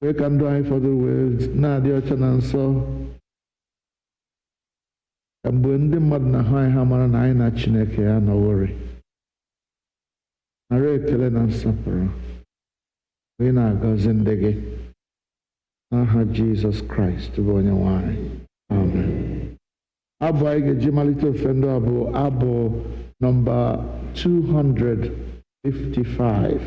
wee ka ndụ anyị fọdụrụ wee na-adị ọcha na nsọ, ka mgbe ndị mmadụ na-ahụ anyị ha mara na anyị na Chineke ya nọwori. Nara ekele na nsọpụrụ wee na-agọzi ndị gị n'aha Jizọs Kraịst bụ Onyenwe anyị. Amen. Abụ anyị ga-eji malite ofe ndụ a bụ abụ nọmba 255.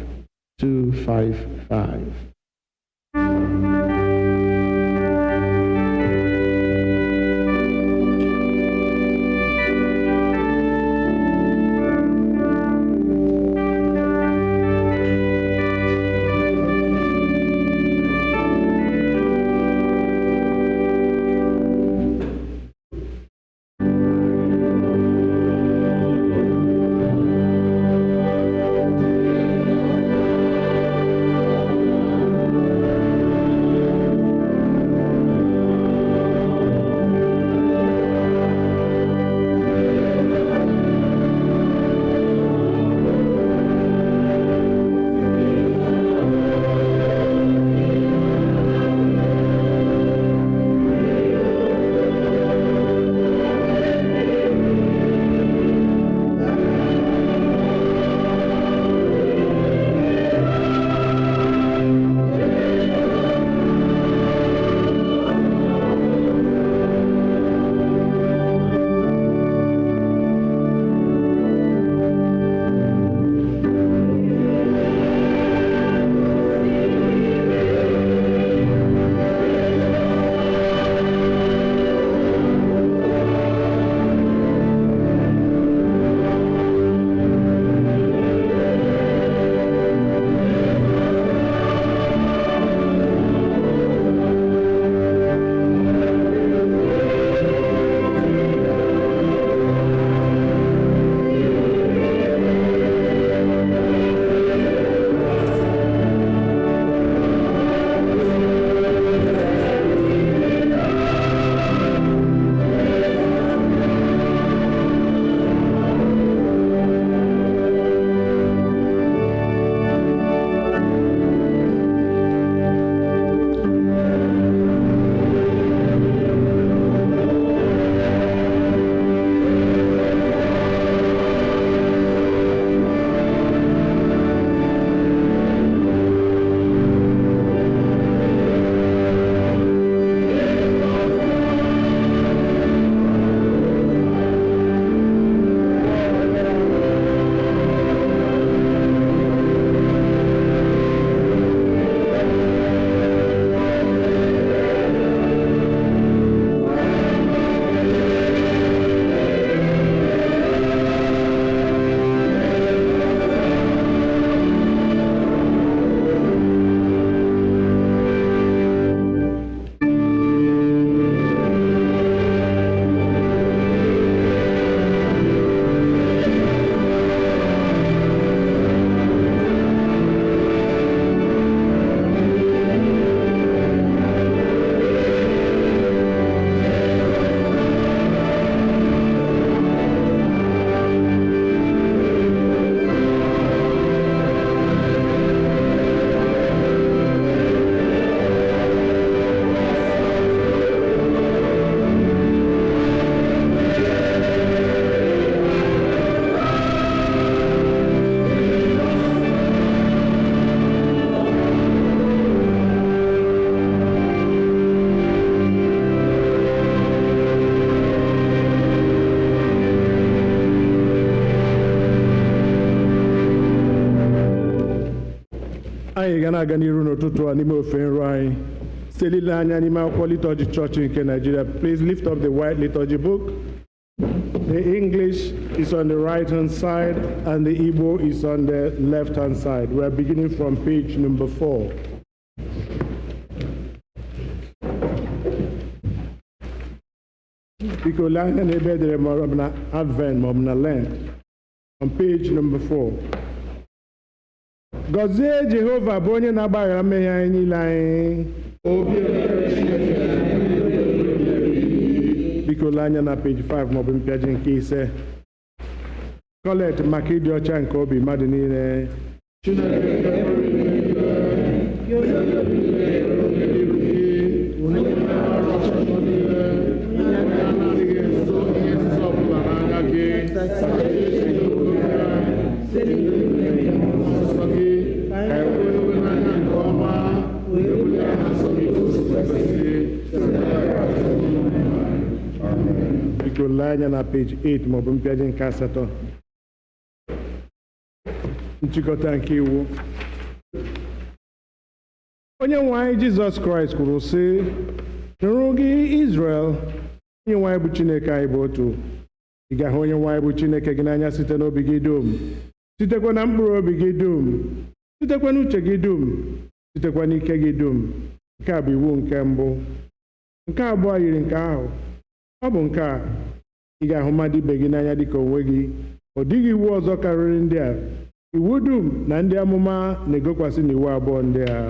anyị ga na-aga n'iru n'ụtụtụ a n'ime ofe nro anyị site ile anya n'ime akwụkwọ liturgy chọọchị nke Nigeria. Please lift up the white liturgy book. The English is on the right-hand side and the Igbo is on the left-hand side. We are beginning from page number 4. Biko lee anya na ebe edere ma ọ bụ na Advent ma ọ bụ na Lent on page number 4. Gọzie Jehova bụ onye na-agbaghara mmehie anyị niile anyị. Biko lee anya na page 5 ma ọ bụ mpịaji nke 5. Kolekt maka ịdị ọcha nke obi mmadụ niile. anya na page 8 maọbụ mpịaji nke 8. Nchịkọta nke iwu. Onye nwe anyị Jizọs Kraịst kwuru sị, nụrụ gị Izrel, onye nwe anyị bụ Chineke anyị bụ otu. Ị ga-ahụ onye nwe anyị bụ Chineke gị n'anya site n'obi gị dum, sitekwa na mkpụrụ obi gị dum, sitekwa n'uche gị dum, sitekwa n'ike gị dum. Nke a bụ iwu nke mbụ. Nke abụọ yiri nke ahụ. Ọ bụ nke a, ị ga-ahụ mmadụ ibe gị n'anya dịka onwe gị. Ọ dịghị iwu ọzọ karịrị ndị a. Iwu dum na ndị amụma na-egokwasị n'iwu abụọ ndị a.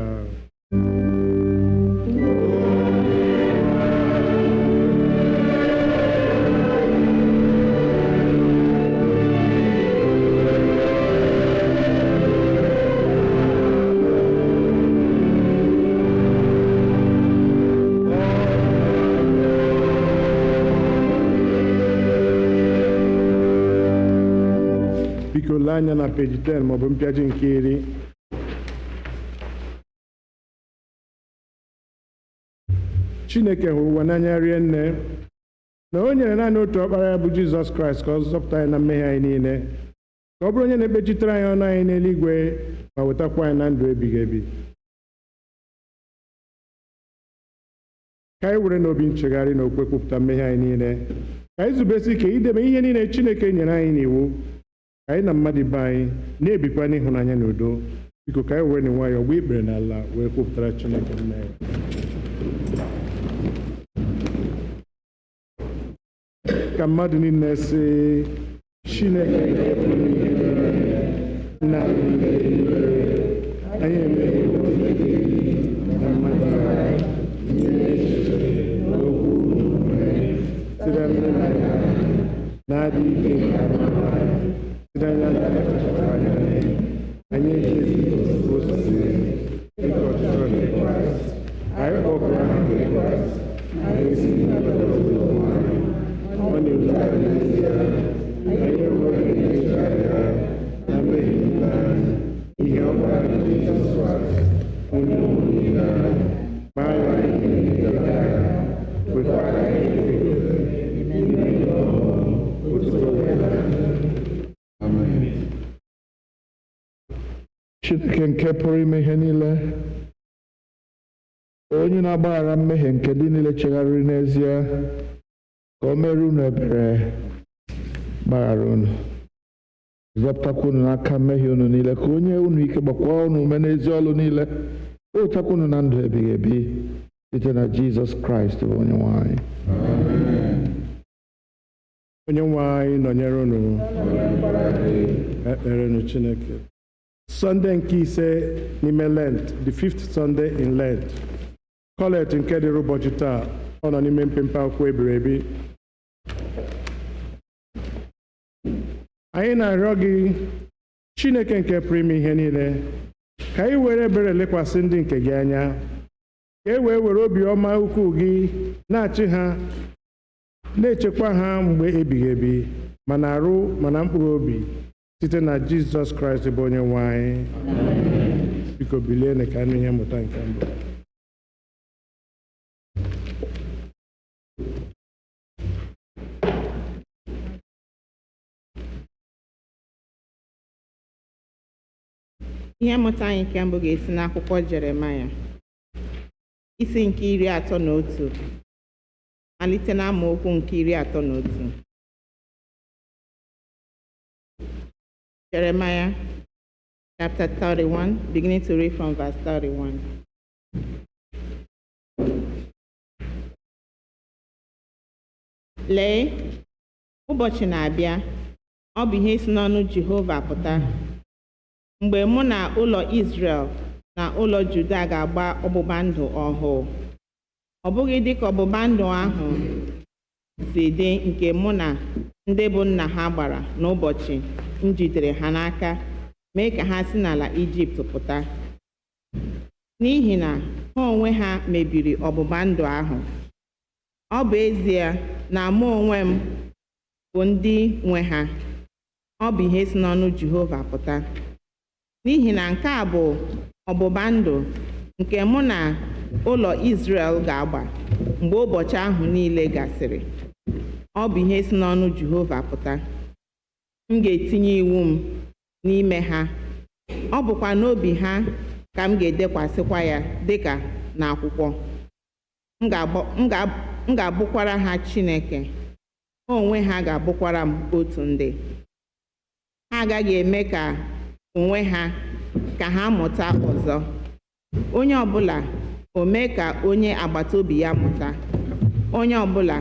Biko lee anya na peji 10 maọbụ mpịaji nke 10. Chineke hụrụ ụwa n'anya rie nne na o nyere naanị otu ọkpara ya bụ Jizọs Kraịst ka ọ zọpụta anyị na mmehie anyị niile, ka ọ bụrụ onye na-ekpechitere anyị ọnụ anyị n'eluigwe ma wetakwa anyị na ndụ ebighị ebi. Ka anyị were n'obi nchegharị na okwe kwupụta mmehie anyị niile, ka anyị zubesi ike idebe ihe niile Chineke nyere anyị n'iwu, ka anyị na mmadụ ibe anyị na-ebikwa n'ịhụnanya na udo. Biko ka anyị were na nwayọọ gba ikpere n'ala wee kwupụtara Chineke mmehie. Ka mmadụ niile sị, Chineke nke pụrụ ihe niile, nna anyị emeghị na mmadụ anyị n'echiche, n'okwu, site na mmehie na-adịghị ike nke mmadụ anyị echezi osisi dịka ọchịchọ nke Kraịst. Anyị kpọpụrụ aha nke Kraịst, anyị esi n'aka obi anyị. Ọ na-ewute anyị n'ezie, anyị enweghị nchegharị na mmehie niile anyị, ihe ọ gwara anyị Jizọs Kraịst, onye ụmụ niile anyị, gbaa anyị ihe nke agha, kwekwara anyị n'ime otuto ya. Chineke nke pụrụ ime ihe niile, onye na-agbaghara mmehie nke ndị niile chegharịrị n'ezie, ka o mere unu ebere, gbaghara unu, zọpụtakwa unu n'aka mmehie unu niile, ka onye unu ike, gbakwa unu ume n'ezi ọlụ niile, wetakwa unu na ndụ ebighị ebi, site na Jizọs Kraịst bụ onye nwe anyị. Onye nwe anyị nọnyere unu. Ekpere unu Chineke. Sunday nke ise n'ime Lent, the 5th Sunday in Lent. Kolekt nke dịrị ụbọchị taa, ọ nọ n'ime mpempe akwụkwọ ebiri ebi. Anyị na-arịọ gị, Chineke nke pụrụ ime ihe niile, ka anyị were ebere lekwasị ndị nke gị anya, ka e wee were obiọma ukwuu gị na-achị ha, na-echekwa ha mgbe ebighị ebi, ma na arụ ma na mkpụrụ obi, site na Jizọs Kraịst bụ onye nwe anyị. Biko bilie na ka anụ ihe mmụta nke mbụ. Ihe mmụta anyị nke mbụ ga-esi n'akwụkwọ Jeremaya, isi nke 31, malite na amaokwu nke 31. Jeremiah chapter 31, beginning to read from verse 31. Lee, ụbọchị na-abịa, ọ bụ ihe si n'ọnụ Jehova pụta, mgbe mụ na ụlọ Izrel na ụlọ Juda ga-agba ọgbụgba ndụ ọhụụ. Ọ bụghị dịka ọgbụgba ndụ ahụ si dị nke mụ na ndị bụ nna ha gbara n'ụbọchị m jidere ha n'aka, mee ka ha si n'ala Ijipt pụta. N'ihi na ha onwe ha mebiri ọgbụgba ndụ ahụ. Ọ bụ ezie na mụ onwe m bụ ndị nwe ha. Ọ bụ ihe si n'ọnụ Jehova pụta. N'ihi na nke a bụ ọgbụgba ndụ nke mụ na ụlọ Izrel ga-agba mgbe ụbọchị ahụ niile gasịrị. ọ bụ ihe si n'ọnụ Jehova pụta. M ga-etinye iwu m n'ime ha, ọ bụkwa n'obi ha ka m ga-edekwasịkwa ya dịka n'akwụkwọ. M ga-abụkwara ha Chineke, ha onwe ha ga-abụkwara m otu ndị. Ha agaghị eme ka onwe ha ka ha mụta ọzọ. Onye ọbụla o mee ka onye agbata obi ya mụta, onye ọbụla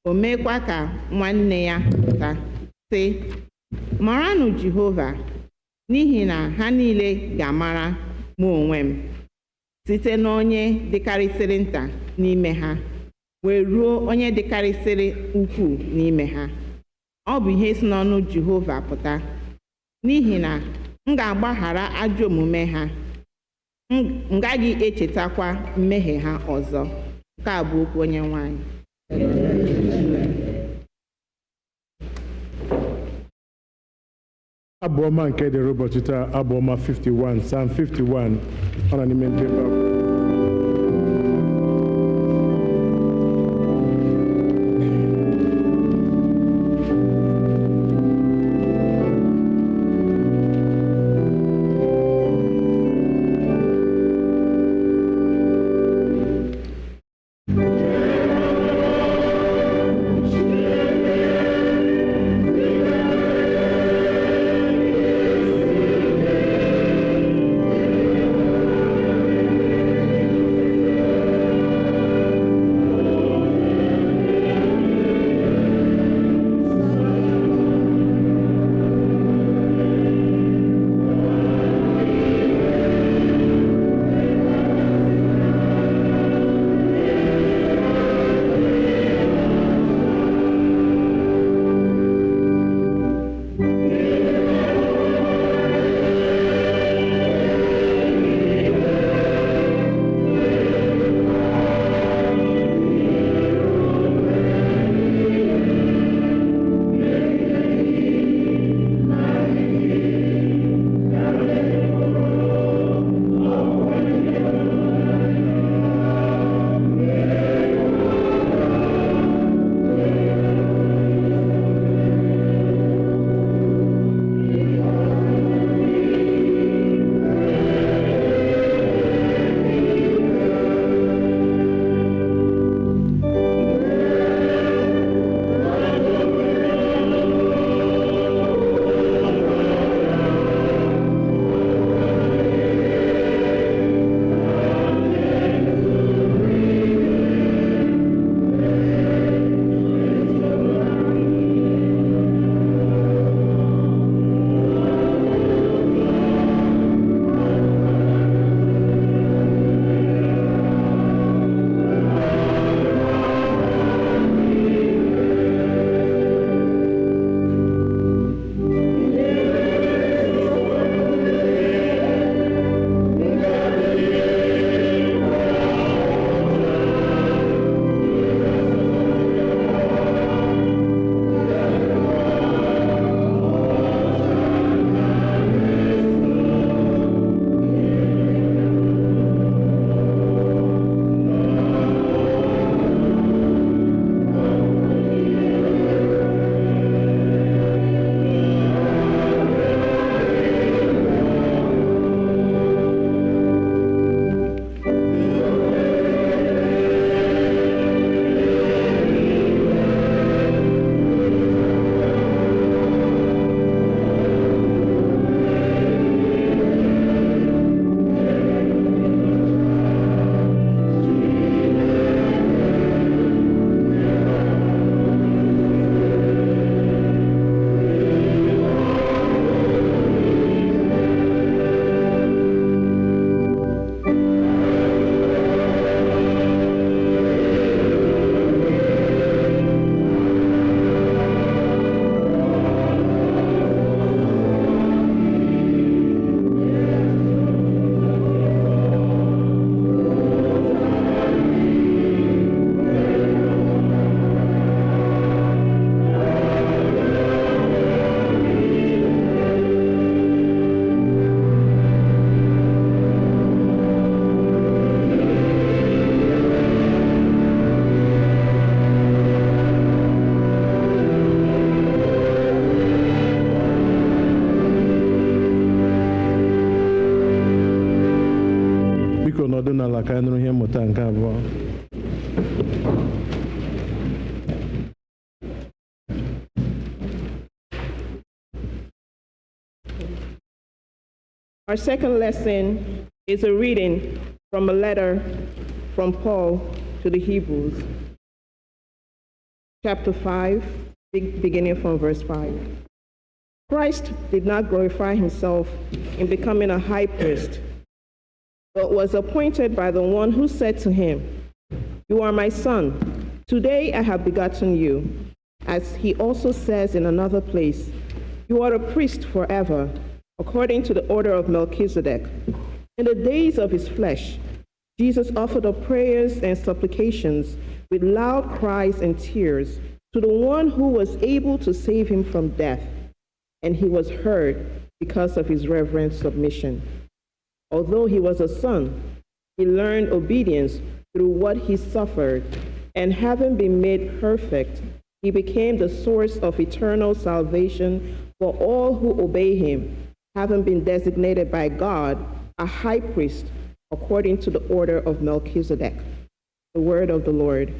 o meekwa ka nwanne ya mụta, sị, maranụ Jehova, n'ihi na ha niile ga-amara mụ onwe m, site n'onye dịkarịsịrị nta n'ime ha wee ruo onye dịkarịsịrị ukwuu n'ime ha. Ọ bụ ihe si n'ọnụ Jehova pụta, n'ihi na m ga-agbaghara ajọ omume ha, m gaghị echetakwa mmehie ha ọzọ. Nke a bụ okwu Onyenwe anyị. Abu-Ọma nke dịrị ụbọchị taa, Abu-Ọma 51, Psalm 51, ọ nọ n'ime mpempe akwụkwọ. nọdụ n'ala ka anyị nụrụ ihe mmụta nke abụọ. Our second lesson is a reading from a letter from Paul to the Hebrews, chapter 5, beginning from verse 5. Christ did not glorify himself in becoming a high priest, but was appointed by the one who said to him, "You are my son, today I have begotten you." As he also says in another place, "You are a priest forever, according to the order of Melchizedek." In the days of his flesh, Jesus offered up prayers and supplications with loud cries and tears to the one who was able to save him from death, and he was heard because of his reverent submission. Although he was a son, he learned obedience through what he suffered, and having been made perfect, he became the source of eternal salvation for all who obey him, having been designated by God a high priest according to the order of Melchizedek. The word of the Lord.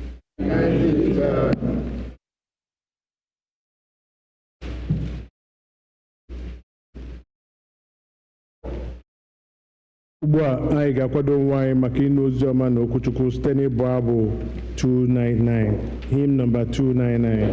Ugbu a anyị ga-akwado onwe anyị maka ịnụ ozi ọma na okwuchukwu site n'ịbụ abụ 299, hymn number 299.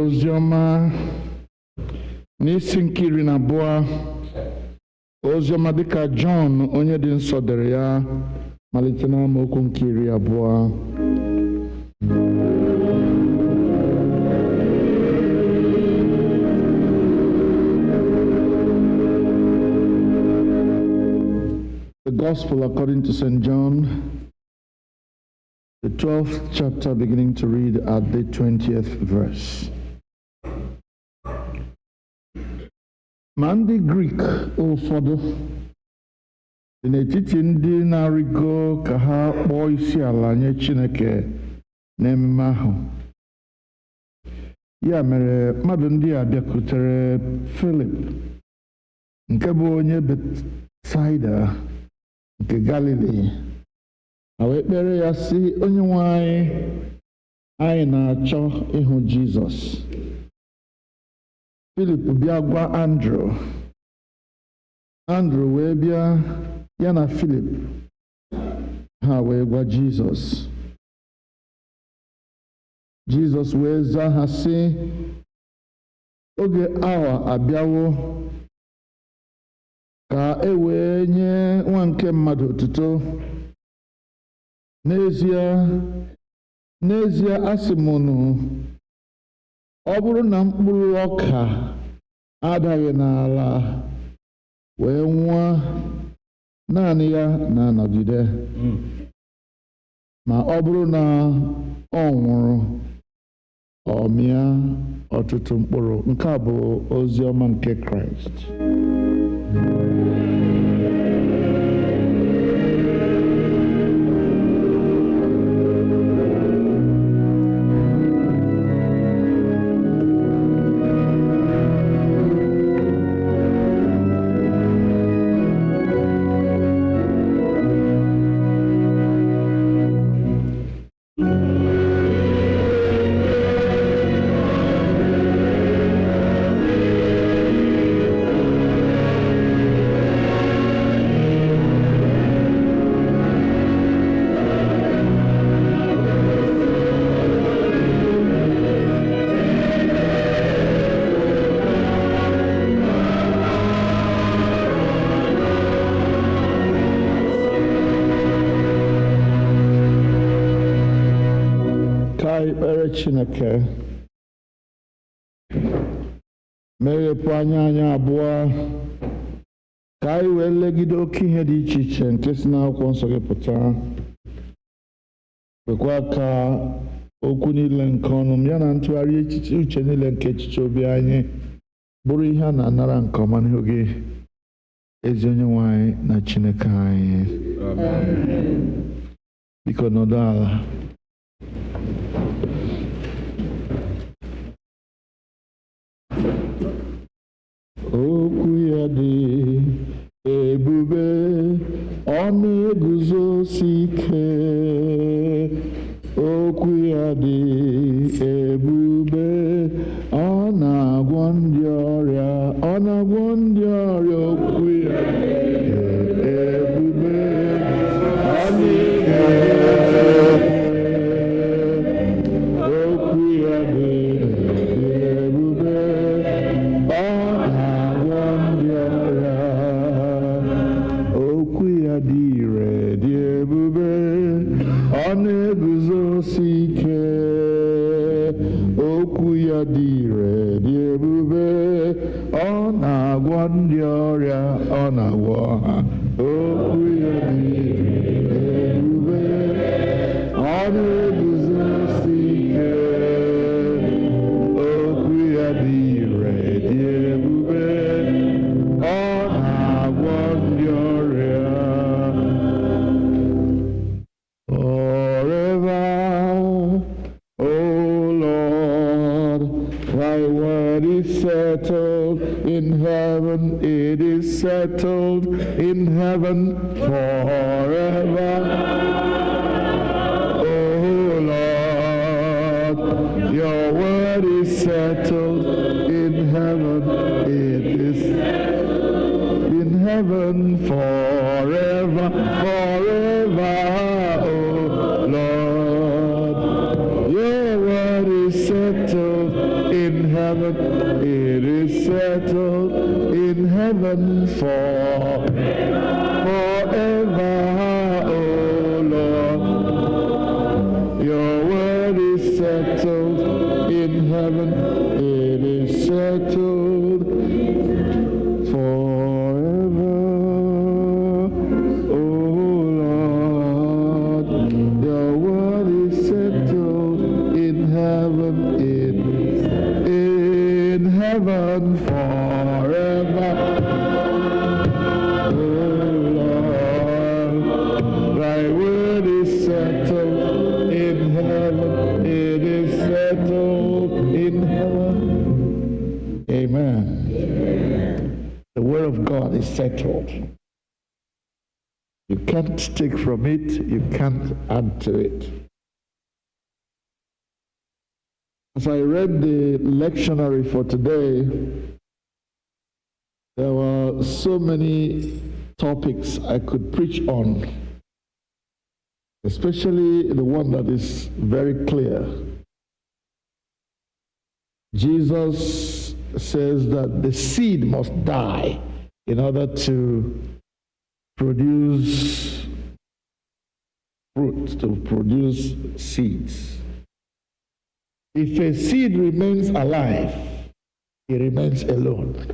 oziọma n'isi nke 12 oziọma dịka Jọn onye dị nsọ dere ya malite n'amaokwu nke 20. Gospel according to St. John, the 12th chapter, beginning to read at the 20th verse. Ma ndị Grik ụfọdụ dị n'etiti ndị na-arịgo ka ha kpọọ isi ala nye Chineke n'ememme ahụ. Ya mere, mmadụ ndị a bịakwutere Filip, nke bụ onye Betsaida nke Galili, ha wee kpere ya sị, Onyenwe anyị na-achọ ịhụ Jizọs. Filip bịa gwa Andrew wee bịa ya na Filip, ha wee gwa Jizọs. Jizọs wee zaa ha sị, oge awa abịawo ka e wee nye nwa nke mmadụ otuto. N'ezie asị m unu, ọ bụrụ na mkpụrụ ọka adaghị n'ala wee nwụọ, naanị ya na-anọgide. Ma ọ bụrụ na ọ nwụrụ, ọ mịa ọtụtụ mkpụrụ. Nke a bụ ozi ọma nke Kraịst. Ekpere Chineke, meghepụ anya anyị abụọ ka anyị wee legide oke ihe dị iche iche nke si n'akwụkwọ nsọ gị pụta. Kwekwa ka okwu niile nke ọnụ m ya na ntụgharị echiche uche niile nke echiche obi anyị bụrụ ihe a na-anara nke ọma n'ihu gị, ezi Onyenwe anyị na Chineke anyị. Biko nọdụ ala. Okwu ya dị ebube, ọ na-eguzosi ike. Okwu ya dị ebube, ọ na-agwọ ndị ọrịa, okwu ya dị ebube, ọ na-eguzosi okwu ya dị ebube, okwu ya dị ire dị ebube, ọ na-eguzosi ike. Okwu ya dị ire dị ebube, ọ na-agwọ ndị ọrịa, ọ na-agwọ ha. Okwu ya dị ebube, ọ na-eguzosi ike. Okwu ya dị ire dị ebube, ọ na-agwọ ndị ọrịa. Forever, O Lord, thy word is settled in heaven, it is settled in heaven forever. O Lord, your word is settled in heaven, it is in heaven forever, forever. O Lord, your word is settled in heaven, it is settled in heaven forever. O Lord, your word is settled in heaven, it is settled forever. O settled. You can't take from it, you can't add to it. As I read the lectionary for today, there were so many topics I could preach on, especially the one that is very clear. Jesus says that the seed must die in order to produce fruit, to produce seeds. If a seed remains alive, it remains alone.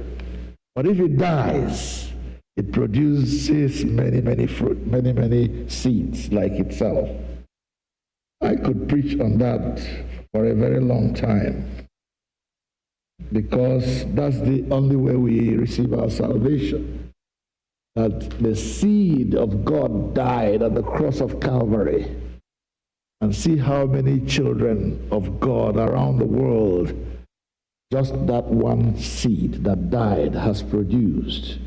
But if it dies, it produces many fruit, many seeds like itself. I could preach on that for a very long time, because that's the only way we receive our salvation. That the seed of God died at the cross of Calvary. And see how many children of God around the world just that one seed that died has produced.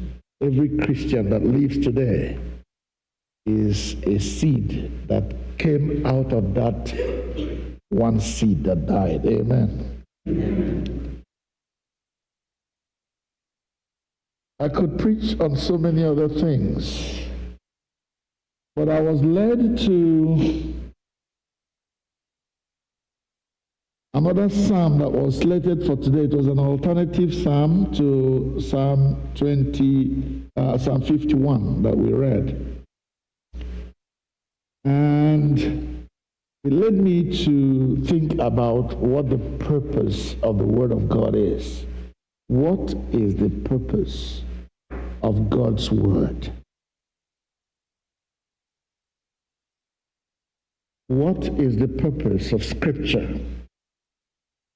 Every Christian that lives today is a seed that came out of that one seed that died. Amen. I could preach on so many other things, but I was led to another psalm that was slated for today. It was an alternative psalm to Psalm 51 that we read. And it led me to think about what the purpose of the Word of God is. What is the purpose of God's Word? What is the purpose of Scripture?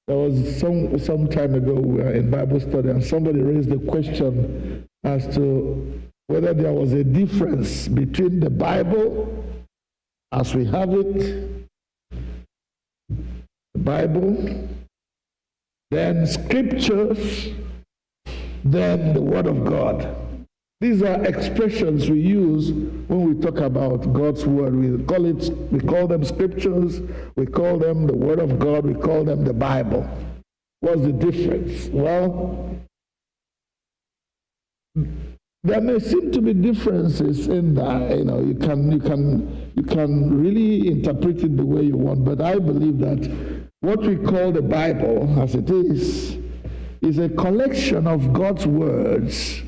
There was some time ago, we were in Bible study, and somebody raised the question as to whether there was a difference between the Bible as we have it, the Bible, then Scriptures, then the Word of God. These are expressions we use when we talk about God's Word. We call them Scriptures, we call them the Word of God, we call them the Bible. What's the difference? Well, there may seem to be differences in that. You can really interpret it the way you want, but I believe that what we call the Bible, as it is a collection of God's words.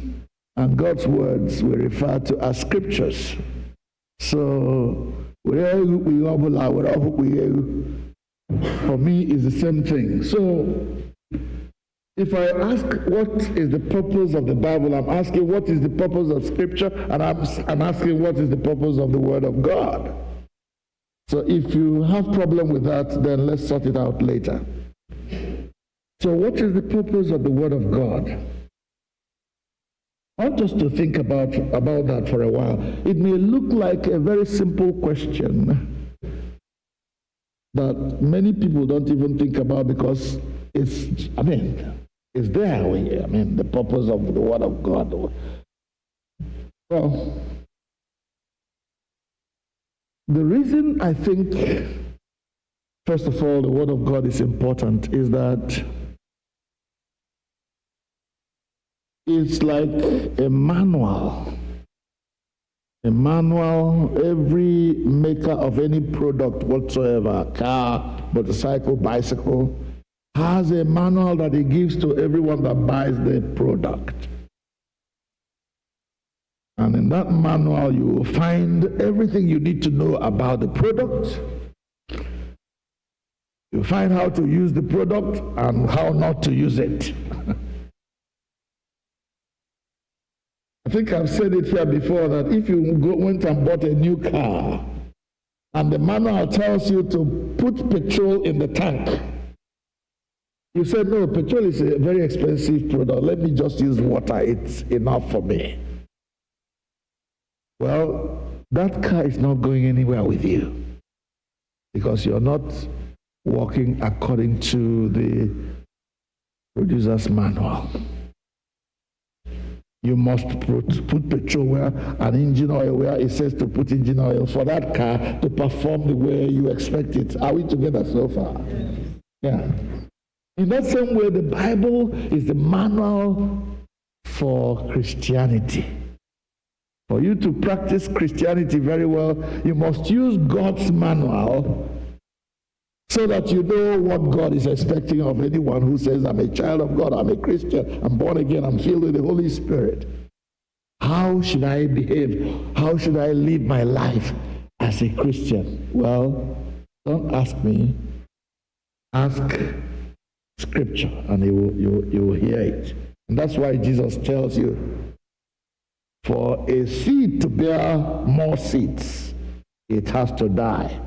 And God's words we refer to as Scriptures. So, for me, is the same thing. So, if I ask what is the purpose of the Bible, I'm asking what is the purpose of Scripture, and I'm asking what is the purpose of the Word of God. So, if you have problem with that, then let's sort it out later. So, what is the purpose of the Word of God? I want us to think about that for a while. It may look like a very simple question that many people don't even think about, because it's there. The purpose of the Word of God. Well, the reason I think, first of all, the Word of God is important is that it's like a manual. Every maker of any product whatsoever, car, motorcycle, bicycle, has a manual that it gives to everyone that buys the product. And in that manual, you will find everything you need to know about the product. You'll find how to use the product and how not to use it. I think I've said it here before that if you went and bought a new car and the manual tells you to put petrol in the tank, you said, no, petrol is a very expensive product. Let me just use water. It's enough for me. Well, that car is not going anywhere with you because you're not working according to the producer's manual. You must put petrol where an engine oil where it says to put engine oil for that car to perform the way you expect it. Are we together so far? Yeah. In that same way, the Bible is the manual for Christianity. For you to practice Christianity very well, you must use God's manual so that you know what God is expecting of anyone who says, I'm a child of God, I'm a Christian, I'm born again, I'm filled with the Holy Spirit. How should I behave? How should I live my life as a Christian? Well, don't ask me. Ask Scripture, and you will hear it. And that's why Jesus tells you, for a seed to bear more seeds, it has to die.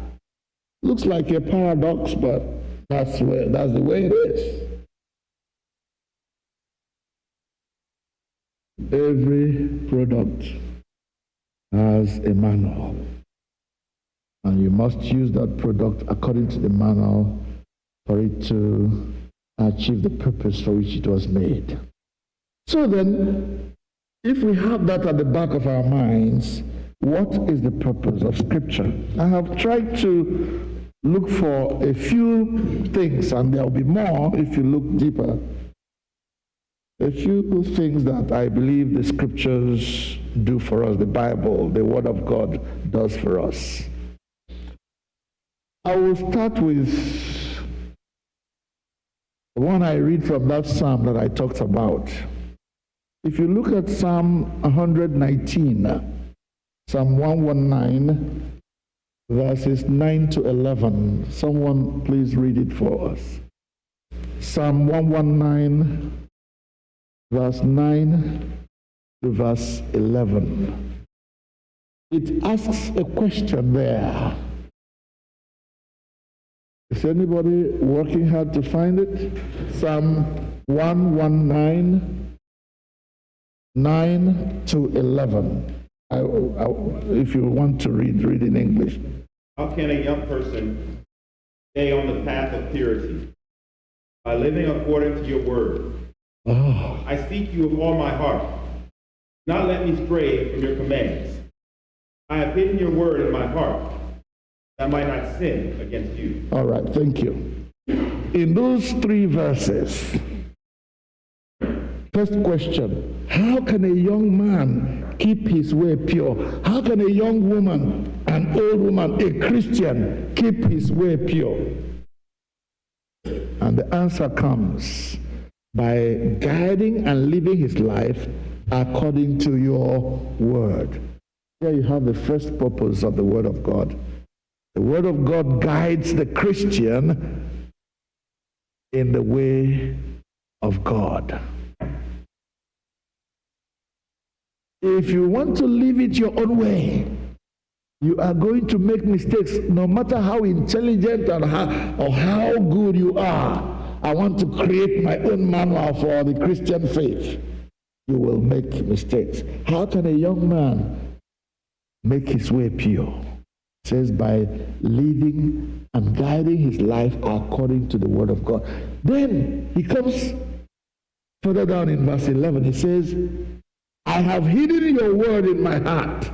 Looks like a paradox, but that's the way it is. Every product has a manual, and you must use that product according to the manual for it to achieve the purpose for which it was made. So then, if we have that at the back of our minds, what is the purpose of Scripture? I have tried to look for a few things, and there will be more if you look deeper. A few things that I believe the Scriptures do for us, the Bible, the Word of God does for us. I will start with the one I read from that psalm that I talked about. If you look at Psalm 119, Psalm 119, verses 9 to 11. Someone please read it for us. Psalm 119, verse 9 to verse 11. It asks a question there. Is anybody working hard to find it? Psalm 119, 9 to 11. If you want to read in English. How can a young person stay on the path of purity? By living according to your word. Oh. I seek you with all my heart. Do not let me stray from your commands. I have hidden your word in my heart, that I might not sin against you. All right, thank you. In those 3 verses, first question, how can a young man keep his way pure? How can a young woman, an old woman, a Christian, keep his way pure? And the answer comes by guiding and living his life according to your word. Here you have the first purpose of the Word of God. The Word of God guides the Christian in the way of God. If you want to live it your own way, you are going to make mistakes, no matter how intelligent or how good you are. I want to create my own manual for the Christian faith. You will make mistakes. How can a young man make his way pure? It says by living and guiding his life according to the Word of God. Then he comes further down in verse 11. He says, I have hidden your word in my heart,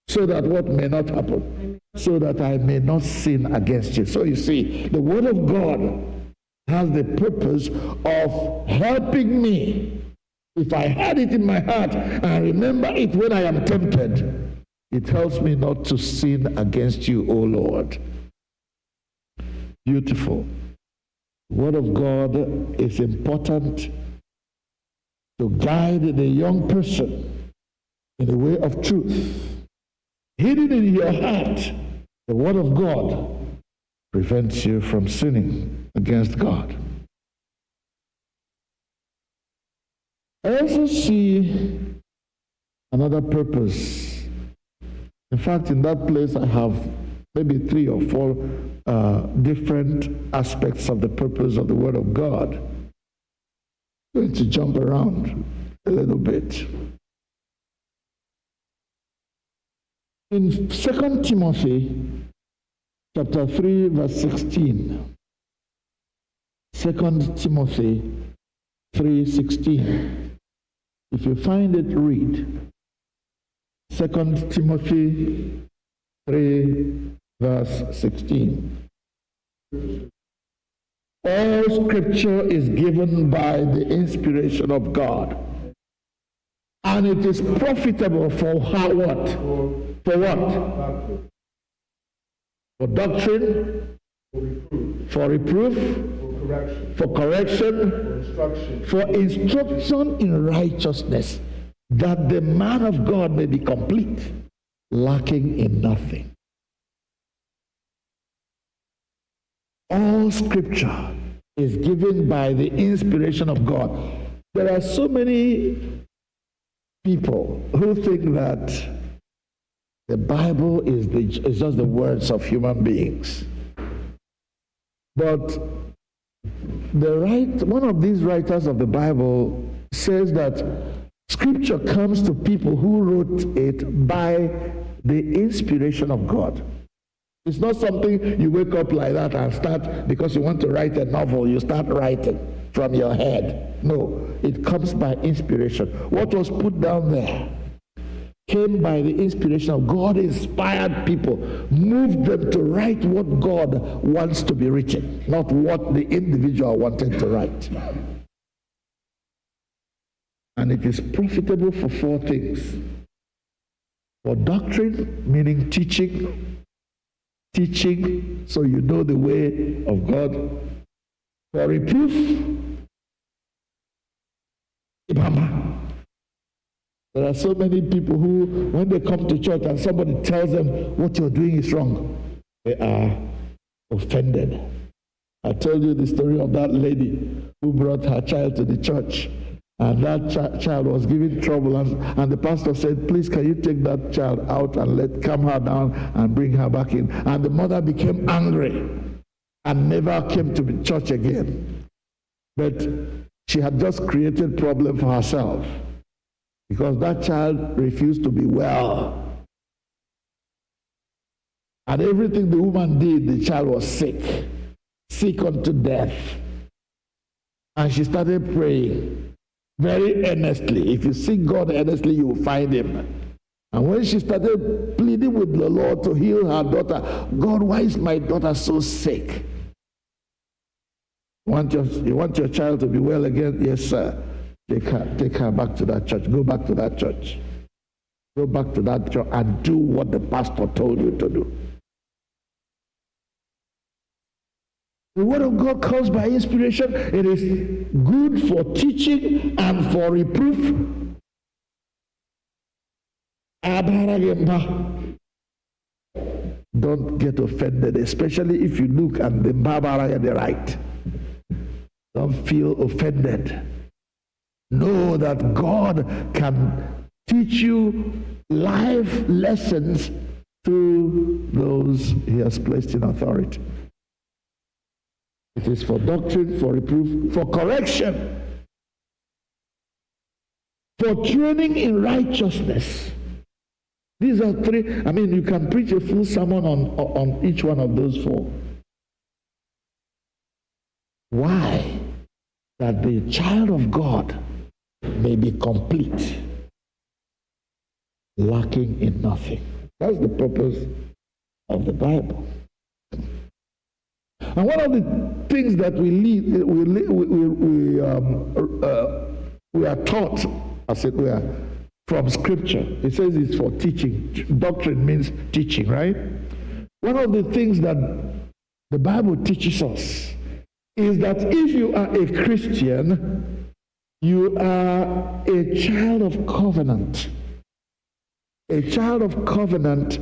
so that what may not happen? So that I may not sin against you. So you see, the Word of God has the purpose of helping me. If I had it in my heart and remember it when I am tempted, it helps me not to sin against you, O Lord. Beautiful. The Word of God is important to guide the young person in the way of truth. Hidden in your heart, the Word of God prevents you from sinning against God. I also see another purpose. In fact, in that place I have maybe 3 or 4 different aspects of the purpose of the Word of God. I'm going to jump around a little bit. In 2 Timothy chapter 3, verse 16. 2 Timothy 3:16. If you find it, read 2 Timothy 3, verse 16. All scripture is given by the inspiration of God, and it is profitable for what? For what? For doctrine, for reproof, for correction, for instruction in righteousness, that the man of God may be complete, lacking in nothing. All scripture is given by the inspiration of God. There are so many people who think that the Bible is just the words of human beings. But one of these writers of the Bible says that scripture comes to people who wrote it by the inspiration of God. It's not something you wake up like that and start, because you want to write a novel, you start writing from your head. No, it comes by inspiration. What was put down there came by the inspiration of God. Inspired people, moved them to write what God wants to be written, not what the individual wanted to write. And it is profitable for four things. For doctrine, meaning teaching, so you know the way of God. For reproof, there are so many people who, when they come to church and somebody tells them what you're doing is wrong, they are offended. I told you the story of that lady who brought her child to the church, and that child was giving trouble, and the pastor said, please, can you take that child out and calm her down and bring her back in? And the mother became angry and never came to church again. But she had just created problem for herself, because that child refused to be well. And everything the woman did, the child was sick unto death. And she started praying very earnestly. If you seek God earnestly, you will find him. And when she started pleading with the Lord to heal her daughter, God, why is my daughter so sick? You want your child to be well again? Yes, sir. Take her back to that church. Go back to that church. Go back to that church and do what the pastor told you to do. The word of God comes by inspiration. It is good for teaching and for reproof. Don't get offended, especially if you look and the Mgbaghara at the right. Don't feel offended. Know that God can teach you life lessons through those he has placed in authority. It is for doctrine, for reproof, for correction, for training in righteousness. These are three. You can preach a full sermon on each one of those four. Why? That the child of God may be complete, lacking in nothing. That's the purpose of the Bible. And one of the things that we are taught, as it were, from Scripture, it says it's for teaching. Doctrine means teaching, right? One of the things that the Bible teaches us is that if you are a Christian, you are a child of covenant. A child of covenant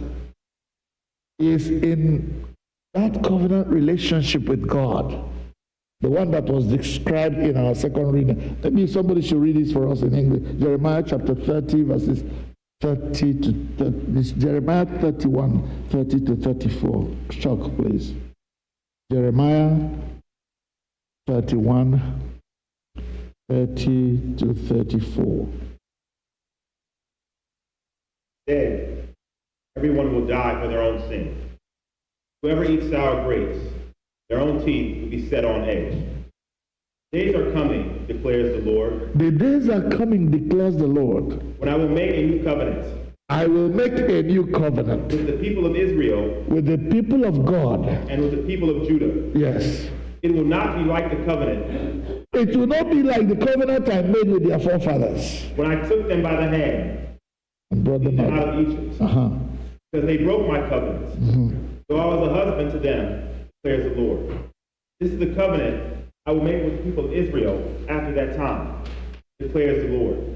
is in that covenant relationship with God, the one that was described in our second reading. Maybe somebody should read this for us in English. Jeremiah chapter 30, verses 30 to 30. This Jeremiah 31, 30 to 34. Chuck, please. Jeremiah 31, 30 to 34. Then everyone will die for their own sin. Whoever eats sour grapes, their own teeth will be set on edge. Days are coming, declares the Lord, The days are coming, declares the Lord. when I will make a new covenant I will make a new covenant with the people of Israel with the people of God. and with the people of Judah. Yes. It will not be like the covenant It will not be like the covenant I made with their forefathers when I took them by the hand and brought them out out. of Egypt, Uh-huh. because they broke my covenants. So I was a husband to them, declares the Lord. This is the covenant I will make with the people of Israel after that time, declares the Lord.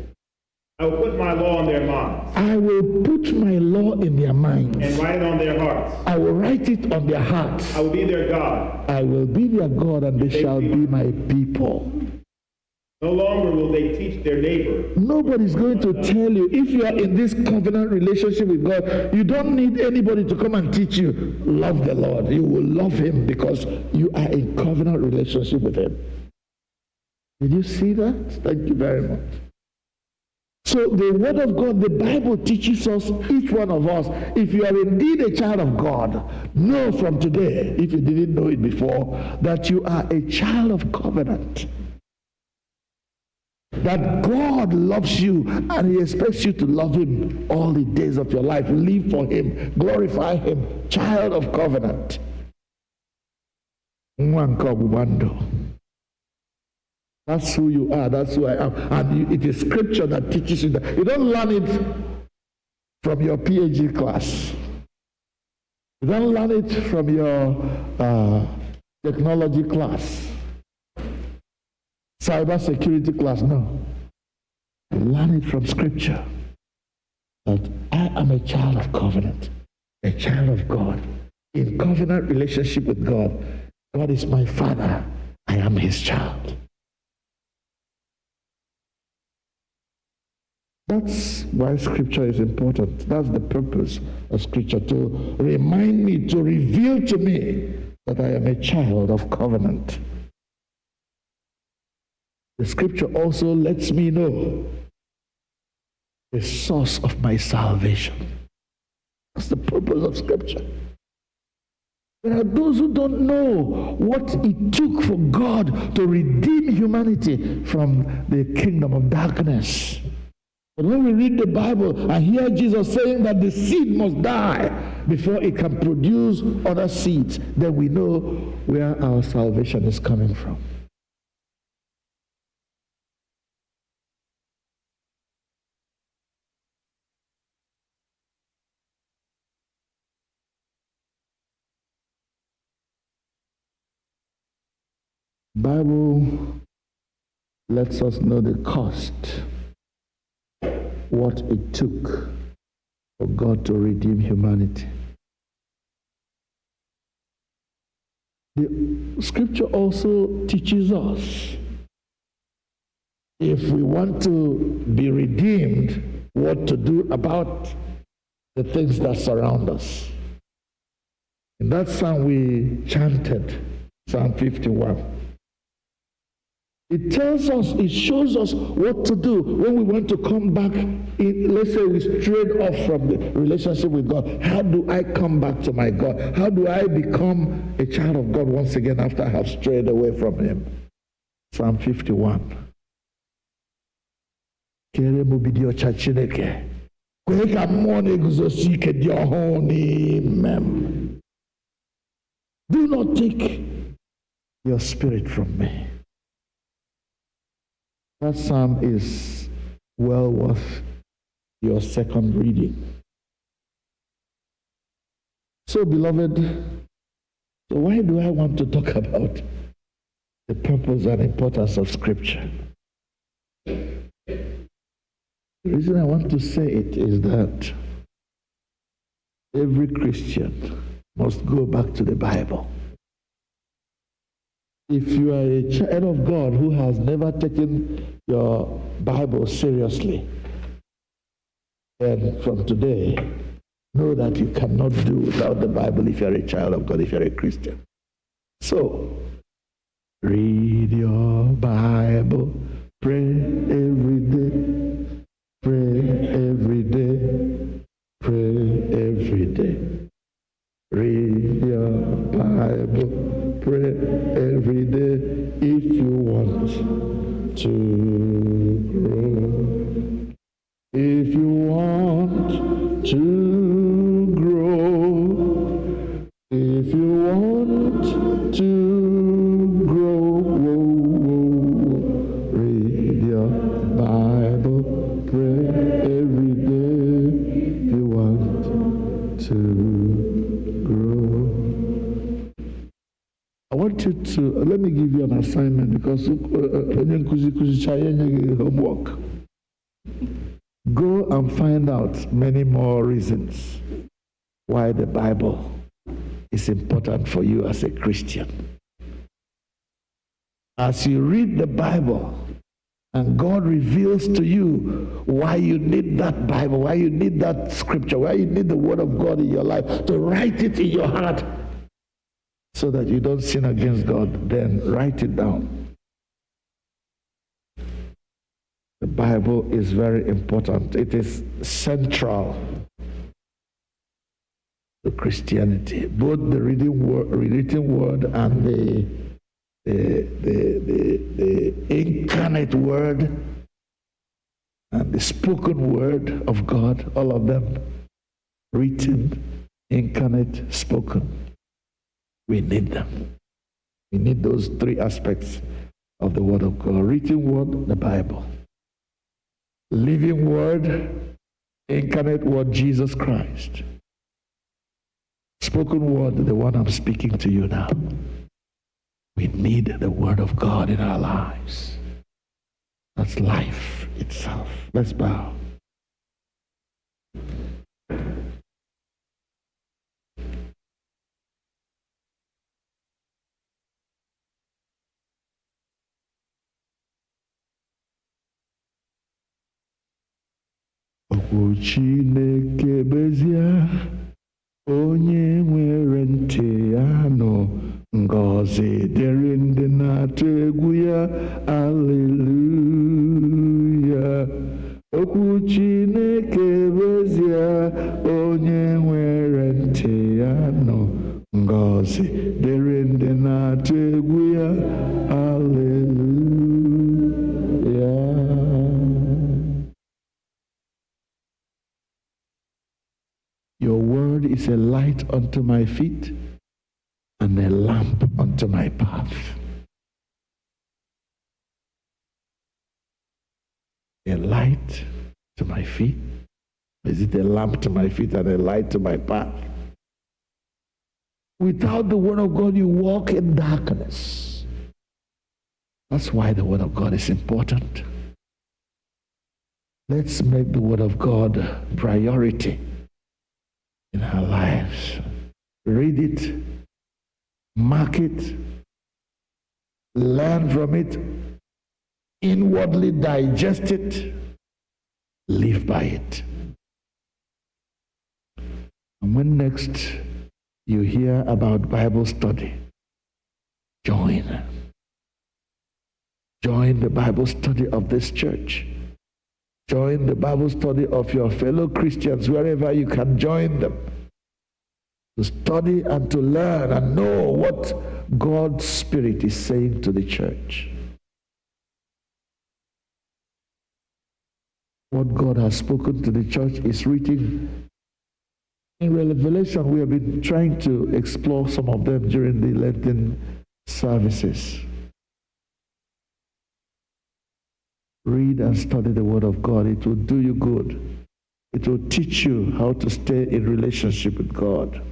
I will put my law in their minds I will put my law in their minds. and write it on their hearts. I will write it on their hearts. I will be their God. I will be their God, and they shall be my people. No longer will they teach their neighbor. Nobody's going to tell you, if you are in this covenant relationship with God, you don't need anybody to come and teach you, love the Lord. You will love him because you are in covenant relationship with him. Did you see that? Thank you very much. So the word of God, the Bible teaches us, each one of us, if you are indeed a child of God, know from today, if you didn't know it before, that you are a child of covenant. That God loves you and he expects you to love him all the days of your life. Live for him, glorify him, child of covenant. That's who you are, that's who I am. And it is scripture that teaches you that. You don't learn it from your PhD class. You don't learn it from your technology class, cyber security class, no. You learn it from scripture. That I am a child of covenant, a child of God, in covenant relationship with God. God is my father, I am his child. That's why scripture is important. That's the purpose of scripture, to remind me, to reveal to me that I am a child of covenant. The scripture also lets me know the source of my salvation. That's the purpose of scripture. There are those who don't know what it took for God to redeem humanity from the kingdom of darkness. But when we read the Bible and hear Jesus saying that the seed must die before it can produce other seeds, then we know where our salvation is coming from. The Bible lets us know the cost, what it took for God to redeem humanity. The scripture also teaches us, if we want to be redeemed, what to do about the things that surround us. In that psalm we chanted, Psalm 51. It tells us, it shows us what to do when we want to come back in. Let's say we strayed off from the relationship with God. How do I come back to my God? How do I become a child of God once again after I have strayed away from him? Psalm 51. Do not take your spirit from me. That psalm is well worth your second reading. So, beloved, so why do I want to talk about the purpose and importance of Scripture? The reason I want to say it is that every Christian must go back to the Bible. If you are a child of God who has never taken your Bible seriously, then from today, know that you cannot do without the Bible if you're a child of God, if you're a Christian. So, read your Bible, pray every day, pray every day, pray every day. Read your Bible, pray every day if you want every day you want to grow. I want you to, let me give you an assignment because homework. Go and find out many more reasons why the Bible is important for you as a Christian. As you read the Bible and God reveals to you why you need that Bible, why you need that scripture, why you need the Word of God in your life, to write it in your heart so that you don't sin against God, then write it down. The Bible is very important. It is central to Christianity. Both the written word and the incarnate word and the spoken word of God, all of them, written, incarnate, spoken. We need them. We need those three aspects of the Word of God. Written word, the Bible. Living word, incarnate word, Jesus Christ. Spoken word, the one I'm speaking to you now. We need the Word of God in our lives. That's life itself. Let's bow. Okwu Chineke bezie, onye nwere ntị ya nọ, ngọzi dịrị ndị na-atụ egwu ya, aleluya. Okwu Chineke bezie, onye nwere ntị ya nọ, ngọzi dịrị ndị na-atụ egwu ya, aleluya. Your word is a light unto my feet and a lamp unto my path. A light to my feet. Is it a lamp to my feet and a light to my path? Without the Word of God, you walk in darkness. That's why the Word of God is important. Let's make the Word of God a priority in our lives. Read it, mark it, learn from it, inwardly digest it, live by it. And when next you hear about Bible study, join the Bible study of this church. Join the Bible study of your fellow Christians wherever you can join them, to study and to learn and know what God's Spirit is saying to the church. What God has spoken to the church is written in Revelation. We have been trying to explore some of them during the Lenten services. Read and study the Word of God. It will do you good. It will teach you how to stay in relationship with God.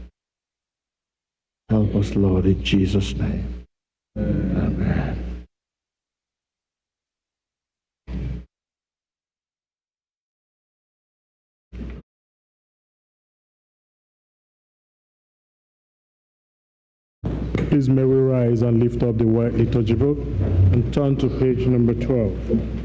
Help us, Lord, in Jesus' name. Amen. Please may we rise and lift up the white liturgy book and turn to page number 12.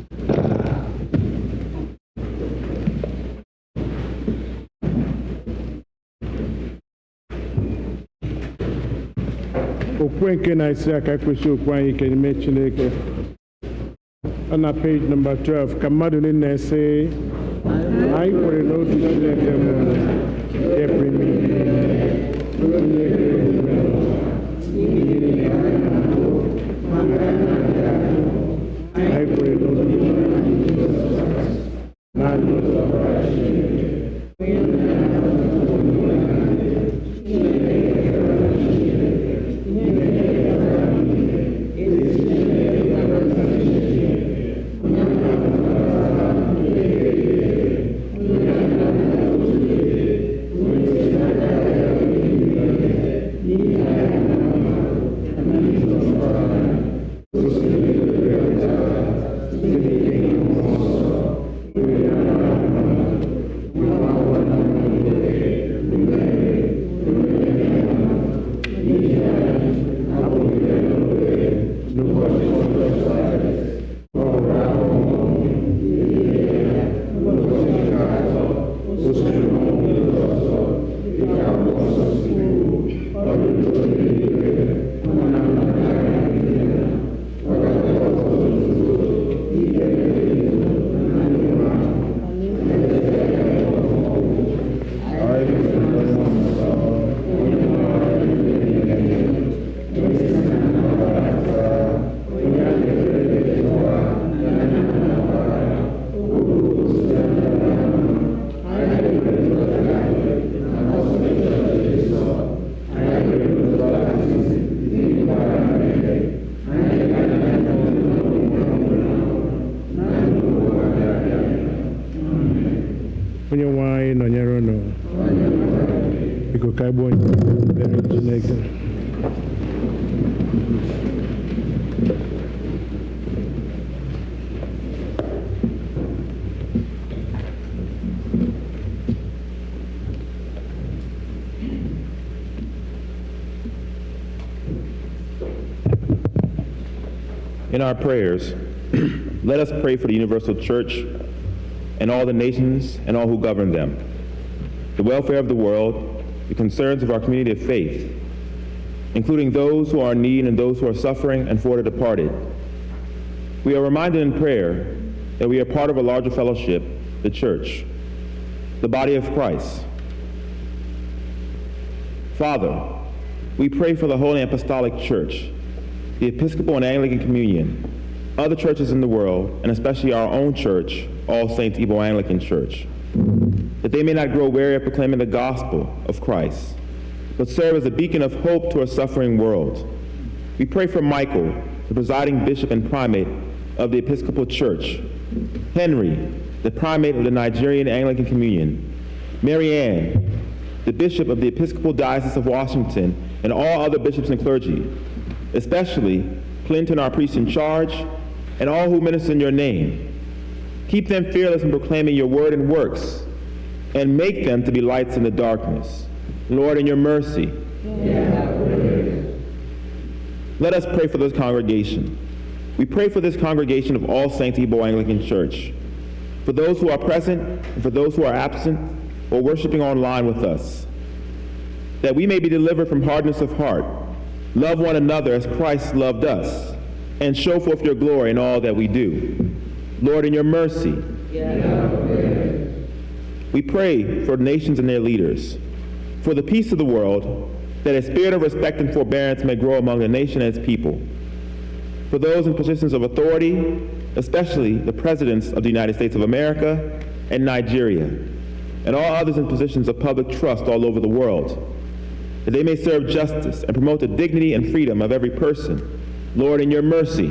Okwu nke na-esi aka kwesị okwu anyị nke n'ime Chineke. On page number 12, ka mmadụ niile na-esi, anyị kwere n'otu Chineke nwere every I pray, Lord, onye nwe anyị nọnyere unu. Biko ka anyị gbuo onye ekpere Chineke. In our prayers, let us pray for the universal church and all the nations and all who govern them, the welfare of the world, the concerns of our community of faith, including those who are in need and those who are suffering, and for the departed. We are reminded in prayer that we are part of a larger fellowship, the church, the body of Christ. Father, we pray for the Holy Apostolic Church, the Episcopal and Anglican Communion, other churches in the world, and especially our own church, All Saints Igbo Anglican Church, that they may not grow weary of proclaiming the gospel of Christ, but serve as a beacon of hope to a suffering world. We pray for Michael, the presiding bishop and primate of the Episcopal Church, Henry, the primate of the Nigerian Anglican Communion, Mary Ann, the bishop of the Episcopal Diocese of Washington, and all other bishops and clergy, especially Clinton, our priest in charge, and all who minister in your name. Keep them fearless in proclaiming your word and works, and make them to be lights in the darkness. Lord, in your mercy, let us pray for this congregation. We pray for this congregation of All Saints Igbo Anglican Church, for those who are present and for those who are absent or worshiping online with us, that we may be delivered from hardness of heart, love one another as Christ loved us, and show forth your glory in all that we do. Lord, in your mercy, we pray for nations and their leaders, for the peace of the world, that a spirit of respect and forbearance may grow among the nation and its people. For those in positions of authority, especially the presidents of the United States of America and Nigeria, and all others in positions of public trust all over the world, that they may serve justice and promote the dignity and freedom of every person. Lord, in your mercy.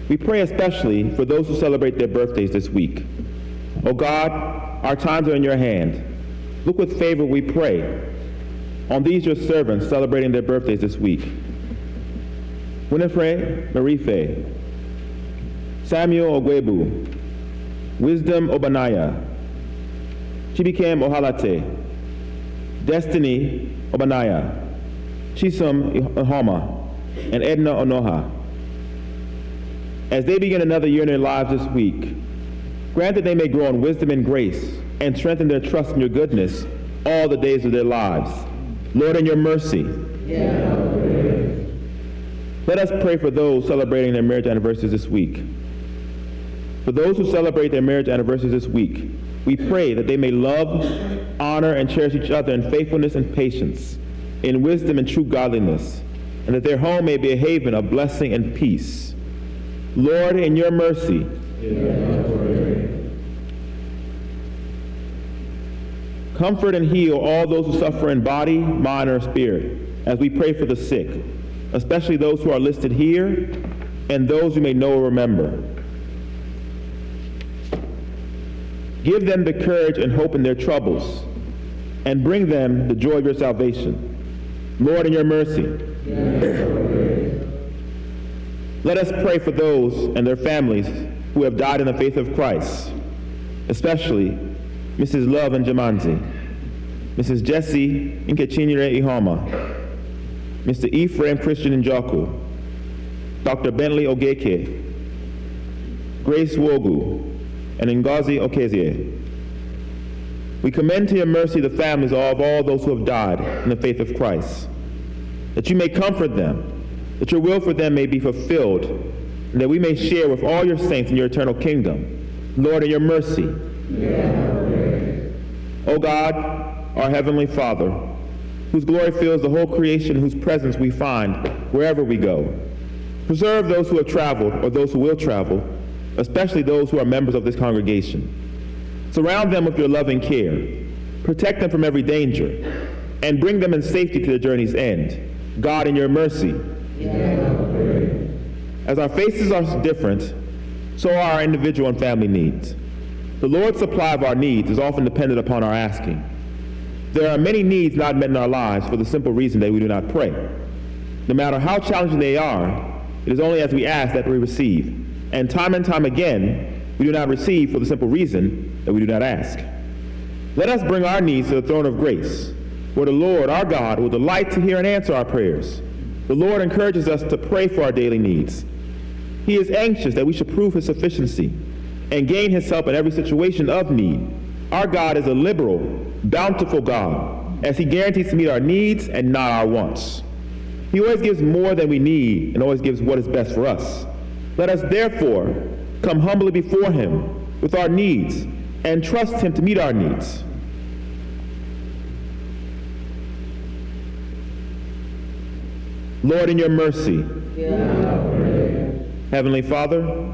We pray especially for those who celebrate their birthdays this week. Oh God, our times are in your hand. Look with favor, we pray, on these your servants celebrating their birthdays this week. Winifred Marife, Samuel Ogwebu, Wisdom Obanaya, Chibikem Ohalate, Destiny Obanaya, Chisom Ihoma, and Edna Onoha. As they begin another year in their lives this week, grant that they may grow in wisdom and grace and strengthen their trust in your goodness all the days of their lives. Lord, in your mercy. Let us pray for those celebrating their marriage anniversaries this week. For those who celebrate their marriage anniversaries this week, we pray that they may love, honor, and cherish each other in faithfulness and patience, in wisdom and true godliness, and that their home may be a haven of blessing and peace. Lord, in your mercy. Comfort and heal all those who suffer in body, mind, or spirit, as we pray for the sick, especially those who are listed here and those you may know or remember. Give them the courage and hope in their troubles, and bring them the joy of your salvation. Lord, in your mercy. Let us pray for those and their families who have died in the faith of Christ, especially Mrs. Love and Jamanzi, Mrs. Jessie Nkechinyere Ihoma, Mr. Ephraim Christian Njoku, Dr. Bentley Ogeke, Grace Wogu, and Ngozi Okezie. We commend to your mercy the families of all those who have died in the faith of Christ, that you may comfort them, that your will for them may be fulfilled, and that we may share with all your saints in your eternal kingdom. Lord, in your mercy. O God, our heavenly Father, whose glory fills the whole creation, whose presence we find wherever we go, preserve those who have traveled or those who will travel, especially those who are members of this congregation. Surround them with your loving care, protect them from every danger, and bring them in safety to their journey's end. God, in your mercy. As our faces are different, so are our individual and family needs. The Lord's supply of our needs is often dependent upon our asking. There are many needs not met in our lives for the simple reason that we do not pray. No matter how challenging they are, it is only as we ask that we receive. And time again, we do not receive for the simple reason that we do not ask. Let us bring our needs to the throne of grace, where the Lord, our God, will delight to hear and answer our prayers. The Lord encourages us to pray for our daily needs. He is anxious that we should prove his sufficiency and gain his help in every situation of need. Our God is a liberal, bountiful God, as he guarantees to meet our needs and not our wants. He always gives more than we need and always gives what is best for us. Let us therefore come humbly before him with our needs and trust him to meet our needs. Lord, in your mercy, Heavenly Father,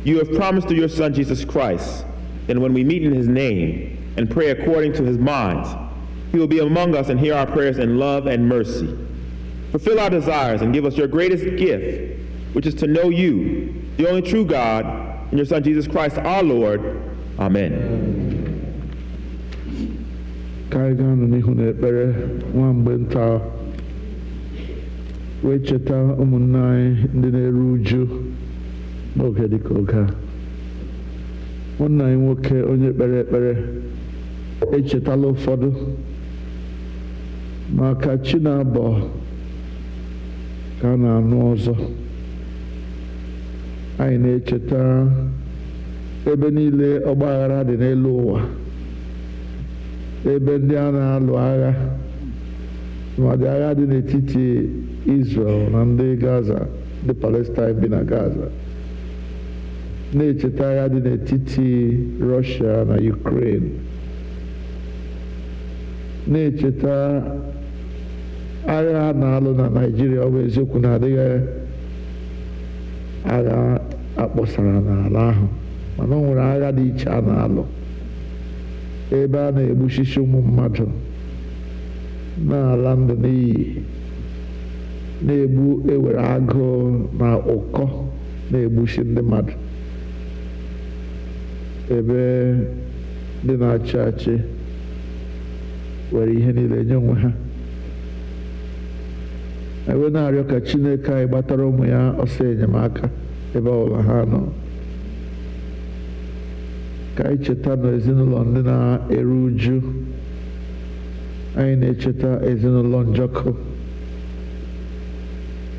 you have promised through your Son, Jesus Christ, that when we meet in his name and pray according to his mind, he will be among us and hear our prayers in love and mercy. Fulfill our desires and give us your greatest gift, which is to know you, the only true God, and your Son, Jesus Christ, our Lord. Amen. Ka anyị gaa n'ihu n'ekpere nwa mgbe nta wee cheta ụmụnne anyị ndị na-eru uju n'oge dịka oge a. Nwanne anyị nwoke onye kpere ekpere echetala ụfọdụ maka chi na-abọ ka a na-anụ ọzọ. Anyị na-echeta ebe niile ọgbaghara dị n'elu ụwa, ebe ndị a na-alụ agha, ma dị agha dị n'etiti Israel na ndị Gaza, ndị Palestine bi na Gaza, na-echeta agha dị n'etiti Russia na Ukraine, na-echeta agha ha na-alụ na Nigeria. Ọ bụ eziokwu na adịghị agha akpọsara n'ala ahụ, mana o nwere agha dị iche a na-alụ ebe a na-egbuchichi ụmụ mmadụ, na-ala ndụ n'iyi, na-egbu ewere agụụ na ụkọ, na-egbuchi ndị mmadụ, ebe ndị na-achị achị were ihe niile nye onwe ha. Ewe na-arịọ ka Chineke anyị gbatara ụmụ ya ọsọ enyemaka ebe ọbụla ha nọ. Ka anyị cheta n'ezinụlọ ndị na-eru uju. Anyị na-echeta ezinụlọ Njọkụ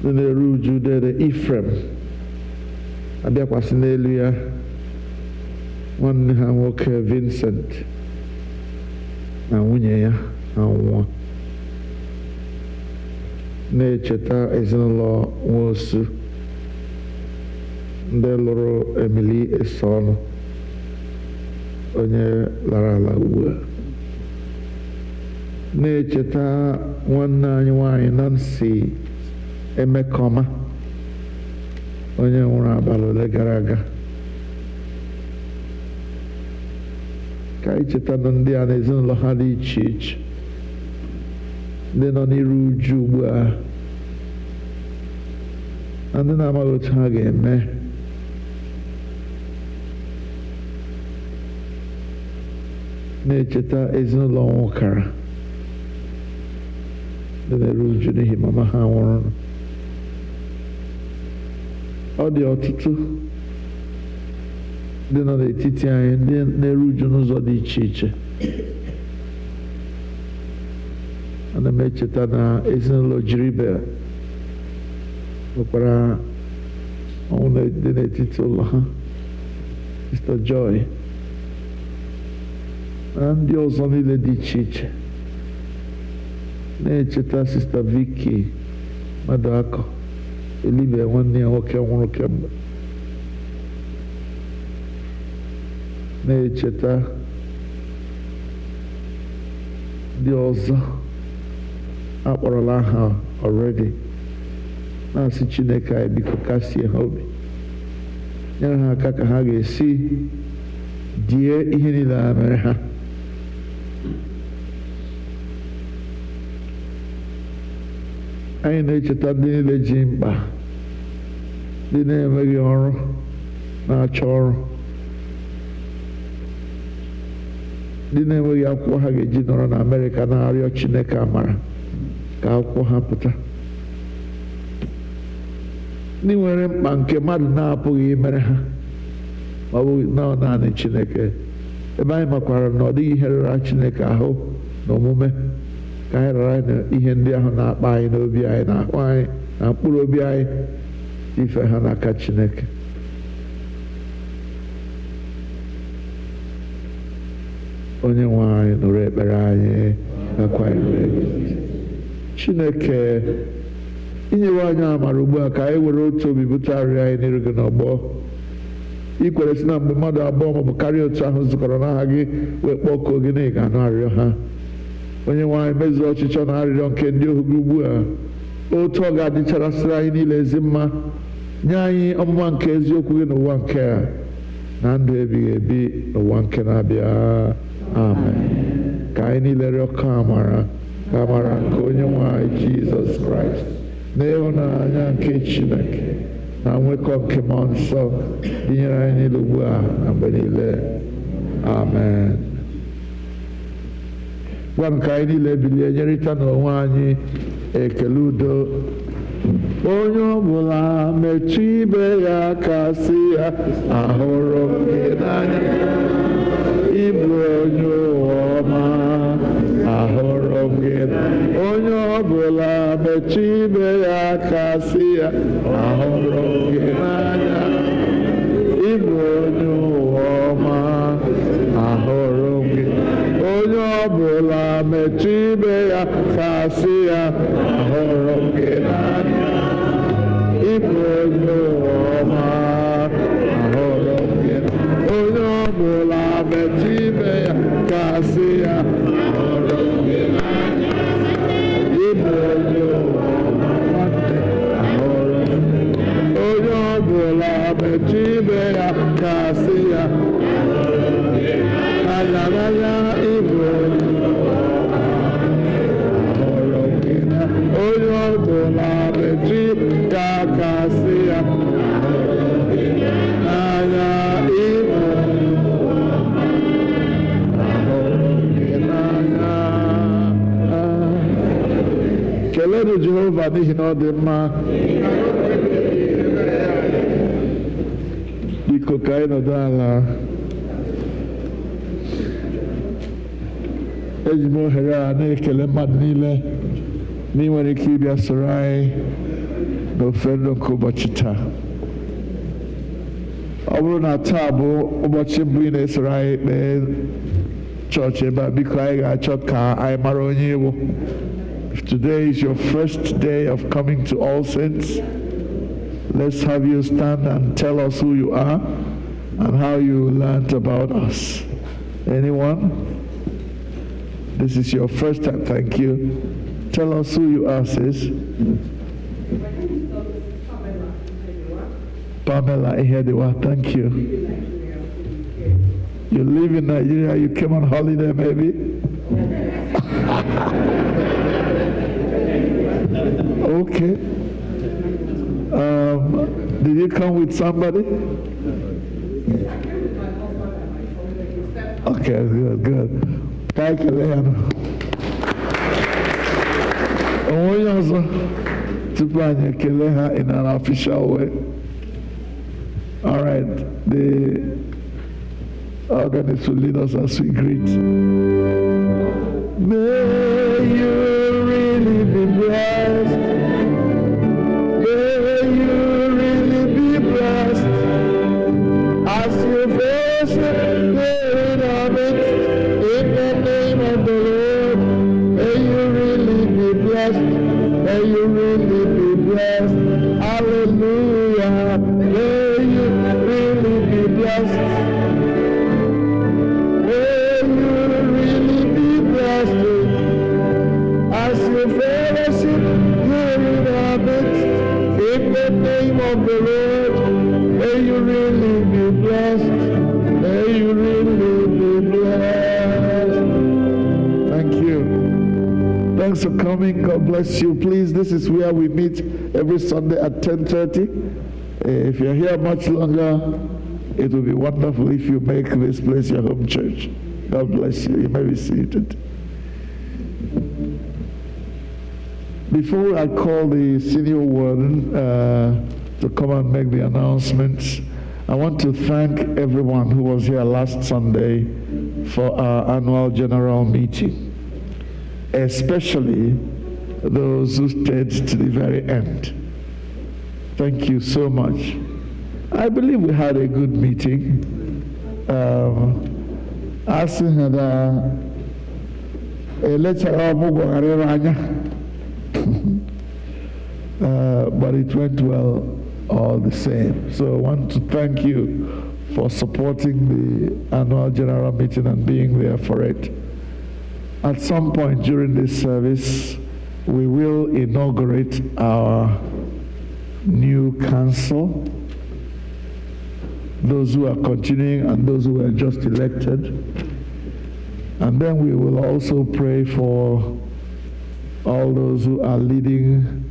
ndị na-eru uju dede Ifrem abịakwasị n'elu ya nwanne ha nwoke Vincent na nwunye ya anwụọ. Na-echeta ezinụlọ Nwosu ndị lụrụ Emily Eseọnụ onye lara ala ugbu a. Na-echeta nwanne anyị nwanyị Nancy Emekọma onye nwụrụ abalị ole gara aga. Ka anyị cheta na ndị a na ezinụlọ ha dị iche iche, ndị nọ n'iru uju ugbu a na ndị na-amaghị otu ha ga-eme. Na-echeta ezinụlọ Nwokara ndị na-eru uju n'ihi mama ha nwụrụ. Ọ dị ọtụtụ ndị nọ n'etiti anyị ndị na-eru uju n'ụzọ dị iche iche. Ana m echeta na ezinụlọ Jiribe nwekwara ọnwụ dị n'etiti ụlọ ha, Mr. Joy na ndị ọzọ niile dị iche iche. Na-echeta Sister Vicky Madụakọ Elibe, nwanne ya nwoke nwụrụ kemgbe. Na-echeta ndị ọzọ akpọrọla aha already. Na-asị Chineke anyị biko kasie ha obi, nyere ha aka ka ha ga-esi die ihe niile a mere ha. Anyị na-echeta ndị niile ji mkpa, ndị na-enweghị ọrụ, na-achọ ọrụ, ndị na-enweghị akwụkwọ ha ga-eji nọrọ na Amerịka na-arịọ Chineke amara ka akwụkwọ ha pụta, ndị nwere mkpa nke mmadụ na-apụghị imere ha ma ọ bụ naanị Chineke, ebe anyị makwara na ọ dịghị ihe rara Chineke ahụ na omume ka anyị rara na ihe ndị ahụ na-akpa anyị n'obi anyị na ahụ anyị na mkpụrụ obi anyị ife ha n'aka Chineke. Onye nwe anyị nụrụ ekpere anyị, gakwa anyị Chineke inyewe anyị amara ugbu a ka anyị were otu obi bute arịrịọ anyị n'iru gị n'ọgbọ. I kwere sị na mgbe mmadụ abụọ maọbụ karịa otu ahụ zukọrọ n'aha gị wee kpọkuo gị na ị ga-anụ arịrịọ ha. Onye nwe anyị mezuo ọchịchọ na arịrịọ nke ndị ohu gị ugbu a, otu ọ ga-adịcharasịrị anyị niile ezi mma, nye anyị ọmụma nke eziokwu gị n'ụwa nke a na ndụ ebighị ebi n'ụwa nke na-abịa. Amen. Ka anyị niile rịọkọ amara ka amara nke onye nwe anyị Jizọs Kraịst na ịhụnanya nke Chineke na nwekọ nke mmụọ nsọ dịnyere anyị niile ugbu a na mgbe niile. Amen. Gwa m ka anyị niile bilie nyerịta n'onwe anyị ekele udo. Onye ọbụla metụ ibe ya aka sị ya, ahụrụ m gị n'anya, ịbụ onye ọma, ahụrụ m gị n'anya. Onye ọbụla metụ ibe ya aka sị ya, ahụrụ m gị n'anya, ịbụ onye ọma, ahụrụ m gị. Onye ọbụla metụ ibe ya aka sị ya, ahụrụ m gị n'anya, ịbụ onye ọma, ahụrụ m gị. Onye ọbụla metụ ibe ya aka sị ya, ahụrụ m gị n'anya, ịbụ onye ọma, ahụrụ m gị. Onye ọbụla metụ ibe ya aka sị ya, ahụrụ m gị n'anya, ịbụ onye ọma, ahụrụ m gị. Onye ọbụla metụ ya aka sị ya, ahụrụ m gị n'anya, ịbụ onye ọma, ahụrụ m gị n'anya. Kelenụ Jehova n'ihi na ọ dị mma. Biko ka anyị nọdụ ala. Eji m ohere a na-ekele mmadụ niile na ị nwere ike ịbịa soro anyị n'ofe ndụ nke ụbọchị taa. Ọ bụrụ na taa bụ ụbọchị mbụ ị na-esoro anyị kpee chọọchị ebe a, biko anyị ga-achọ ka anyị mara onye ịwụ. If today is your first day of coming to All Saints, let's have you stand and tell us who you are and how you learned about us. Anyone? This is your first time. Thank you. Tell us who you are, sis. Pamela Ihediwa. Thank you. You live in Nigeria. You came on holiday, maybe? Okay. Did you come with somebody? Okay, good. Thank you, Leon. Onye ọzọ tupu anyị ekele ha in an official way. All right, the organist will lead us as we greet. May you really be blessed. May you really be blessed as you worship in our midst. In the name of the Lord, may you really be blessed. May you really be blessed. Hallelujah. May you really be blessed. May you really be blessed as you fellowship here in our midst. In the name of the Lord, may you really be blessed. May you really be blessed. Thank you. Thanks for coming. God bless you. Please, this is where we meet every Sunday at 10:30. If you're here much longer, It will be wonderful if you make this place your home church. God bless you. You may be seated. Before I call the senior warden to come and make the announcements, I want to thank everyone who was here last Sunday for our annual general meeting, especially those who stayed to the very end. Thank you so much. I believe we had a good meeting. Asking that a lecturer but it went well all the same. So I want to thank you for supporting the annual general meeting and being there for it. At some point during this service, we will inaugurate our new council, those who are continuing and those who were just elected. And then we will also pray for all those who are leading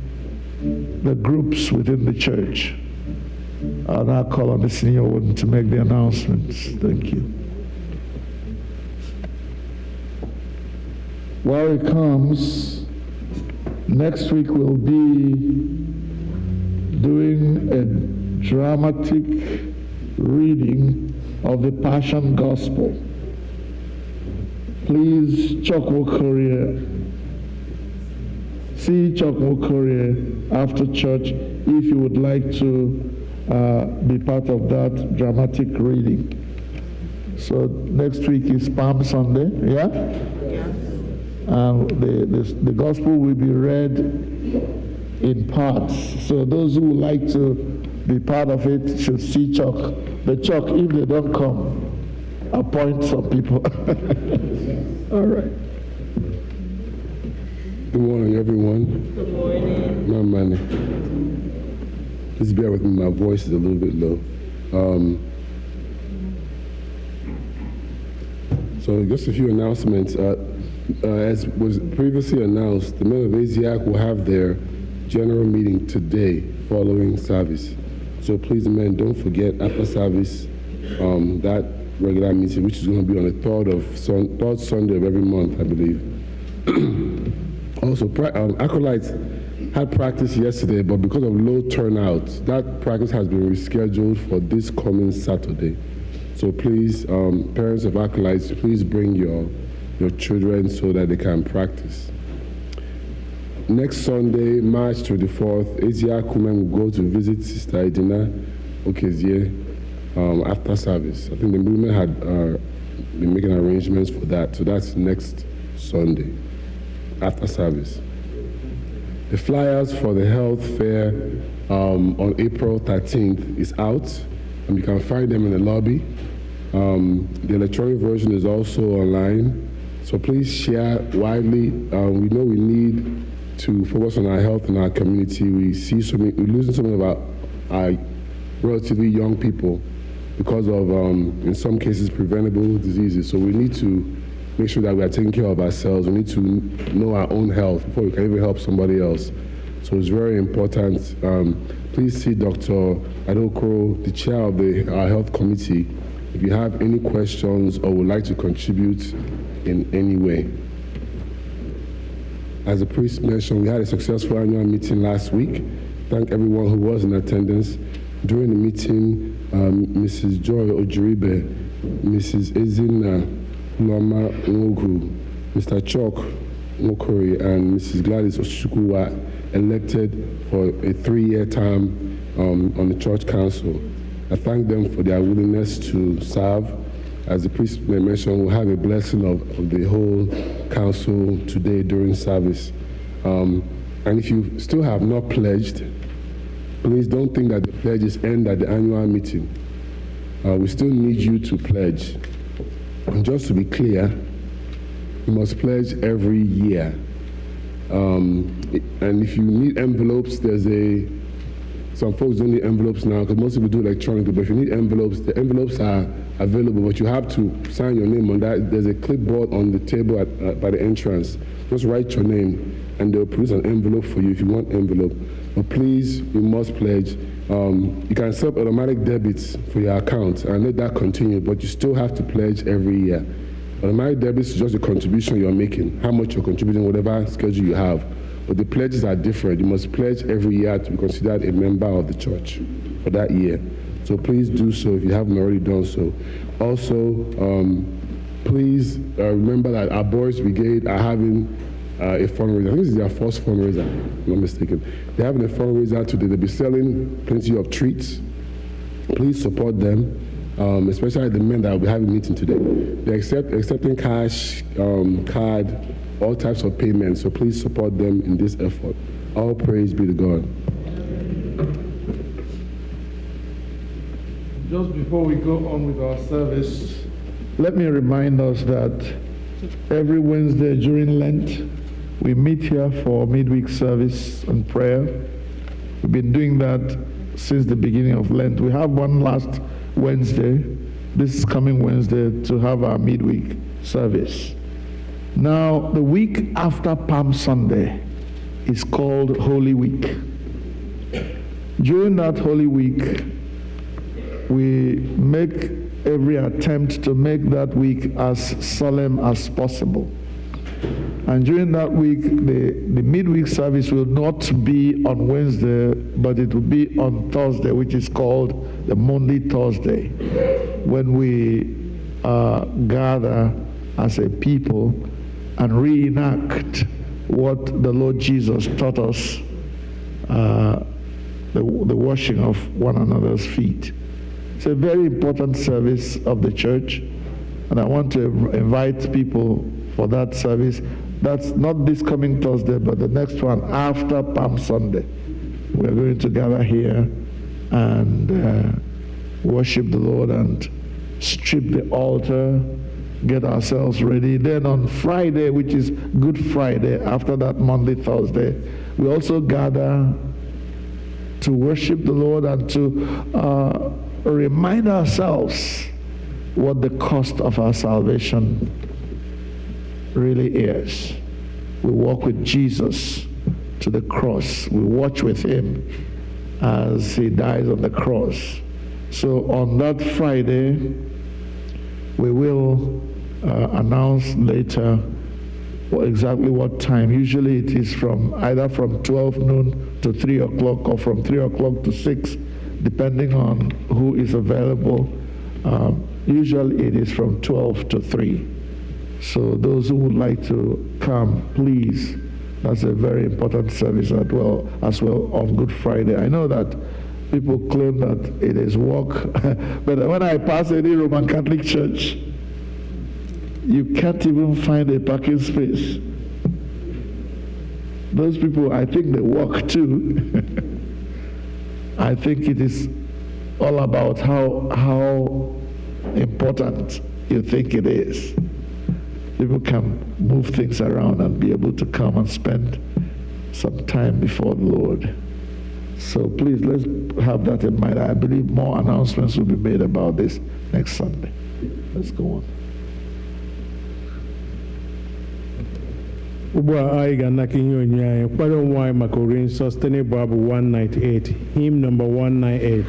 the groups within the church. I'll now call on the senior warden to make the announcements. Thank you. While it comes, next week we'll be doing a dramatic reading of the Passion Gospel. Please, Chokwo Korea, see Chokwo Korea after church if you would like to be part of that dramatic reading. So next week is Palm Sunday, yeah? The gospel will be read in parts. So those who would like to be part of it should see Chok. The Chok, if they don't come, appoint some people. All right. Good morning, everyone. Good morning. My money. Please bear with me, my voice is a little bit low. So just a few announcements. As was previously announced, the men of ASIAC will have their general meeting today following service. So please, men, don't forget after service that regular meeting, which is going to be on the third Sunday of every month, I believe. Also, acolytes had practice yesterday, but because of low turnout, that practice has been rescheduled for this coming Saturday. So please, parents of acolytes, please bring your children so that they can practice. Next Sunday, March 24th, ASIAC women will go to visit Sister Edina Okezie after service. I think the women had been making arrangements for that, so that's next Sunday after service. The flyers for the health fair on April 13th is out, and you can find them in the lobby. The electronic version is also online, so please share widely. We know we need to focus on our health in our community. We're losing some of our relatively young people because of, in some cases, preventable diseases. So we need to make sure that we are taking care of ourselves. We need to know our own health before we can even help somebody else. So it's very important. Please see Dr. Adokoro, the chair of our health committee, if you have any questions or would like to contribute in any way. As the priest mentioned, we had a successful annual meeting last week. Thank everyone who was in attendance. During the meeting, Mrs. Joy Ojiribe, Mrs. Ezina Loma Nwogu, Mr. Chok Nwokori, and Mrs. Gladys Oshuku were elected for a 3-year term on the church council. I thank them for their willingness to serve. As the priest mentioned, we'll have a blessing of the whole council today during service. And if you still have not pledged, please don't think that the pledges end at the annual meeting. We still need you to pledge. And just to be clear, you must pledge every year. And if you need envelopes, some folks don't need envelopes now because most people do electronically, but if you need envelopes, the envelopes are available, but you have to sign your name on that. There's a clipboard on the table by the entrance. Just write your name and they'll produce an envelope for you if you want envelope. But please, you must pledge You can set up automatic debits for your account and let that continue, but you still have to pledge every year. Automatic debits is just the contribution you're making, how much you're contributing, whatever schedule you have. But the pledges are different. You must pledge every year to be considered a member of the church for that year. So please do so if you haven't already done so. Also, please remember that our Boys Brigade are having a fundraiser. I think this is their first fundraiser, if I'm not mistaken. They're having a fundraiser today. They'll be selling plenty of treats. Please support them, especially the men that will be having a meeting today. They're accepting cash, card, all types of payments, so please support them in this effort. All praise be to God. Just before we go on with our service, let me remind us that every Wednesday during Lent, we meet here for midweek service and prayer. We've been doing that since the beginning of Lent. We have one last Wednesday, this coming Wednesday, to have our midweek service. Now, the week after Palm Sunday is called Holy Week. During that Holy Week, we make every attempt to make that week as solemn as possible. And during that week, the midweek service will not be on Wednesday, but it will be on Thursday, which is called the Monday Thursday, when we gather as a people and reenact what the Lord Jesus taught us, the washing of one another's feet. It's a very important service of the church, and I want to invite people for that service. That's not this coming Thursday, but the next one after Palm Sunday. We're going to gather here and worship the Lord and strip the altar, get ourselves ready. Then on Friday, which is Good Friday, after that Monday, Thursday, we also gather to worship the Lord and to remind ourselves what the cost of our salvation really is. We walk with Jesus to the cross. We watch with him as he dies on the cross. So on that Friday, we will announce later exactly what time. Usually it is either from 12 noon to 3 o'clock or from 3 o'clock to 6, depending on who is available. Usually it is from 12 to 3. So those who would like to come, please. That's a very important service as well on Good Friday. I know that people claim that it is work, but when I pass any Roman Catholic church, you can't even find a parking space. Those people, I think they work too. I think it is all about how important you think it is. People can move things around and be able to come and spend some time before the Lord. So please, let's have that in mind. I believe more announcements will be made about this next Sunday. Let's go on. Ugbu a anyị ga-anaka ihe onyinye anyị kwado onwe anyị maka ori nsọ site n'ịbụ abụ 198, hymn number 198.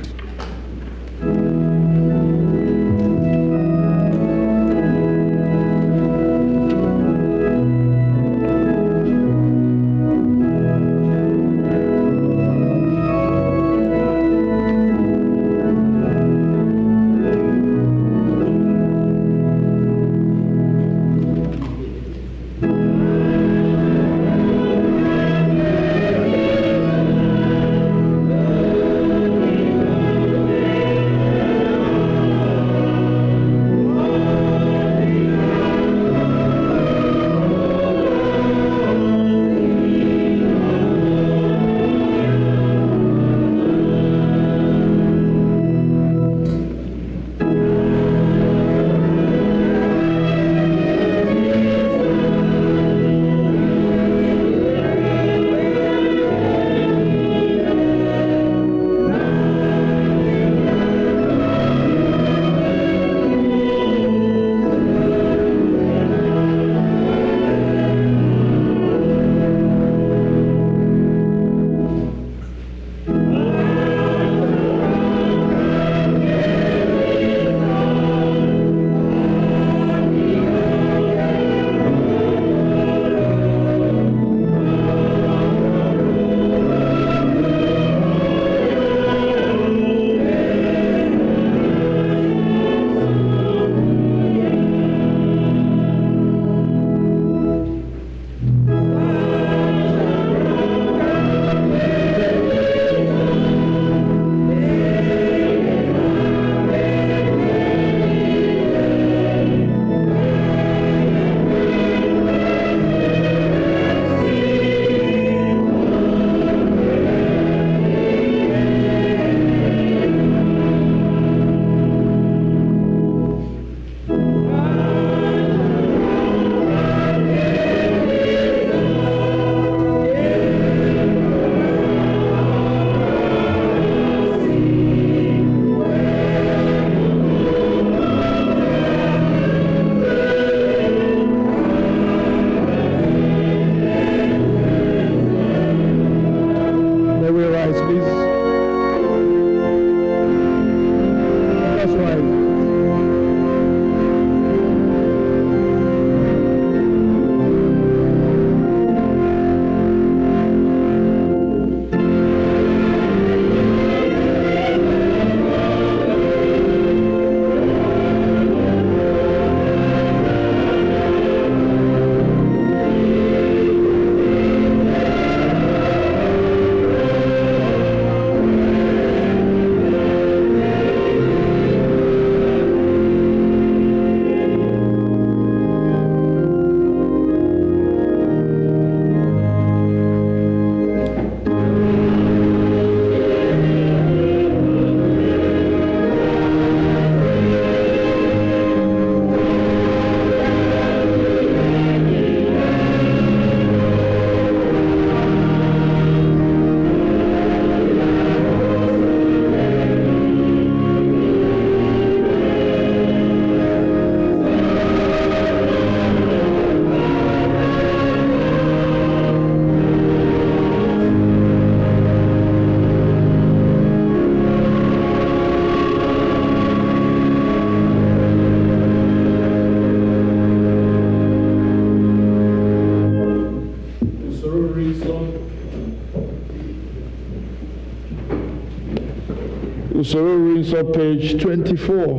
Usoro uri nsọ page 24.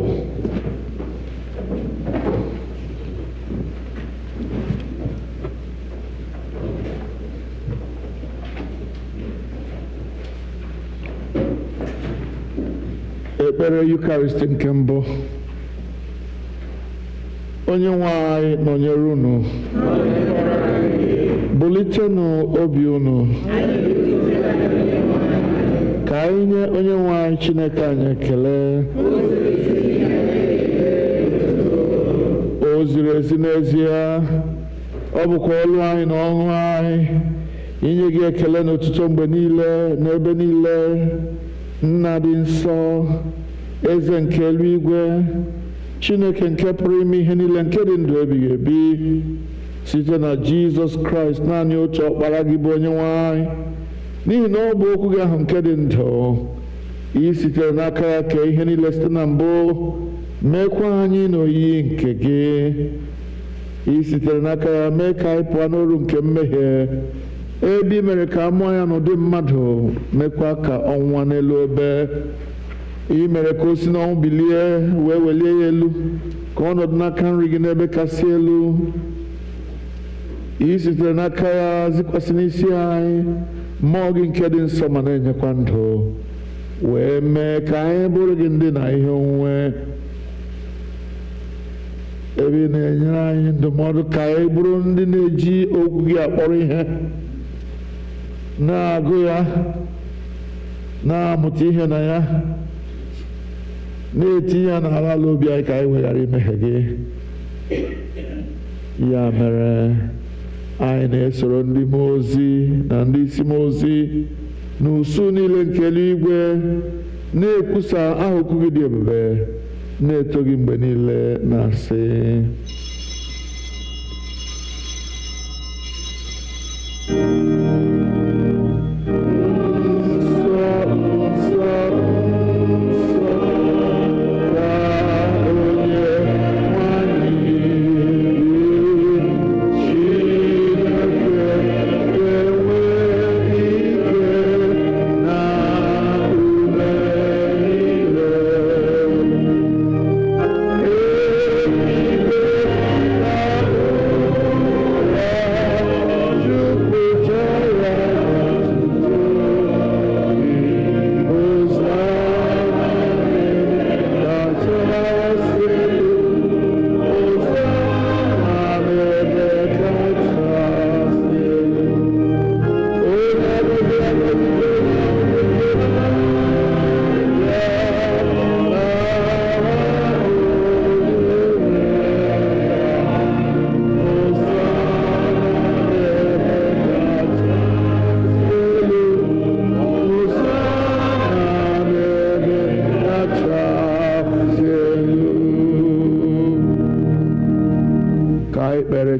Ekpere Eucharist nke mbụ. Onye nwe anyị nọnyere unu. Bulitenụ obi unu. Ka anyị nye onye nwe anyị Chineke anyị ekele. O ziri ezi n'ezie, ọ bụkwa olu anyị na ọṅụ anyị inye gị ekele na otuto mgbe niile n'ebe niile. Nna dị nsọ, eze nke eluigwe, Chineke nke pụrụ ime ihe niile, nke dị ndụ ebighị ebi, site na Jizọs Kraịst naanị otu ọkpara gị bụ onye nwe anyị, n'ihi na ọ bụ okwu gị ahụ nke dị ndụ, i sitere n'aka ya kee ihe niile site na mbụ, meekwa anyị n'oyiyi nke gị. I sitere n'aka ya mee ka anyị pụọ n'oru nke mmehie, ebe i mere ka a mụọ ya n'ụdị mmadụ, mekwa ka ọ nwụọ n'elu obe. I mere ka o si n'ọnwụ bilie, wee welie ya elu, ka ọ nọdụ n'aka nri gị n'ebe kasị elu. I sitere n'aka ya zikwasị n'isi anyị mmụọ gị nke dị nsọ ma na-enyekwa ndụ, wee mee ka anyị bụrụ gị ndị na ihe onwunwe. Ebe ị na-enyere anyị ndụmọdụ ka anyị bụrụ ndị na-eji okwu gị akpọrọ ihe, na-agụ ya, na-amụta ihe na ya, na-etinye ya n'ala ala obi anyị ka anyị weghara imehie gị. Ya mere, anyị na-esoro ndị mmụọ ozi na ndị isi mmụọ ozi na usuu niile nke eluigwe, na-ekwusa aha okwu gị dị ebube, na-eto gị mgbe niile, na-asị: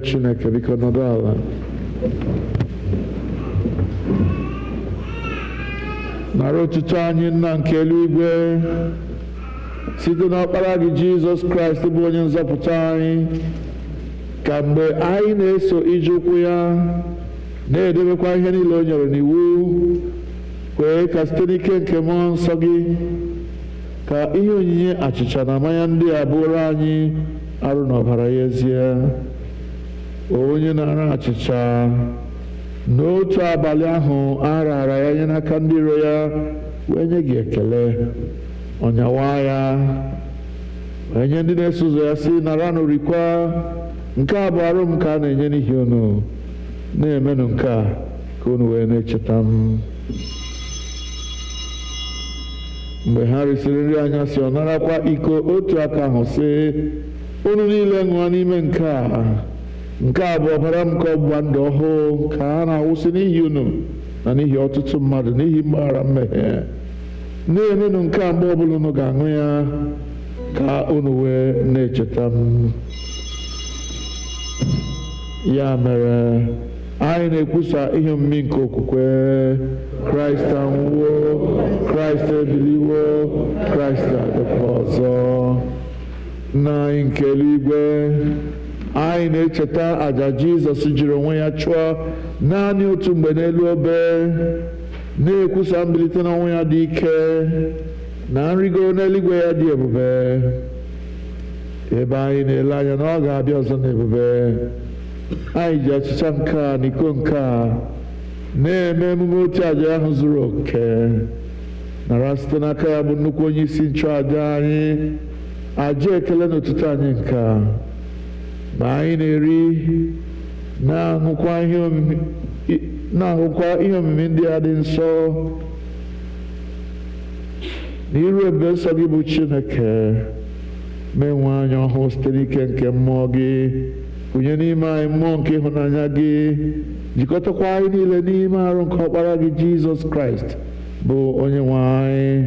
Chineke, biko nọdụ ala. Nara otuto anyị Nna nke eluigwe site n'ọkpara gị Jizọs Kraịst bụ onye nzọpụta anyị, ka mgbe anyị na-eso ije ụkwụ ya, na-edebekwa ihe niile o nyere n'iwu, kwee ka site n'ike nke mmụọ nsọ gị, ka ihe onyinye achịcha na mmanya ndị a bụrụ anyị arụ na ọbara ya ezie. Onye na-ara achịcha n'otu abalị ahụ a raara ya nye n'aka ndị iro ya, wee nye gị ekele, ọnyawa ya, wee nye ndị na-eso ụzọ ya sị: naranụ rikwa, nke a bụ arụ m ka a na-enye n'ihi unu, na-emenụ nke a ka unu wee na-echeta m. Mgbe ha risịrị nri anyasị, ọ narakwa iko otu aka ahụ sị: unu niile ṅụọ n'ime nke a, nke a bụ ọbara m nke ọgbụgba ndụ ọhụụ, ka a na-awụsị n'ihi unu na n'ihi ọtụtụ mmadụ n'ihi mgbaghara mmehie. Na-emenụ nke a mgbe ọbụla unu ga-aṅụ ya, ka unu wee na-echeta m. Ya mere, anyị na-ekwusa ihe omimi nke okwukwe: Kraịst anwụwo, Kraịst ebiliwo, Kraịst ga-abịakwa ọzọ. Nna anyị nke eluigwe, anyị na-echeta àjà Jizọs jiri onwe ya chụọ naanị otu mgbe n'elu obe, na-ekwusa mbilite n'ọnwụ ya dị ike, na nrigoro n'eluigwe ya dị ebube, ebe anyị na-ele anya na ọ ga-abịa ọzọ n'ebube. Anyị ji achịcha nke a na iko nke a na-eme emume otu aja ahụ zuru oke, nara site n'aka ya bụ nnukwu onye isi nchụaja anyị aja ekele n'ụtụtụ anyị nke a, ma anyị na-eri na-ahụkwa ihe omimi ndị a dị nsọ n'iru ebube nsọ gị bụ Chineke. Menwe anyị ọhụụ site n'ike nke mmụọ gị, kụnye n'ime anyị mmụọ nke ịhụnanya gị, jikọtakwa anyị niile n'ime arụ nke ọkpara gị Jizọs Kraịst bụ onye nwe anyị,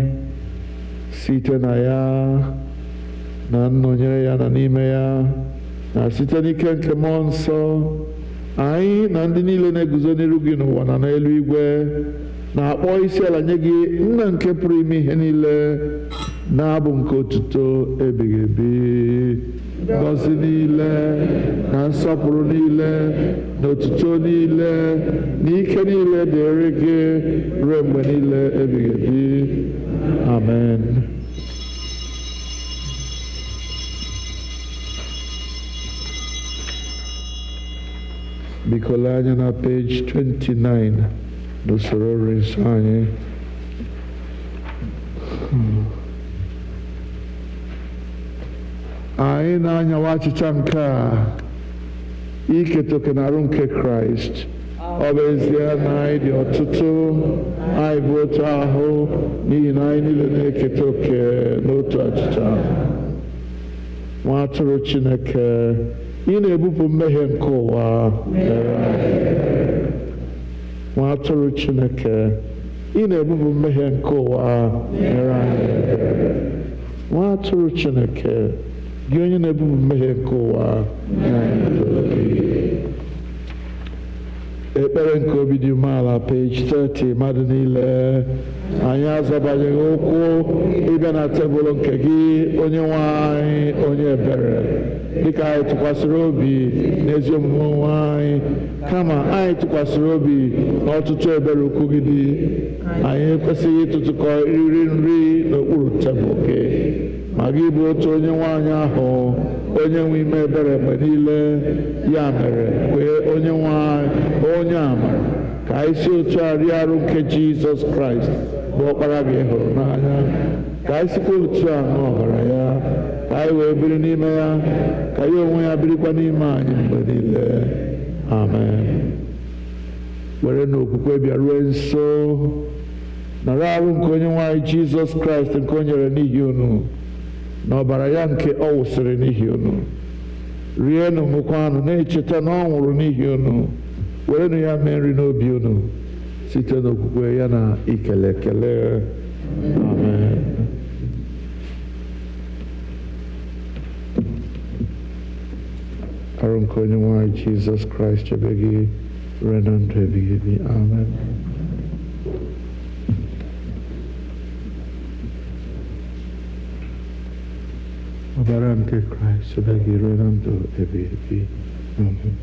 site na ya na nnọnyere ya na n'ime ya na site n'ike nke mmụọ nsọ, anyị na ndị niile na-eguzo n'iru gị n'ụwa na n'eluigwe na-akpọ isi ala nye gị, Nna nke pụrụ ime ihe niile, na-abụ nke otuto ebighị ebi. Ngọzi niile na nsọpụrụ niile na otuto niile na ike niile dịrị gị ruo mgbe niile ebighị ebi. Amen. Biko lee anya na page 29 n'usoro nri nsọ anyị. Anyị na-anyawa achịcha nke a iketa oke na arụ nke Kraịst. Ọ bụ ezie na anyị dị ọtụtụ, anyị bụ otu ahụ, n'ihi na anyị niile na-eketa oke n'otu achịcha. Nwa atụrụ Chineke, ị na-ebupụ mmehie nke ụwa, nwa atụrụ Chineke, ị na-ebupụ mmehie nke ụwa, mere anyị ebere. Nwa atụrụ Chineke, gị onye na-ebupụ mmehie nke ụwa, nye anyị udo. Ekpere nke obi dị umeala, page 30. Mmadụ niile, anyị azabanyeghị ụkwụ ịbịa na tebụl nke gị, onye nwe anyị, onye ebere, dịka anyị tụkwasịrị obi n'ezi omume onwe anyị, kama anyị tụkwasịrị obi n'ọtụtụ ebere ukwu gị dị. Anyị ekwesịghị ịtụtụkọ iri nri n'okpuru tebụl gị, ma gị bụ otu onye nwaanyị ahụ, onye nwe ime ebere mgbe niile. Ya mere, kwee onye nwaanyị onye amara ka anyị si otu a rie arụ nke Jizọs Kraịst bụ ọkpara gị hụrụ n'anya, ka anyị sikwa otu a ṅụọ ọbara ya, ka anyị wee biri n'ime ya, ka ya onwe ya birikwa n'ime anyị mgbe niile. Amen. Were n'okwukwe bịaruo nso, nara arụ nke onye nwaanyị Jizọs Kraịst nke o nyere n'ihi unu, na ọbara ya nke ọ wụsịrị n'ihi unu. Rienụ ṅụkwanụ, na-echeta na ọ nwụrụ n'ihi unu. Werenụ ya mee nri n'obi unu site n'okwukwe ya na ikele ekele. Amen. Arụ nke onye nwaanyị Jizọs Kraịst chebe gị ruo na ndụ ebighị ebi. Amen. Ọbara nke Kraịst chebe gị ruo na ndụ ebighị ebi. Amen.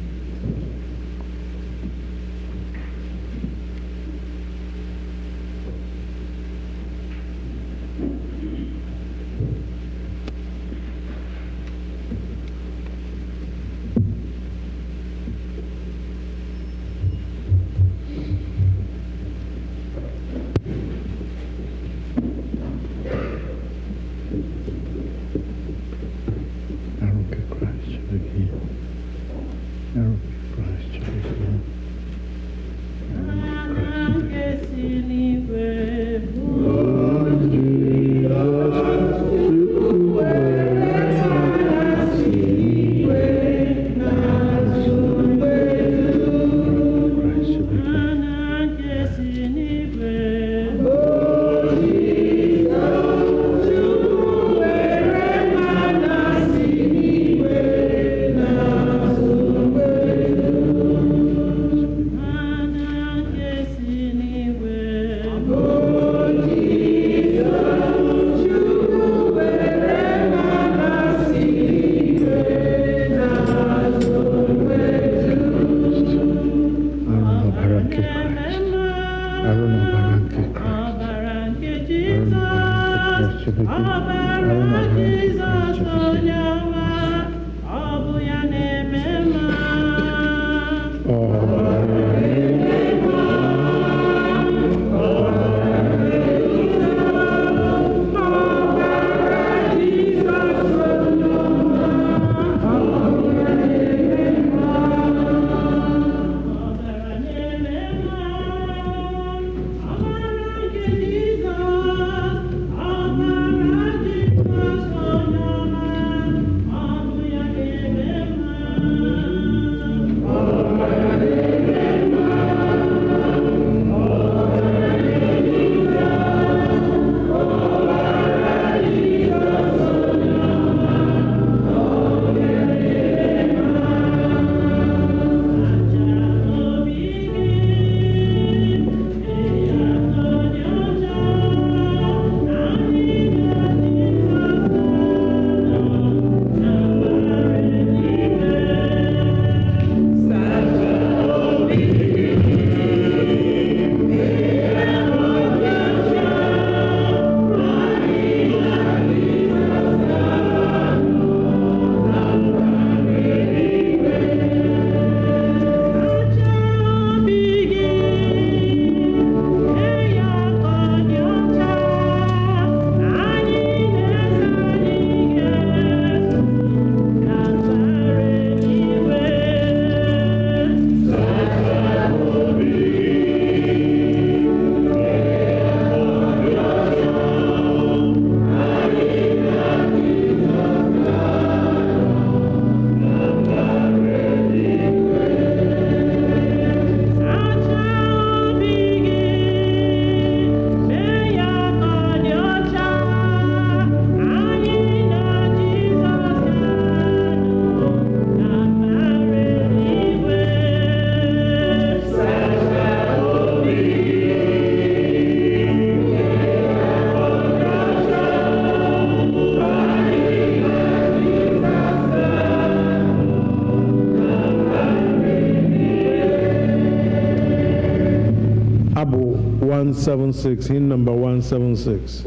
176, hymn number 176.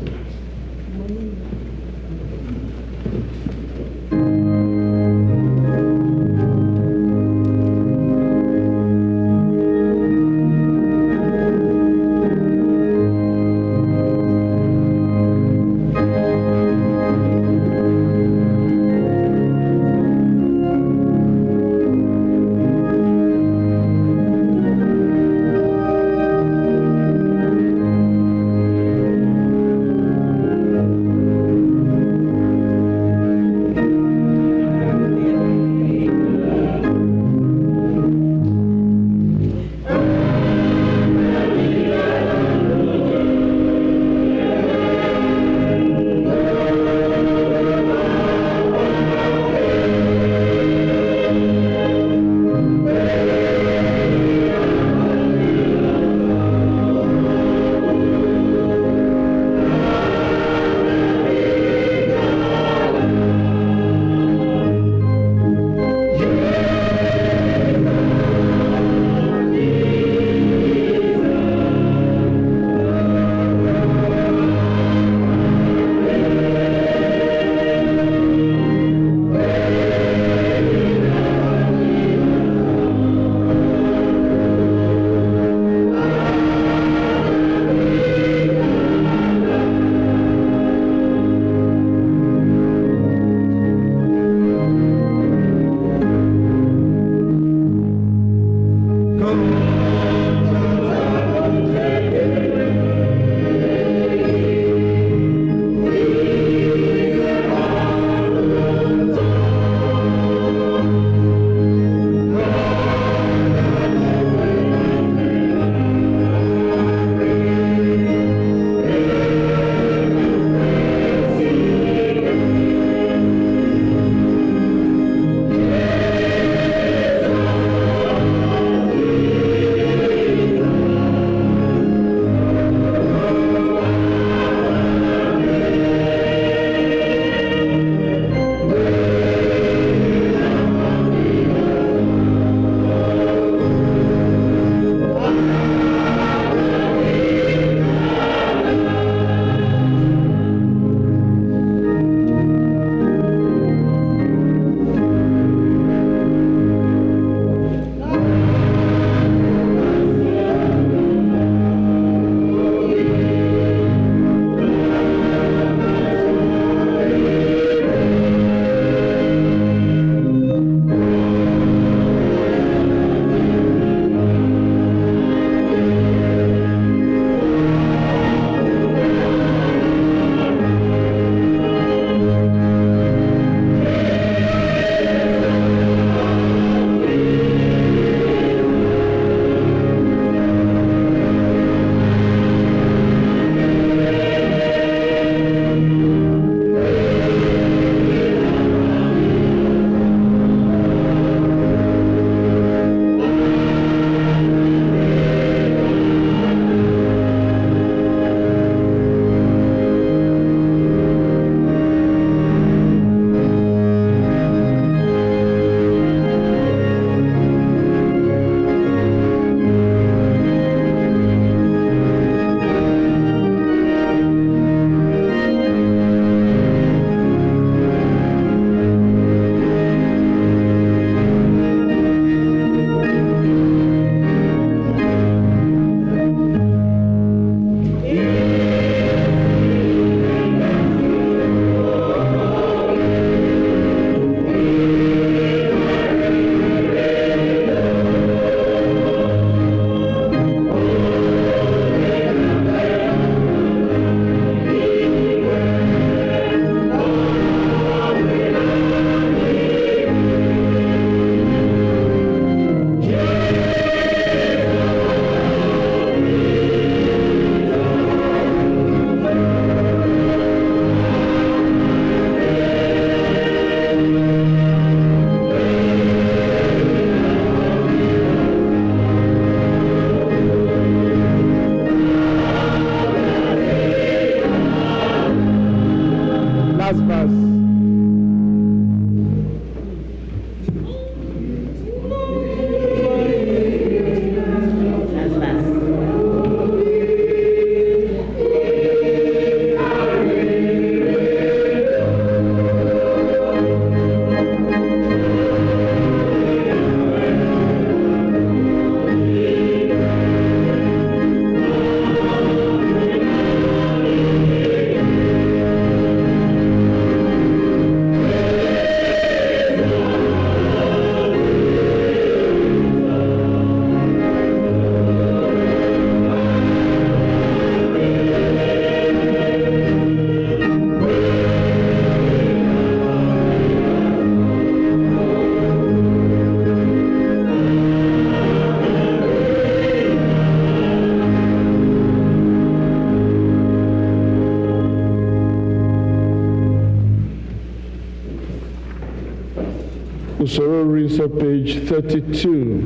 usoro nri nsọ page 32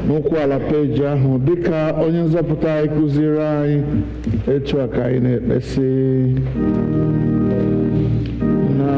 n'ụkwụ ala peji ahụ dịka onye nzọpụta anyị kụziri anyị etu a ka anyị na-ekpesi na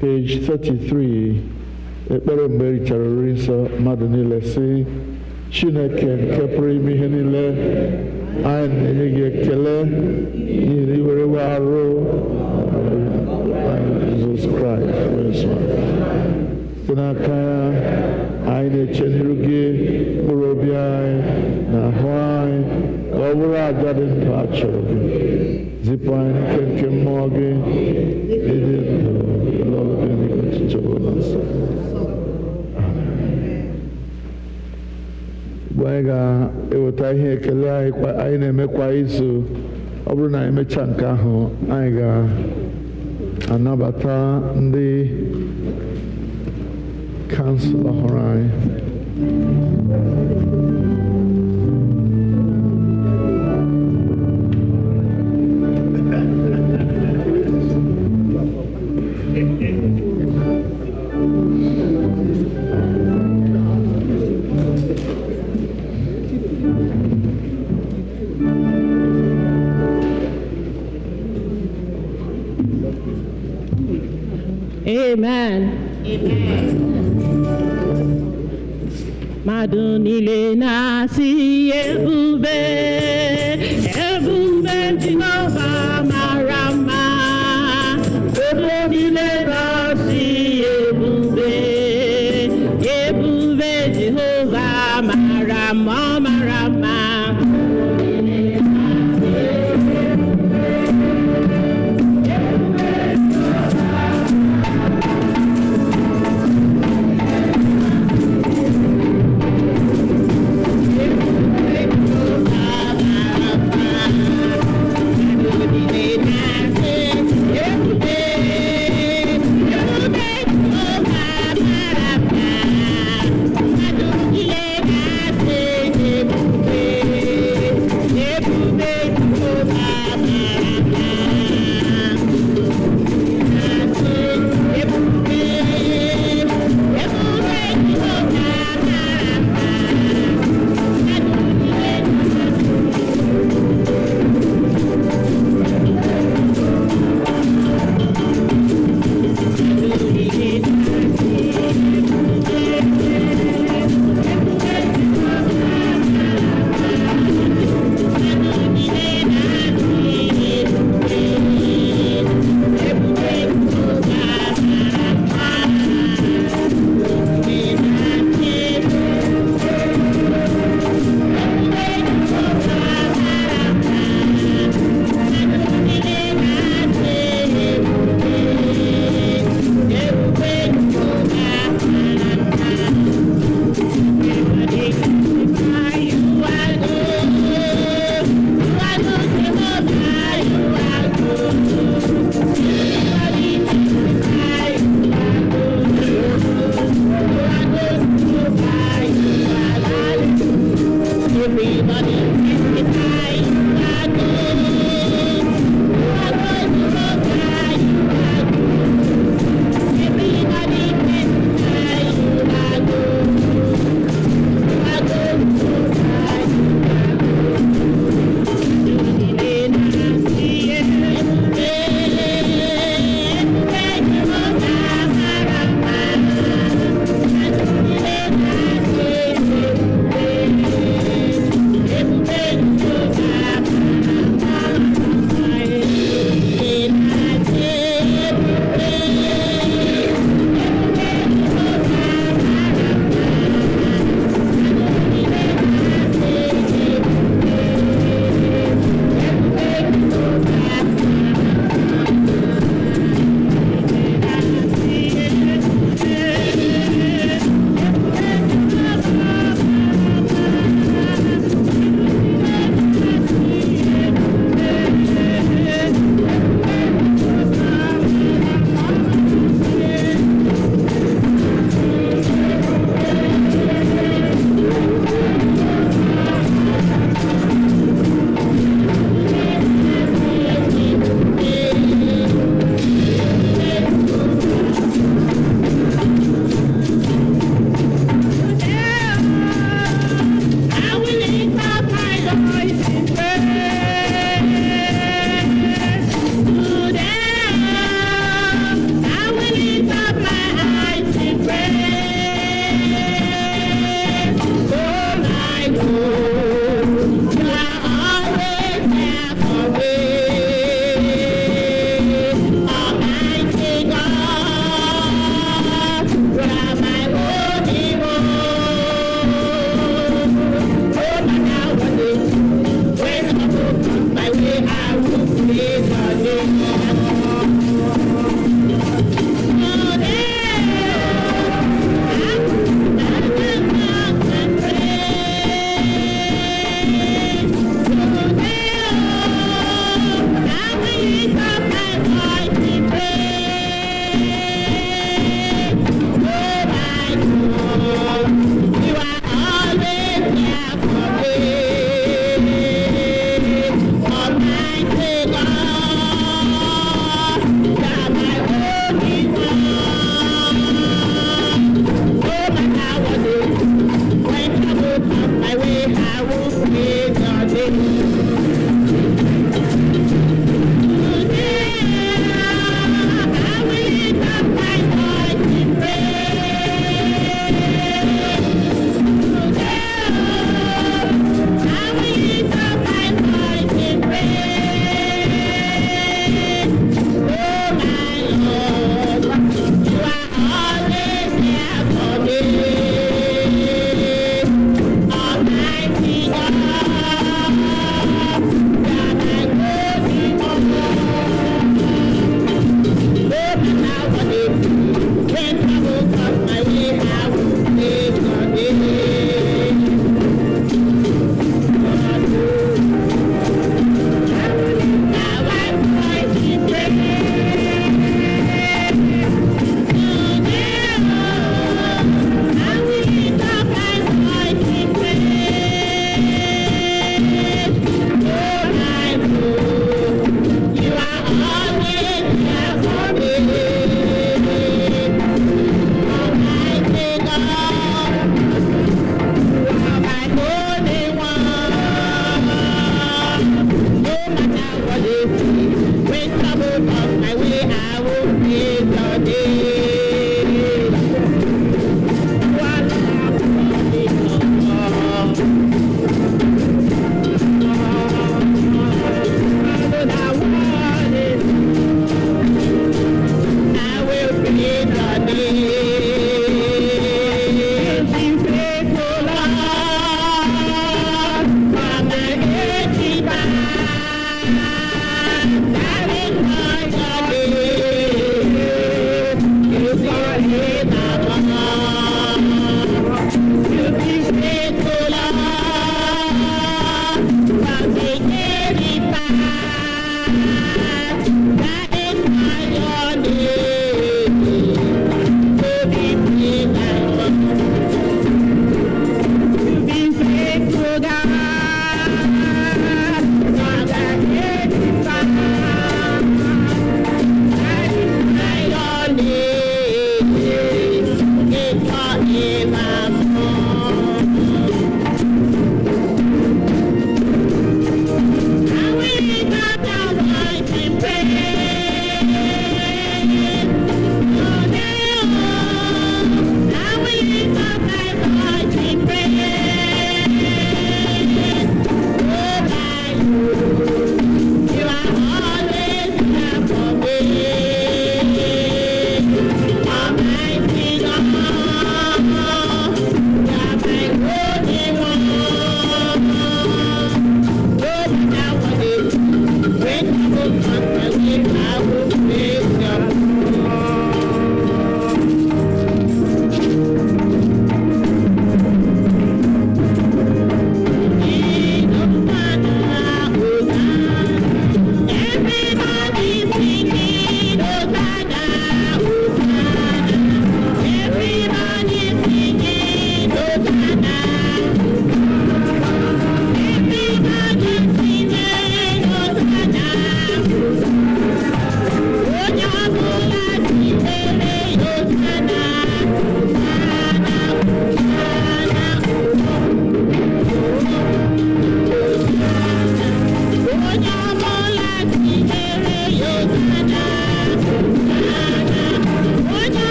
page 33 ekpere mgbe erichara nri nsọ mmadụ niile sị Chineke nke pụrụ ime ihe niile anyị na-enye gị ekele n'ihi na iwerewe arụ Jizọs Kraịst site n'aka ya anyị na-eche n'iru gị mkpụrụ obi anyị na ahụ anyị ka ọ bụrụ aja dị ndụ a chọrọ gị zipụ anyị n'ike nke mmụọ gị ịdị ndụ n'ọrụ gị n'ikuku na nsọ. Mgbe anyị ga-eweta ihe ekele anyị na-eme kwa izu, ọ bụrụ na anyị mechaa nke ahụ, anyị ga-anabata ndị kansụl ọhụrụ anyị. Amen. Amen. Mmadụ niile na-asị ebube, ebube Jehova mara mma. Ebe niile na-asị ebube, ebube Jehova mara mma, ọ mara mma.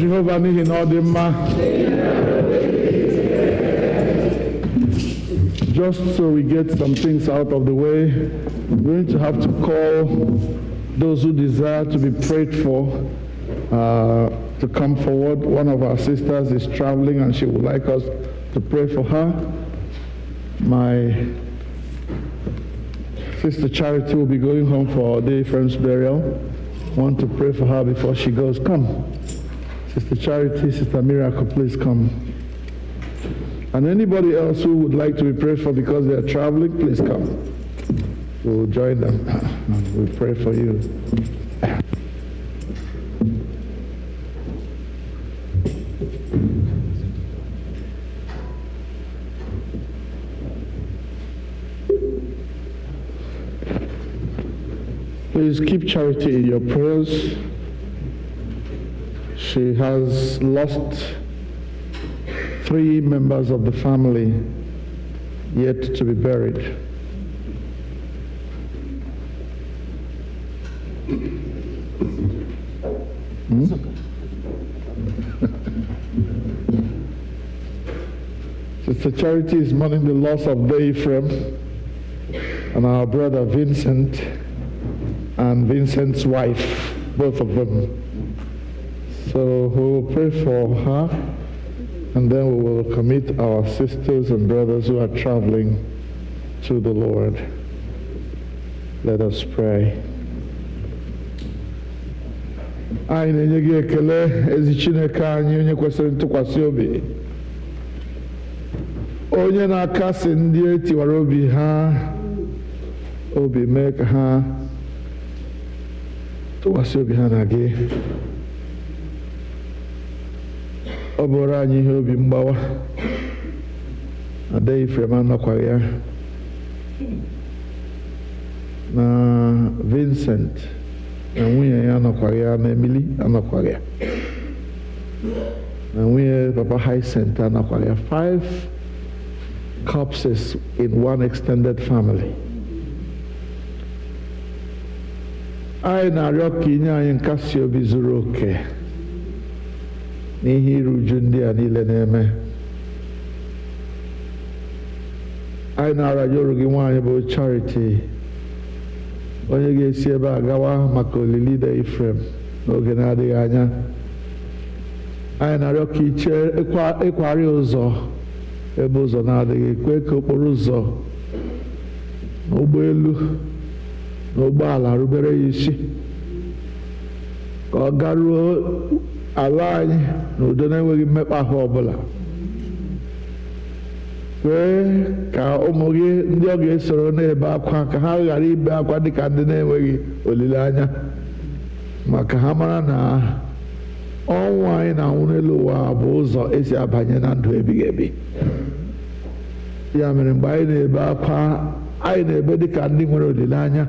Jehova n'ihi na ọ dị mma. just so we get some things out of the way, we're going to have to call those who desire to be prayed for to come forward. One of our sisters is traveling and she would like us to pray for her. My Sister Charity will be going home for our day friend's burial. I want to pray for her before she goes. Come. Sister Charity, Sister Miracle, please come. And anybody else who would like to be prayed for because they are traveling, please come. We'll join them. We'll pray for you. Please keep Charity in your prayers. She has lost 3 members of the family yet to be buried. Sister Charity is mourning the loss of Ephraim and our brother Vincent and Vincent's wife, both of them. So we will pray for her, and then we will commit our sisters and brothers who are traveling to the Lord. Let us pray. Anyị na-enye gị ekele ezi Chineke anyị onye kwesịrị ntụkwasị obi, onye na-akasị ndị etiwara obi ha obi, mee ka ha tụkwasị obi ha na gị. Ọ bụrụ anyị ihe obi mgbawa, Ada Ephraim anọkwaghị ya, na Vincent na nwunye ya anọkwaghị ya, na Emily anọkwaghị ya, na nwunye Papa Hyacinth anọkwaghị ya. 5 corpses in one extended family. Anyị na-arịọ ka inye anyị nkasi obi zuru oke n'ihe iru uju ndị a niile na-eme. Anyị na-arịọ oru gị nwaanyị bụ Charity, onye ga-esi ebe a gawa maka olili Ada Ephraim n'oge na-adịghị anya. Anyị na-arịọ ka iche ịkwari ụzọ ebe ụzọ na-adịghị, kwe ka okporo ụzọ na ụgbọelu na ụgbọala rubere ya isi, ka ọ garuo ala anyị n'udo na-enweghị mmekpa ahụ ọbụla. Kwee ka ụmụ gị ndị ọ ga-esoro na-ebe akwa, ka ha ghara ibe akwa dịka ndị na-enweghị olileanya, maka ha mara na ọnwụ anyị na-anwụ n'elu ụwa bụ ụzọ esi abanye na ndụ ebighị ebi. Ya mere mgbe anyị na-ebe akwa, anyị na-ebe dịka ndị nwere olileanya.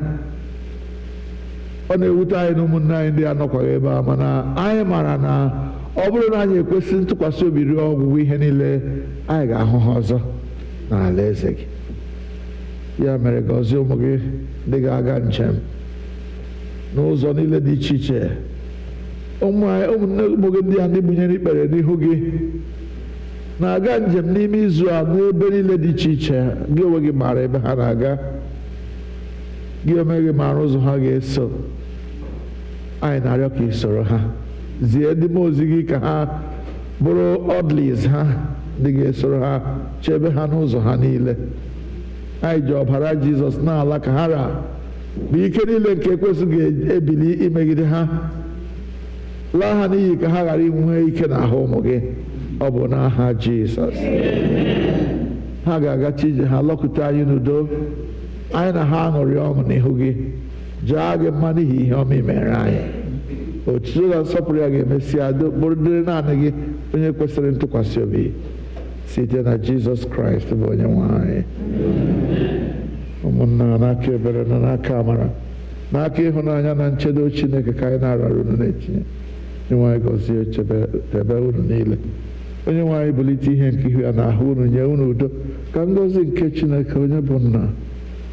Ọ na-ewute anyị na ụmụnne anyị ndị anọkwaghị ebe a, mana anyị mara na ọ bụrụ na anyị ekwesị ntụkwasị obi ruo ọgwụgwụ ihe niile, anyị ga-ahụ ha ọzọ n'ala eze gị. Ya mere gọzie ụmụ gị ndị ga-aga njem n'ụzọ niile dị iche iche. Ụmụnne ụmụ gị ndị a ndị bunyere ikpere n'ihu gị na-aga njem n'ime izu a n'ebe niile dị iche iche. Gị onwe gị maara ebe ha na-aga, gị onwe gị maara ụzọ ha ga-eso. Anyị na-arịọ ka ị soro ha, zie ndị mmụọ ozi gị ka ha bụrụ orderlies ha, ndị ga-esoro ha chebe ha n'ụzọ ha niile. Anyị ji ọbara Jizọs n'ala ka ha ra bụ ike niile nke ekwesị ga-ebili imegide ha, laa ha n'iyi ka ha ghara inwe ike n'ahụ ụmụ gị. Ọ bụ n'aha Jizọs. Ha ga-agacha ije ha lọkute anyị n'udo. Anyị na ha aṅụrị ọṅụ n'ihu gị, jaa gị mma n'ihi ihe ọma i mere anyị. Otuto na nsọpụrụ ya ga-emesịa bụrụ dịrị naanị gị, onye kwesịrị ntụkwasị obi, site na Jizọs Kraịst bụ onye nwe anyị. Ụmụnna, n'aka ebere na n'aka amara, n'aka ịhụnanya na nchedo Chineke ka anyị na-arara unu na-etinye. Onye nwe anyị gọzie chebe unu niile. Onye nwe anyị bulite ihe nke ihu ya n'ahụ unu, nye unu udo. Ka ngọzi nke Chineke onye bụ nna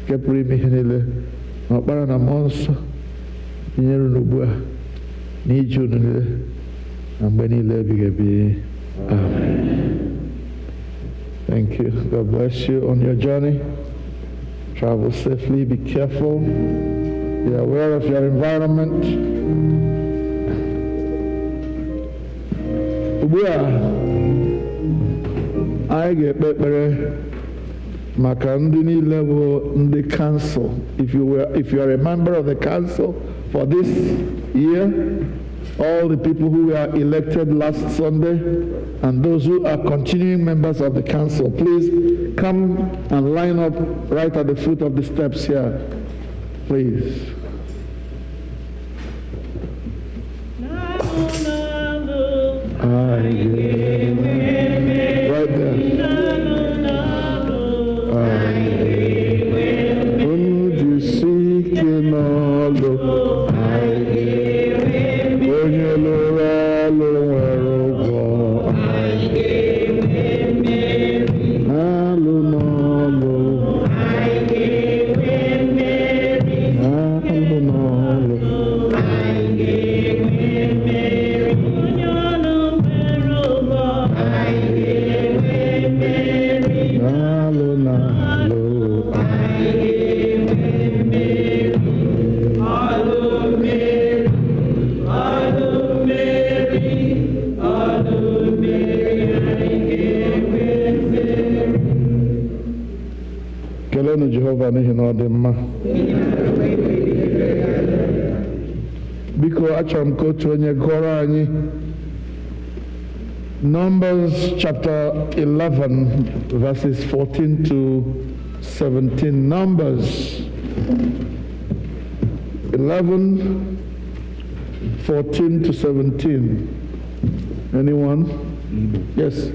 nke pụrụ ime ihe niile, na ọkpara na mmụọ nsọ nyere unu ugbu a na ije unu niile na mgbe niile ebighị ebi. Amen. Thank you. God bless you on your journey. Travel safely. Be careful. Be aware of your environment. Ugbu a, anyị ga-ekpe ekpere maka ndị niile bụ ndị council. If you are a member of the council for this year, all the people who were elected last Sunday, and those who are continuing members of the council, please come and line up right at the foot of the steps here, please. Right there. Jehova n'ihi na ọ dị mma. Biko achọrọ m ka otu onye gụọrọ anyị Numbers chapter 11 verses 14 to 17. Numbers 11, 14 to 17. Anyone? Yes.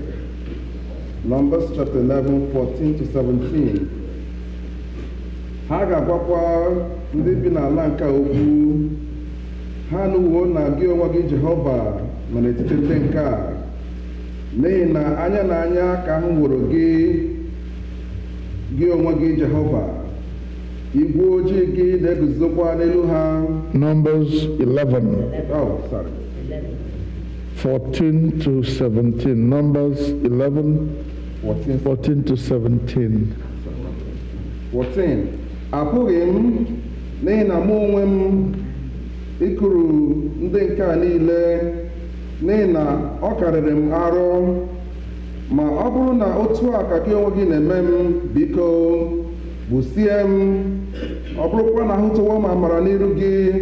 Numbers chapter 11, 14 to 17. Ha ga-agwakwa ndị bi n'ala nke okwu, ha nụwo na gị onwe gị Jehova nọ n'etiti ndị nke a, n'ihi na anya na anya ka ahụ hụrụ gị onwe gị Jehova, igwe ojii gị na-eguzokwa n'elu ha. Numbers 11. Oh, sorry. 14 to 17. Numbers 11, 14 to 17. 14. Apụghị m n'ihi na mụ onwe m ikuru ndị nke a niile, n'ihi na ọ karịrị m arọ, ma ọ bụrụ na otu a ka gị onwe gị na-eme m, biko busie m, ọ bụrụkwa na ahụtụwo m amara n'iru gị,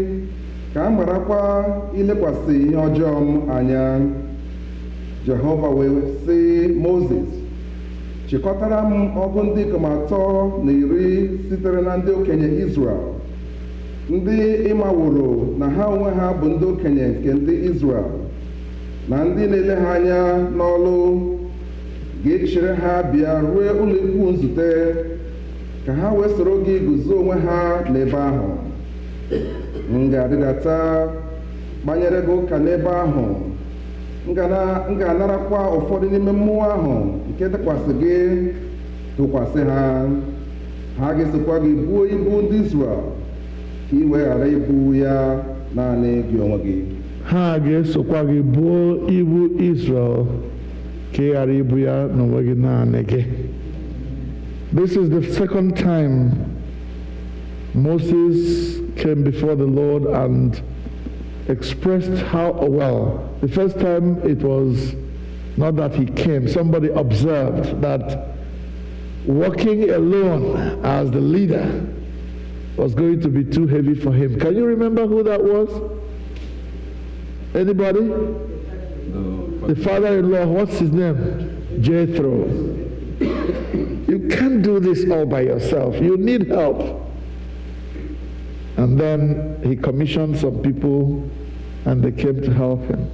ka m gharakwa ilekwasị ihe ọjọọ m anya. Jehova wee sị Moses, chịkọtara m ọgụ ndị ikom 310 sitere na ndị okenye Izrel, ndị ịmaworo na ha onwe ha bụ ndị okenye nke ndị Izrel, na ndị na-ele ha anya n'ọlụ, ga-echere ha bịa ruo ụlọ ikwu nzute, ka ha wee soro gị guzo onwe ha n'ebe ahụ. M ga-adịdata gbanyere gị ụka n'ebe ahụ, m ga-anarakwa ụfọdụ n'ime mmụọ ahụ nke dịkwasị gị tụkwasị ha. Ha ga-esokwa gị buo ibu ndị Izrel, ka ị wee ghara ibu ya naanị gị onwe gị. Ha ga-esokwa gị buo ibu Israel, ka ị ghara ibu ya n'onwe gị naanị gị. This is the second time Moses came before the Lord and expressed how well. The first time it was not that he came, somebody observed that walking alone as the leader was going to be too heavy for him. Can you remember who that was? Anybody? No. The father-in-law, what's his name? Jethro. You can't do this all by yourself. You need help. And then he commissioned some people, and they came to help him.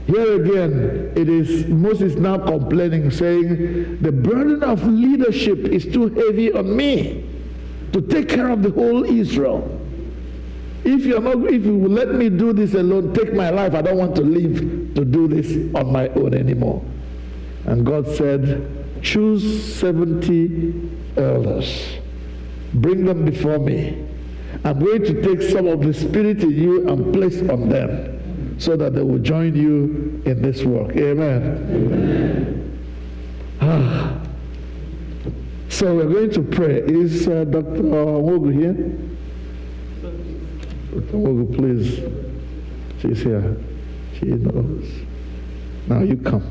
Here again, it is Moses now complaining, saying, the burden of leadership is too heavy on me to take care of the whole Israel. If you will let me do this alone, take my life, I don't want to live to do this on my own anymore. And God said, choose 70 elders, bring them before me. I'm going to take some of the spirit in you and place on them, so that they will join you in this work. Amen. So we're going to pray. Is Dr. Wogu here? Dr. Wogu, please. She's here. She knows. Now you come.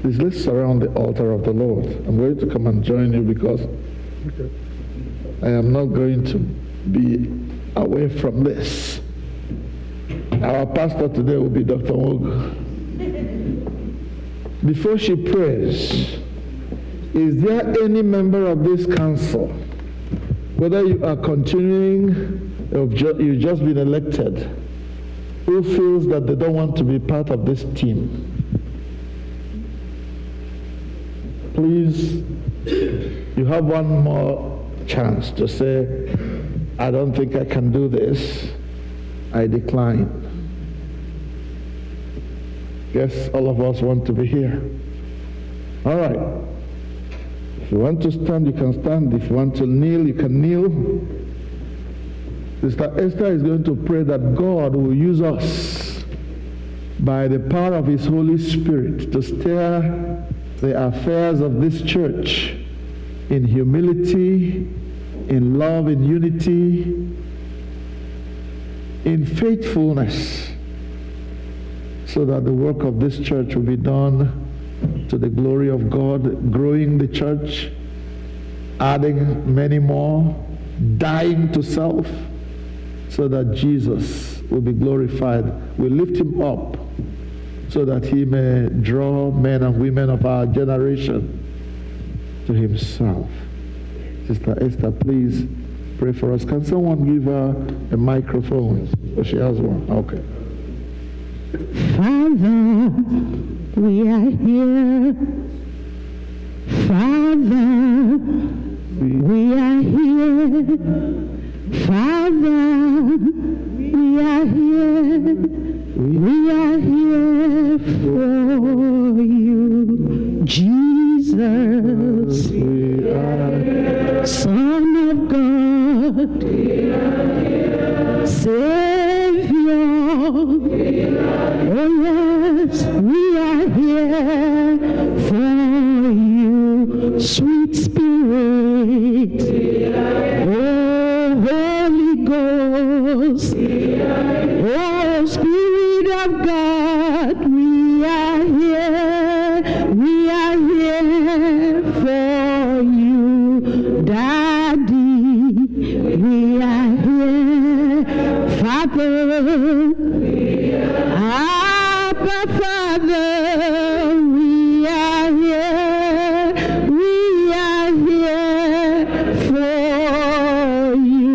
Please, let's surround the altar of the Lord. I'm going to come and join you because I am not going to be away from this. Our pastor today will be Dr. Wogu. Before she prays, is there any member of this council, whether you are continuing or you've just been elected, who feels that they don't want to be part of this team? Please, you have one more chance to say, I don't think I can do this. I decline. Yes, all of us want to be here. All right. If you want to stand, you can stand. If you want to kneel, you can kneel. Sister Esther is going to pray that God will use us by the power of His Holy Spirit to steer the affairs of this church in humility, in love, in unity, in faithfulness, so that the work of this church will be done to the glory of God, growing the church, adding many more, dying to self, so that Jesus will be glorified. We lift Him up so that He may draw men and women of our generation to Himself. Sister Esther, please pray for us. Can someone give her a microphone? Oh, she has one. Okay. Father, we are here. Father, we are here. Father, we are here. We are here for you, Jesus, We are Son of God, Savior. Oh yes, we are here for you, sweet Spirit. Oh Holy Ghost, oh Spirit of God, we are here for you, Daddy. We are here, Father. Abba, Father, we are here for you.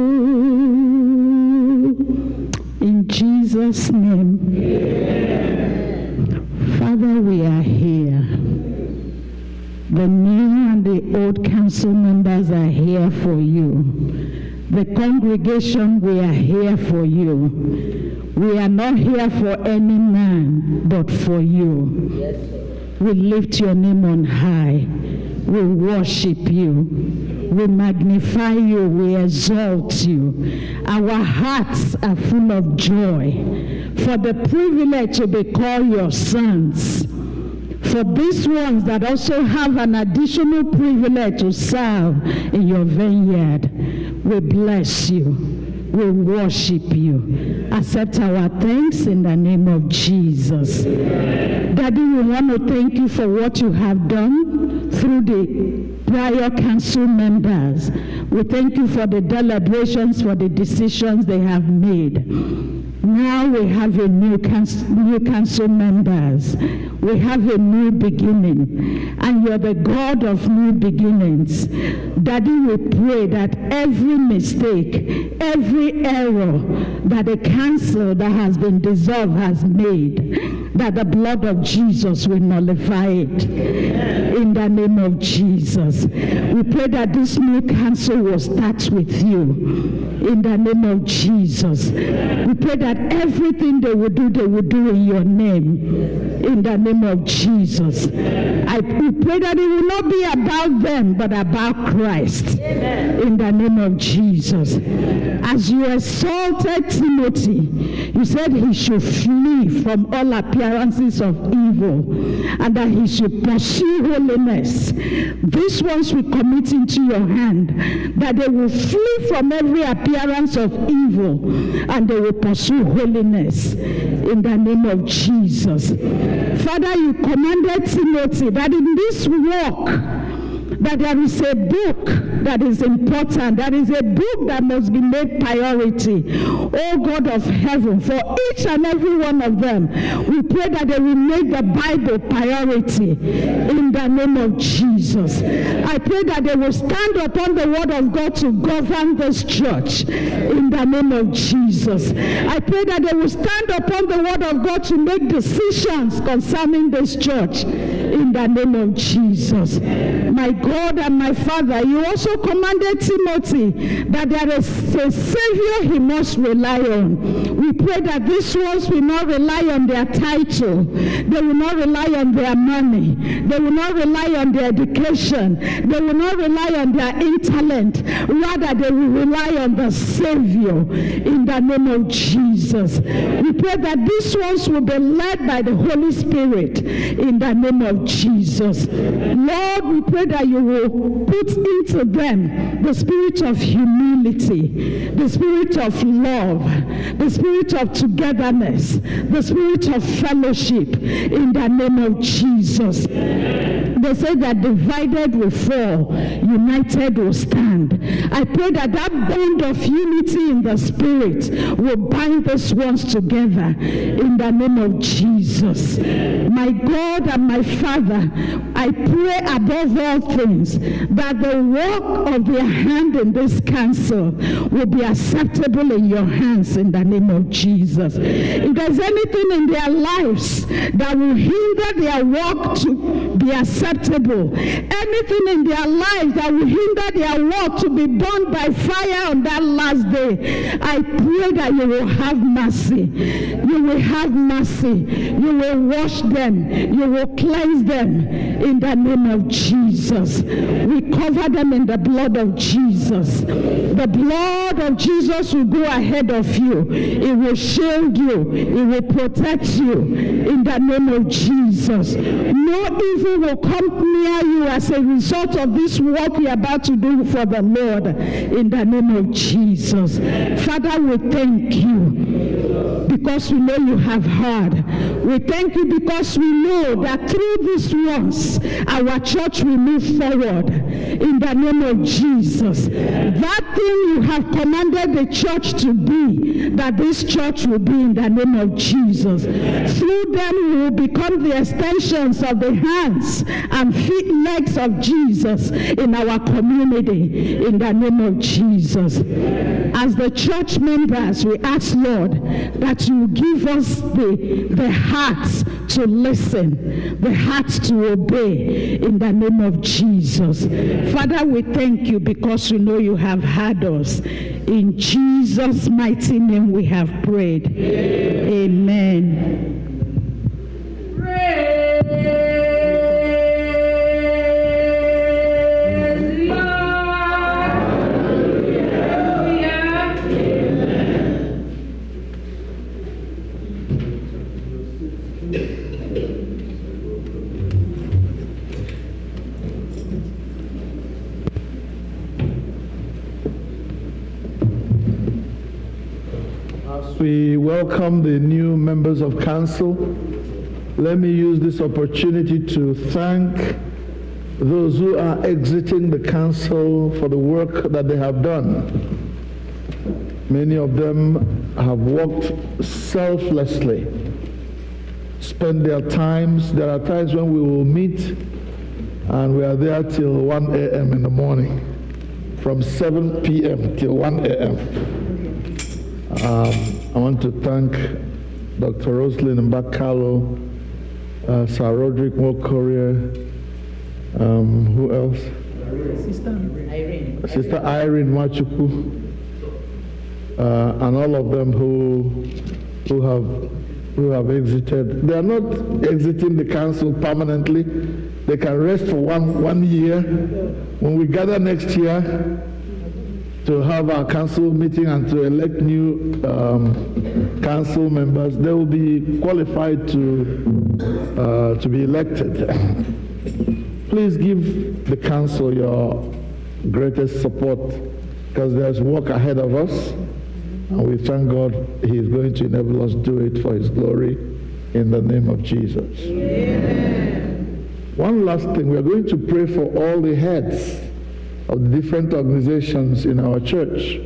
In Jesus' name. Father, we are here. The new and the old council members are here for you. The congregation, we are here for you. We are not here for any man, but for you. Yes, we lift your name on high. We worship you. We magnify you. We exalt you. Our hearts are full of joy for the privilege to be called your sons. For these ones that also have an additional privilege to serve in your vineyard, we bless you. We worship you. Accept our thanks in the name of Jesus. Daddy, we want to thank you for what you have done through the prior council members. We thank you for the deliberations, for the decisions they have made. Now we have a new council members. We have a new beginning, and you're the God of new beginnings. Daddy, we pray that every mistake, every error that the council that has been dissolved has made, that the blood of Jesus will nullify it. In the name of Jesus. We pray that this new council will start with you. In the name of Jesus. We pray that everything they will do in your name. In the name of Jesus. We pray that it will not be about them, but about Christ. In the name of Jesus. As you exalted Timothy, you said he should flee from all appearances of evil, and that he should pursue holiness. These ones we commit into your hand, that they will flee from every appearance of evil, and they will pursue holiness. In the name of Jesus. Father, you commanded Timothy that in this walk, that there is a book that is important. That is a book that must be made priority. Oh God of heaven, for each and every one of them, we pray that they will make the Bible priority in the name of Jesus. I pray that they will stand upon the word of God to govern this church in the name of Jesus. I pray that they will stand upon the word of God to make decisions concerning this church in the name of Jesus. My God and my Father, you also commanded Timothy that there is a Savior he must rely on. We pray that these ones will not rely on their title. They will not rely on their money. They will not rely on their education. They will not rely on their intellect. Rather, they will rely on the Savior in the name of Jesus. We pray that these ones will be led by the Holy Spirit in the name of Jesus. Lord, we pray that you will put into them the spirit of humility, the spirit of love, the spirit of togetherness, the spirit of fellowship in the name of Jesus. They say that divided will fall, united will stand. I pray that that bond of unity in the spirit will bind these ones together in the name of Jesus. My God and my Father, I pray above all things that the work of their hand in this council will be acceptable in your hands in the name of Jesus. If there's anything in their lives that will hinder their work to be acceptable, anything in their lives that will hinder their work to be burned by fire on that last day, I pray that you will have mercy. You will have mercy. You will wash them. You will cleanse them in the name of Jesus. We cover them in the blood of Jesus. The blood of Jesus will go ahead of you. It will shield you. It will protect you in the name of Jesus. No evil will come near you as a result of this work you're about to do for the Lord in the name of Jesus. Father, we thank you because we know you have heard. We thank you because we know that through these ones, our church will move forward in the name of Jesus. That thing you have commanded the church to be, that this church will be in the name of Jesus. Through them we will become the extensions of the hands and feet, legs of Jesus in our community in the name of Jesus. As the church members, we ask, Lord, that you give us the hearts to listen, the hearts to obey in the name of Jesus. Father, we thank you because we know you have heard us. In Jesus' mighty name we have prayed. Amen. We welcome the new members of council. Let me use this opportunity to thank those who are exiting the council for the work that they have done. Many of them have worked selflessly, spent their times. There are times when we will meet and we are there till 1 a.m. in the morning, from 7 p.m. till 1 a.m. I want to thank Dr. Roslyn Mbakalo, Sir Roderick Mokoria, who else? Sister Irene Machuku, and all of them who have exited. They are not exiting the council permanently. They can rest for one year. When we gather next year to have our council meeting and to elect new council members, they will be qualified to be elected. Please give the council your greatest support, because there's work ahead of us, and we thank God He is going to enable us to do it for His glory in the name of Jesus. Amen. One last thing, we are going to pray for all the heads of the different organizations in our church.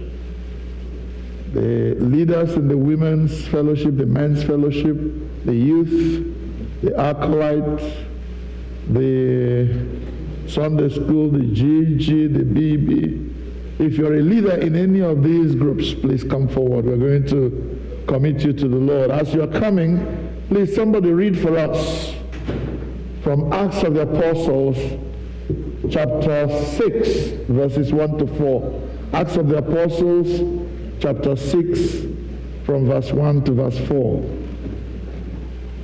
The leaders in the women's fellowship, the men's fellowship, the youth, the acolytes, the Sunday school, the GG, the BB. If you're a leader in any of these groups, please come forward. We're going to commit you to the Lord. As you're coming, please somebody read for us from Acts of the Apostles, chapter 6, verses 1 to 4. Acts of the Apostles, chapter 6, from verse 1 to verse 4.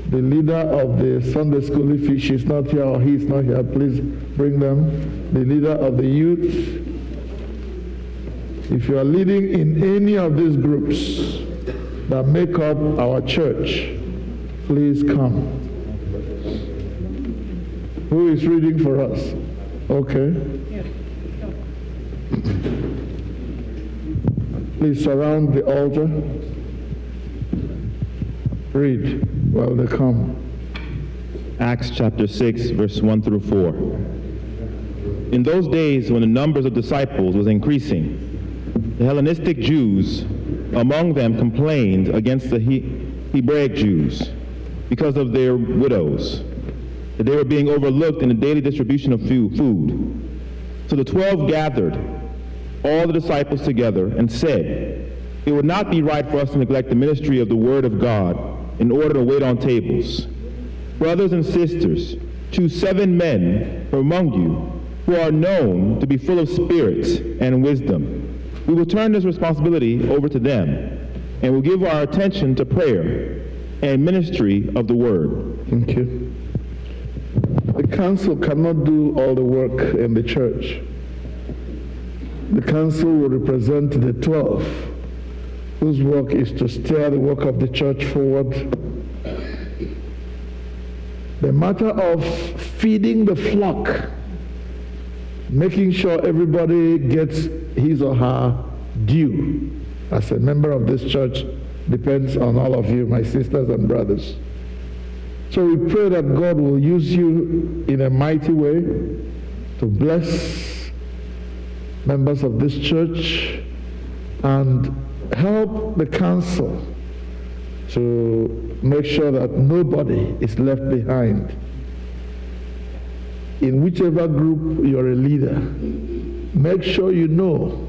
The leader of the Sunday school, if she's not here or he's not here, please bring them. The leader of the youth. If you are leading in any of these groups that make up our church, please come. Who is reading for us? Okay. Please surround the altar. Read while they come. Acts chapter 6, verse 1 through 4. In those days when the numbers of disciples was increasing, the Hellenistic Jews among them complained against the Hebraic Jews because of their widows, that they were being overlooked in the daily distribution of food. So the 12 gathered all the disciples together and said, "It would not be right for us to neglect the ministry of the word of God in order to wait on tables. Brothers and sisters, choose 7 men from among you who are known to be full of spirit and wisdom. We will turn this responsibility over to them, and will give our attention to prayer and ministry of the word." Thank you. The council cannot do all the work in the church. The council will represent the 12, whose work is to steer the work of the church forward. The matter of feeding the flock, making sure everybody gets his or her due as a member of this church, depends on all of you, my sisters and brothers. So we pray that God will use you in a mighty way to bless members of this church and help the council to make sure that nobody is left behind. In whichever group you're a leader, make sure you know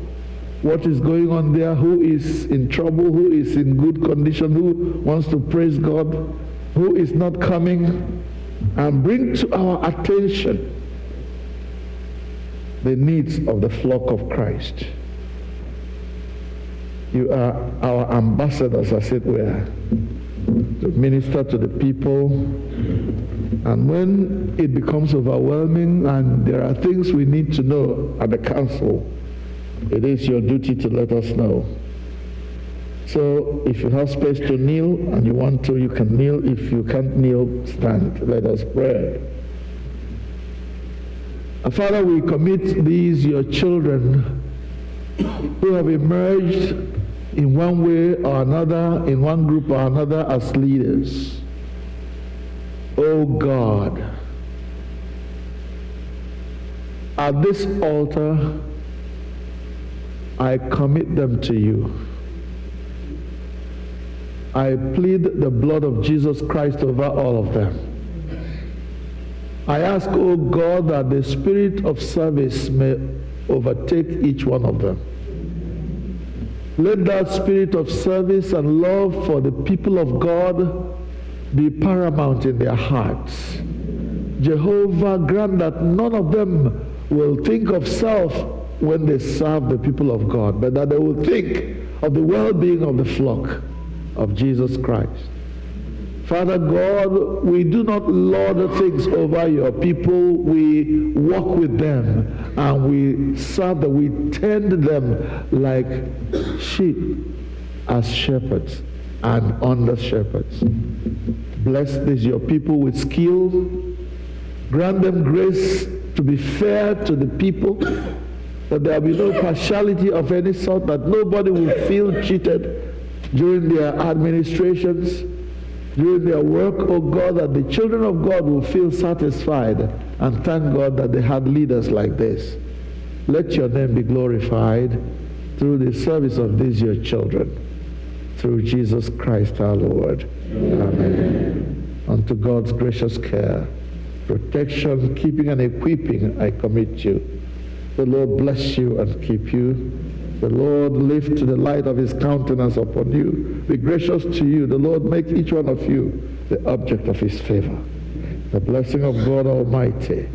what is going on there, who is in trouble, who is in good condition, who wants to praise God, who is not coming, and bring to our attention the needs of the flock of Christ. You are our ambassadors, as it were, to minister to the people. And when it becomes overwhelming and there are things we need to know at the council, it is your duty to let us know. So if you have space to kneel and you want to, you can kneel. If you can't kneel, stand. Let us pray. Father, we commit these, your children, who have emerged in one way or another, in one group or another, as leaders. Oh God, at this altar, I commit them to you. I plead the blood of Jesus Christ over all of them. I ask, oh God, that the spirit of service may overtake each one of them. Let that spirit of service and love for the people of God be paramount in their hearts. Jehovah, grant that none of them will think of self when they serve the people of God, but that they will think of the well-being of the flock of Jesus Christ. Father God, we do not lord things over your people. We walk with them and we serve them. We tend them like sheep as shepherds and under shepherds. Bless these your people with skill. Grant them grace to be fair to the people, that there will be no partiality of any sort, that nobody will feel cheated during their administrations, during their work, oh God, that the children of God will feel satisfied and thank God that they had leaders like this. Let your name be glorified through the service of these your children, through Jesus Christ our Lord. Amen. Unto God's gracious care, protection, keeping and equipping, I commit you. The Lord bless you and keep you. The Lord lift the light of his countenance upon you, be gracious to you. The Lord make each one of you the object of his favor. The blessing of God Almighty,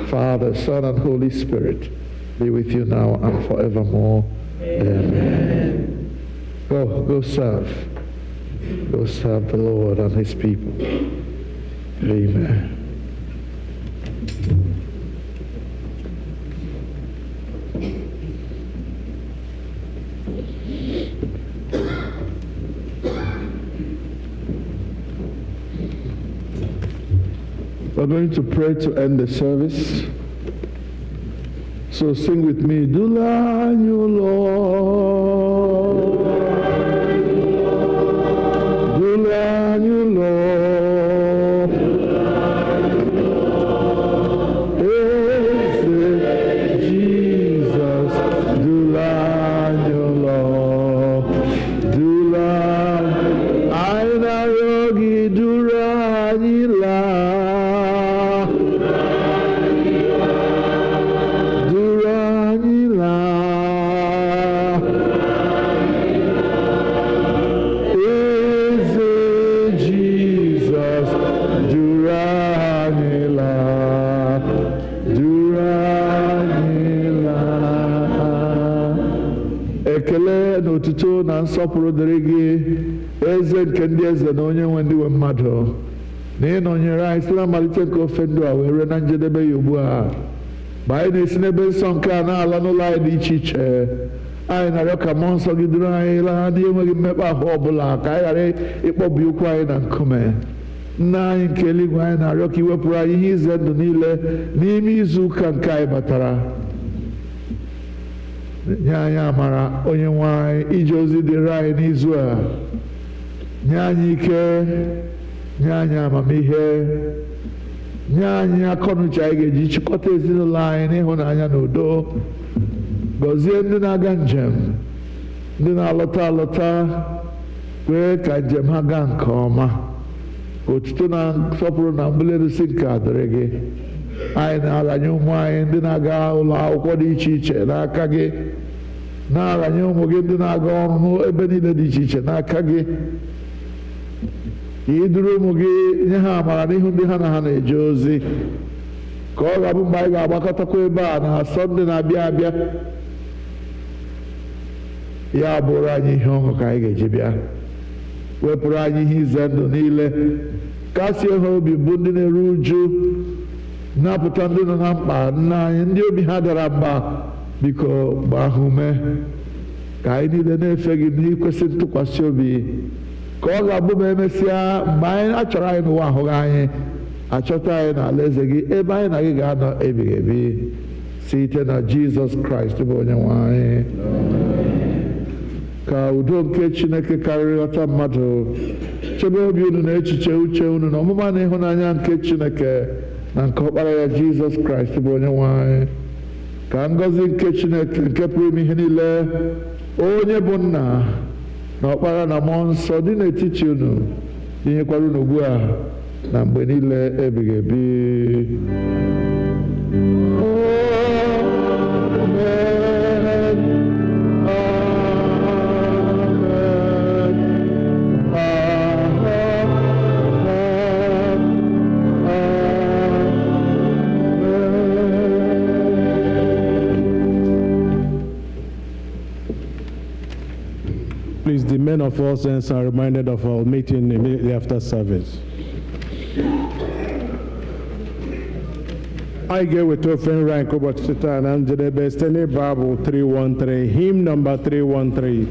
Father, Son, and Holy Spirit be with you now and forevermore. Amen. Go serve. Go serve the Lord and his people. Amen. We're going to pray to end the service. So sing with me, Dula you Lord, Dula you Lord, Eze Jesus, Dula you Lord, Dula, Aina Yogi Dura Nila. Otuto na nsọpụrụ dịrị gị, eze nke ndị eze na onye nwe ndị nwe mmadụ, na ị nọnyere anyị site na mmalite nke ofe ndụ a wee ruo na njedebe ya ugbu a. Mgbe anyị na-esi n'ebe nsọ nke a na-ala n'ụlọ anyị dị iche iche, anyị na-arịọ ka mmụọ nsọ gị duru anyị laa n'enweghị mmekpa ahụ ọbụla, ka anyị ghara ịkpọbi ụkwụ anyị na nkume. Nna anyị nke eluigwe, anyị na-arịọ ka iwepụrụ anyị ihe ize ndụ niile n'ime izu ụka nke anyị batara. Nye anyị amara onye nwe anyị ije ozi dịrị anyị n'izu a. Nye anyị ike, nye anyị amamihe, nye anyị akọnuche anyị ga-eji chịkọta ezinụlọ anyị n'ịhụnanya na udo. Gọzie ndị na-aga njem, ndị na-alọta alọta, kwee ka njem ha gaa nke ọma. Ka otuto na nsọpụrụ na mbuli elu si nke a dịrị gị. Anyị na-aranye ụmụ anyị ndị na-aga ụlọ akwụkwọ dị iche iche n'aka gị, na-aranye ụmụ gị ndị na-aga ọrụ n'ebe niile dị iche iche n'aka gị. Ka ị duru ụmụ gị, nye ha amara n'ihu ndị ha na ha na-eje ozi, ka ọ ga-abụ mgbe anyị ga-agbakọtakwa ebe a na Sọnde na-abịa abịa, ya bụrụ anyị ihe ọṅụ ka anyị ga-eji bịa. Wepụrụ anyị ihe ize ndụ niile, kasie ha obi bụ ndị na-eru uju, napụta ndị nọ na mkpa. Nna anyị ndị obi ha dara mba, biko gbaa ha ume ka anyị niile na-efe gị n'ikwesị ntụkwasị obi, ka ọ ga-abụ ma emesịa mgbe anyị achọrọ anyị n'ụwa ahụghị anyị, achọta anyị n'ala eze gị ebe anyị na gị ga-anọ ebighị ebi, site na Jizọs Kraịst bụ onye nwe anyị. Ka udo nke Chineke karịrị nghọta mmadụ chebe obi unu na echiche uche unu na ọmụma na ịhụnanya nke Chineke na nke ọkpara ya Jizọs Kraịst bụ onye nwe anyị. Ka ngọzi nke Chineke nke pụrụ ime ihe niile, onye bụ nna na ọkpara na mmụọ nsọ dị n'etiti unu, dinyekwara unu ugbu a na mgbe niile ebighị ebi. Amen. Please, the men of all saints are reminded of our meeting immediately after service. I get with open rank ụbọchị taa na njedebe site n'Bible 313, hymn number 313.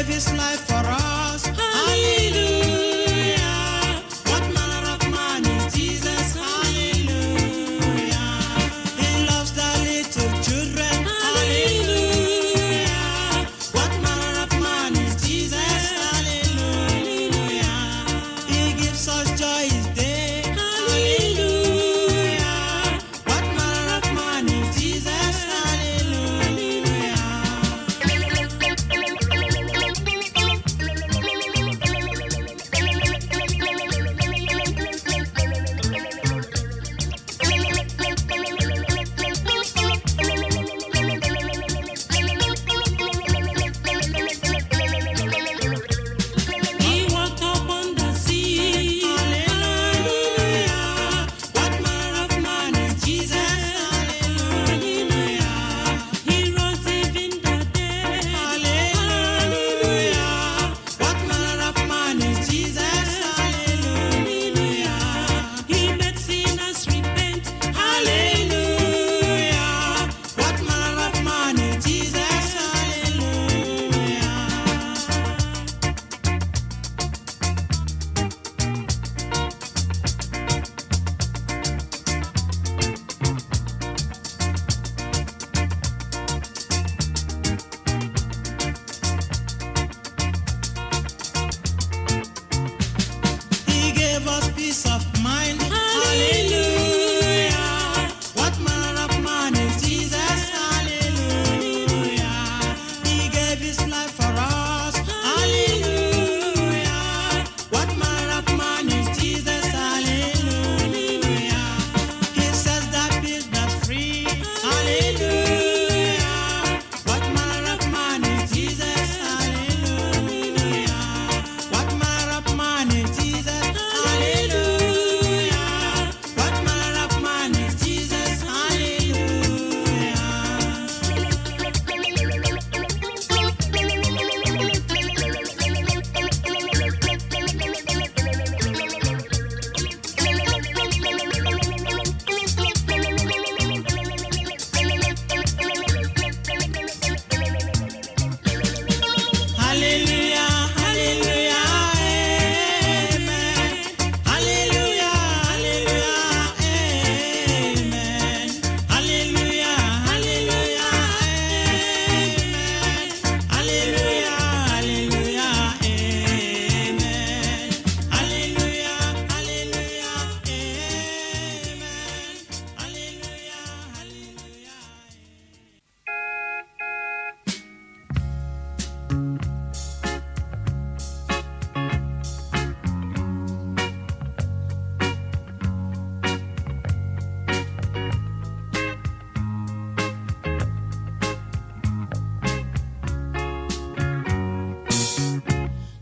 gave his life for us. Hallelujah. What manner of man is Jesus? Hallelujah. He loves the little children. Hallelujah. What manner of man is Jesus? Hallelujah. He gives us joy each day. Hallelujah. What manner of man is Jesus? Hallelujah. He walked upon the sea. Hallelujah. What manner of man is Jesus? Hallelujah. He rose even the dead. Hallelujah. What manner of man is Jesus? Hallelujah. He made sinners repent. Hallelujah. What manner of man is Jesus? Hallelujah. He gave us peace of mind. Hallelujah. What manner of man is Jesus? Hallelujah. He gave his life for us. Hallelujah. What manner of man is Jesus? Hallelujah. He sets the prisoners free. Hallelujah. What manner of man is Jesus? Hallelujah. What manner of man is Jesus? Hallelujah. What manner of man is Jesus? Hallelujah. Hallelujah. Amen. Hallelujah. Hallelujah. Amen. Hallelujah. Hallelujah. Amen. Hallelujah. Hallelujah. Amen. Hallelujah. Hallelujah. Amen. Hallelujah. Hallelujah.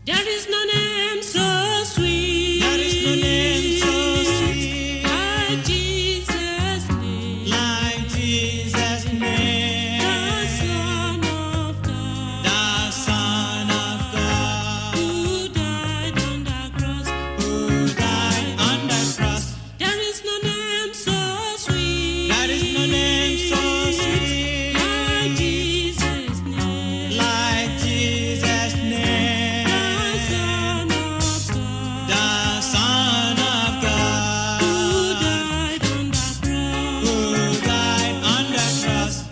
There is no name so sweet. There is no name so sweet. Like Jesus' name. Like Jesus' name. The Son of God. The Son of God. Who died on the cross. Who died on the cross. There is no name so sweet. There is no name so sweet. Like Jesus' name. Like Jesus' name. The Son of God. Who died on the cross. Who died on the cross.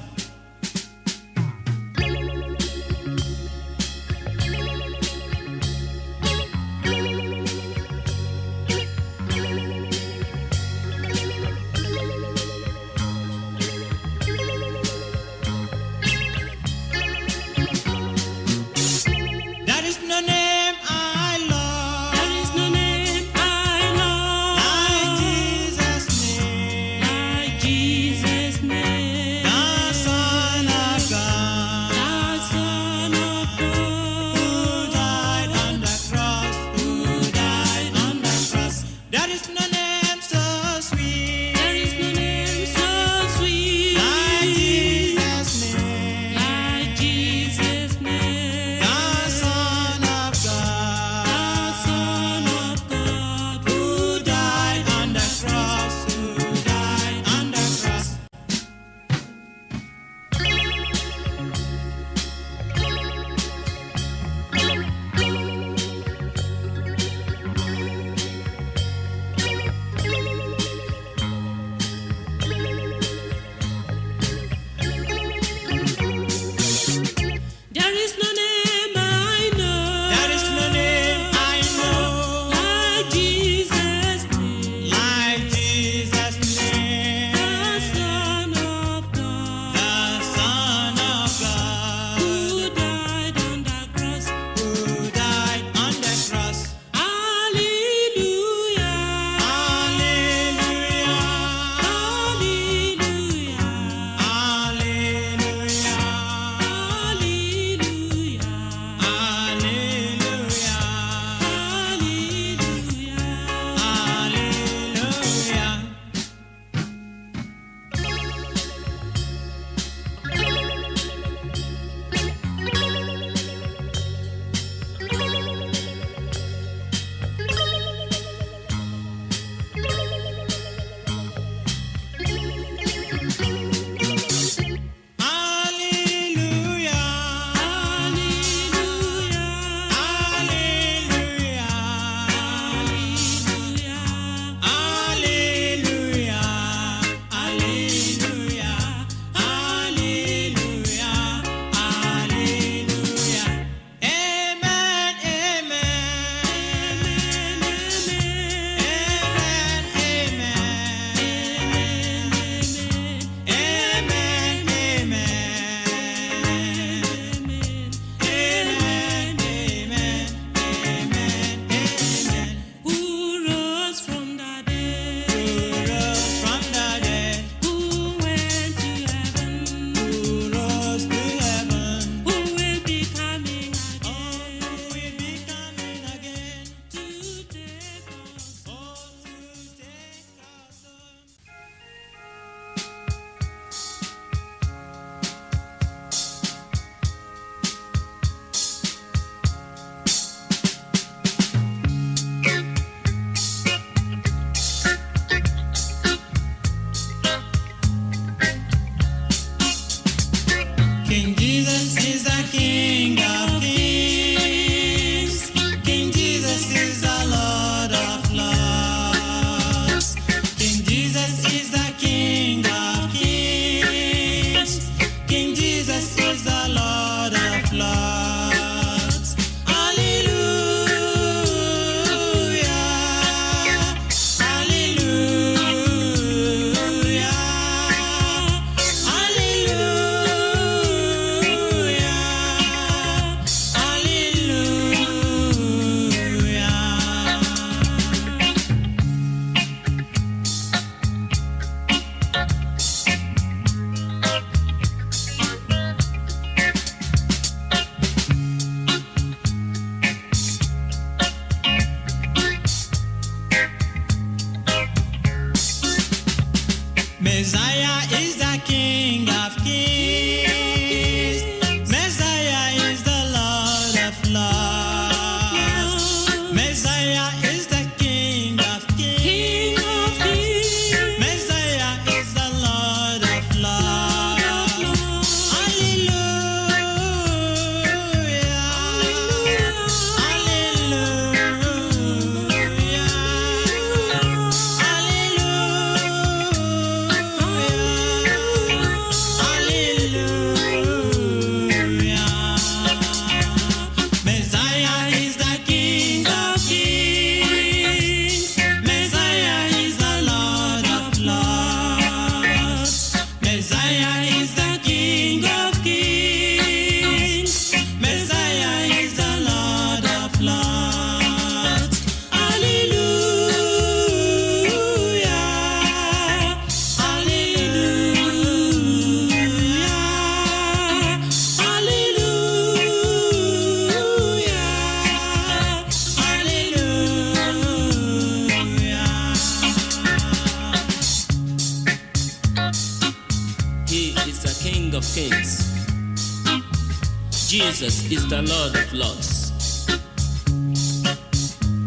Jesus is the Lord of Lords,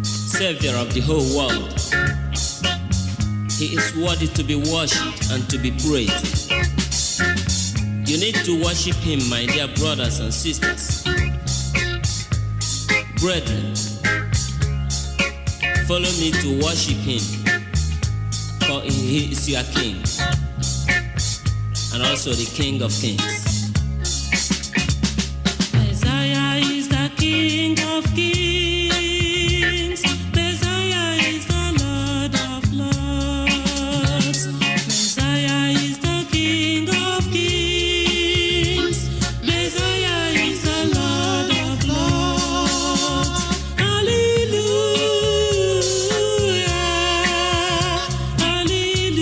Savior of the whole world. He is worthy to be worshipped and to be praised. You need to worship Him, my dear brothers and sisters. Brethren, follow me to worship Him, for He is your King, and also the King of Kings. Messiah is the King of Kings. Messiah is the Lord of Lords. Messiah is the King of Kings. Messiah is the Lord of Lords. Hallelujah. Hallelujah.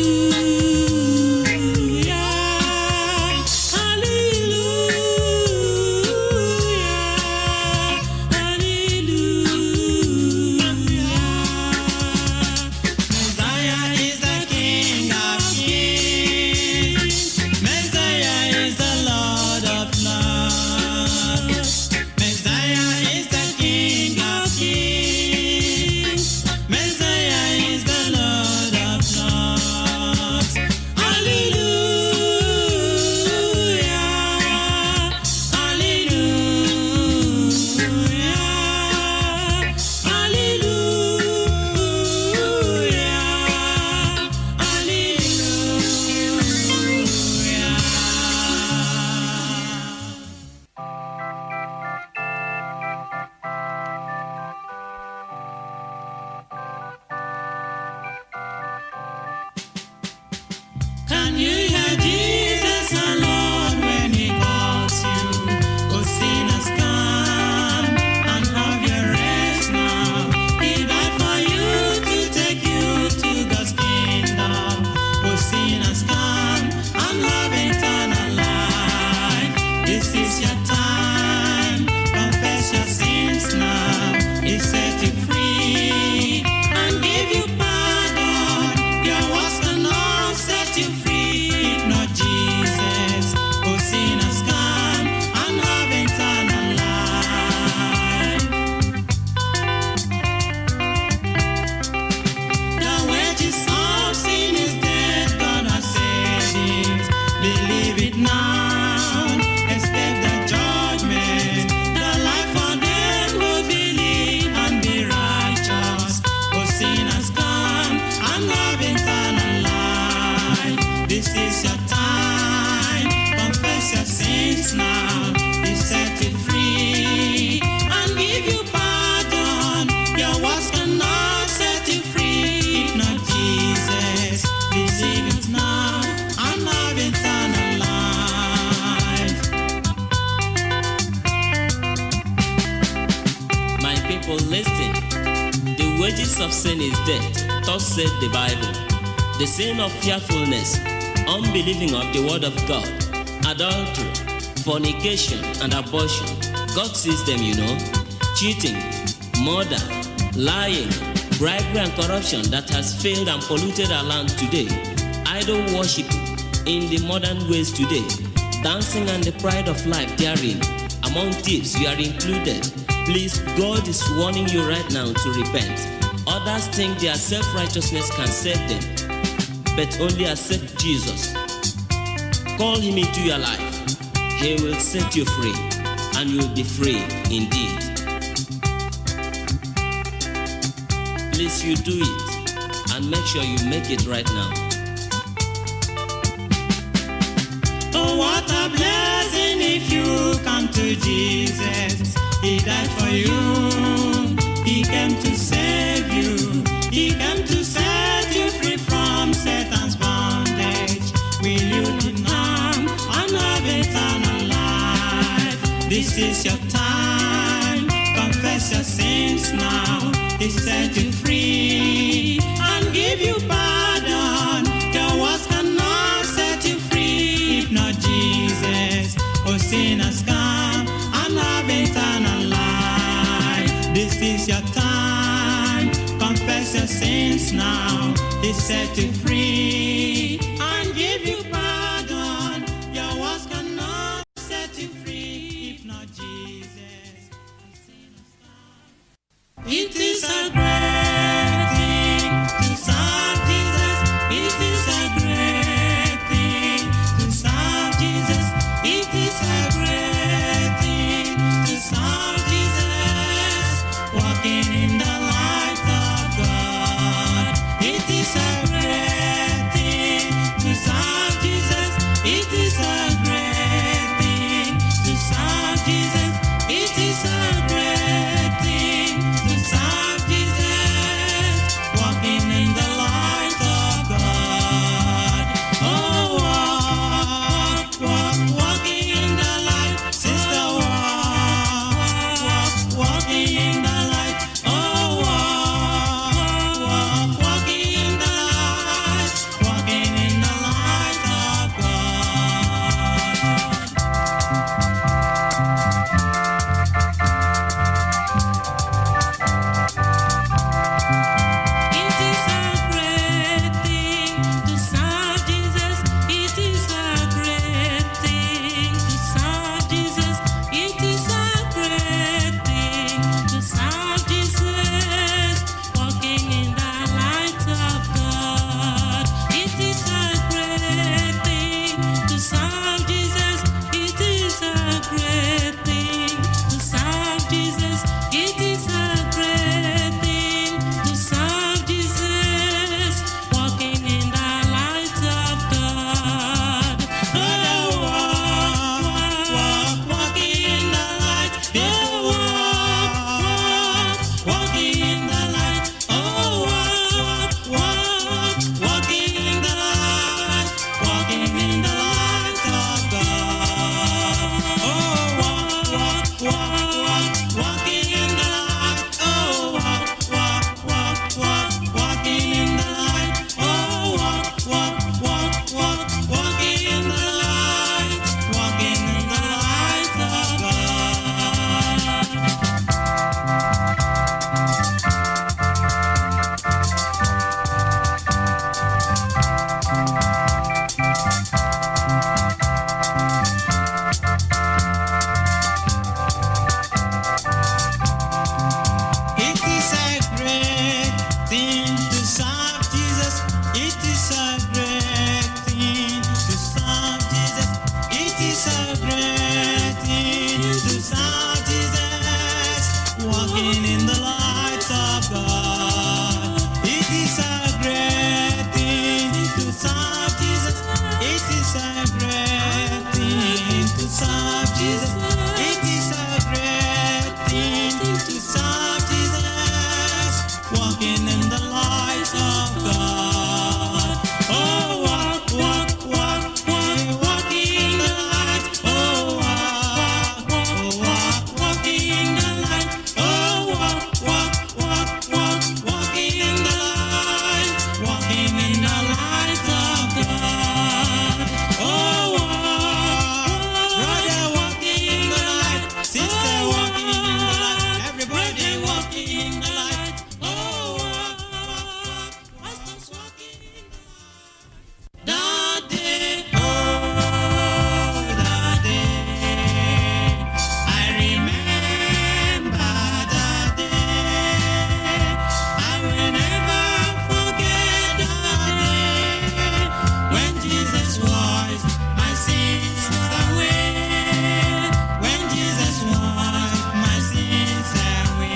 Can you hear Jesus our Lord when He calls you? Oh, sinners, come and have your rest now. He died for you to take you to God's kingdom. Oh, sinners, come and have eternal life. This is your time. Confess your sins now. He set you free and give you pardon. Your works cannot set you free. If not Jesus, oh sinners, come and have eternal life. The wages of sin is death, God has said it. Believe it now, escape the judgment. The life for them who believe and be righteous. Oh sinners, come and have eternal life. This is your time. Confess your sins now. He set you free and give you pardon. Your works cannot set you free. If not Jesus, believe it now and have eternal life. My people, listen. The wages of sin is death, thus said the Bible. The sin of fearfulness, unbelieving of the word of God, adultery, fornication, and abortion. God sees them, you know. Cheating, murder, lying, bribery, and corruption that has failed and polluted our land today. Idol worship in the modern ways today. Dancing and the pride of life therein. Among thieves, you are included. Please, God is warning you right now to repent. Others think their self-righteousness can save them, but only accept Jesus. Call Him into your life. He will set you free, and you will be free indeed. Please, you do it, and make sure you make it right now. Oh, what a blessing if you come to Jesus. He died for you. He came to save you. He came to set you free from Satan's bondage. Will you not come and have eternal life? This is your time. Confess your sins now. He set you free and give you pardon. Your works cannot set you free. If not Jesus, oh sinners, come and have eternal life. This is your time. Confess your sins now. He set you free and give you pardon. Your works cannot set you free. If not Jesus. Jesus. It is a great thing to serve Jesus, walking in the light of God. Oh, walk, walk, walk, walk, walk in the light. Oh, walk, walk, walk in the light. Oh, walk, walk, walk, walk, walk in the light. Walking in the light of God. Oh, walk, brother, walking in the light. Sister, walking in the light. Everybody walking in the light. Oh, walk, pastors walking in the light. That day, oh, that day, I remember that day. I will never forget that day when Jesus washed my sins away. When Jesus washed my sins away.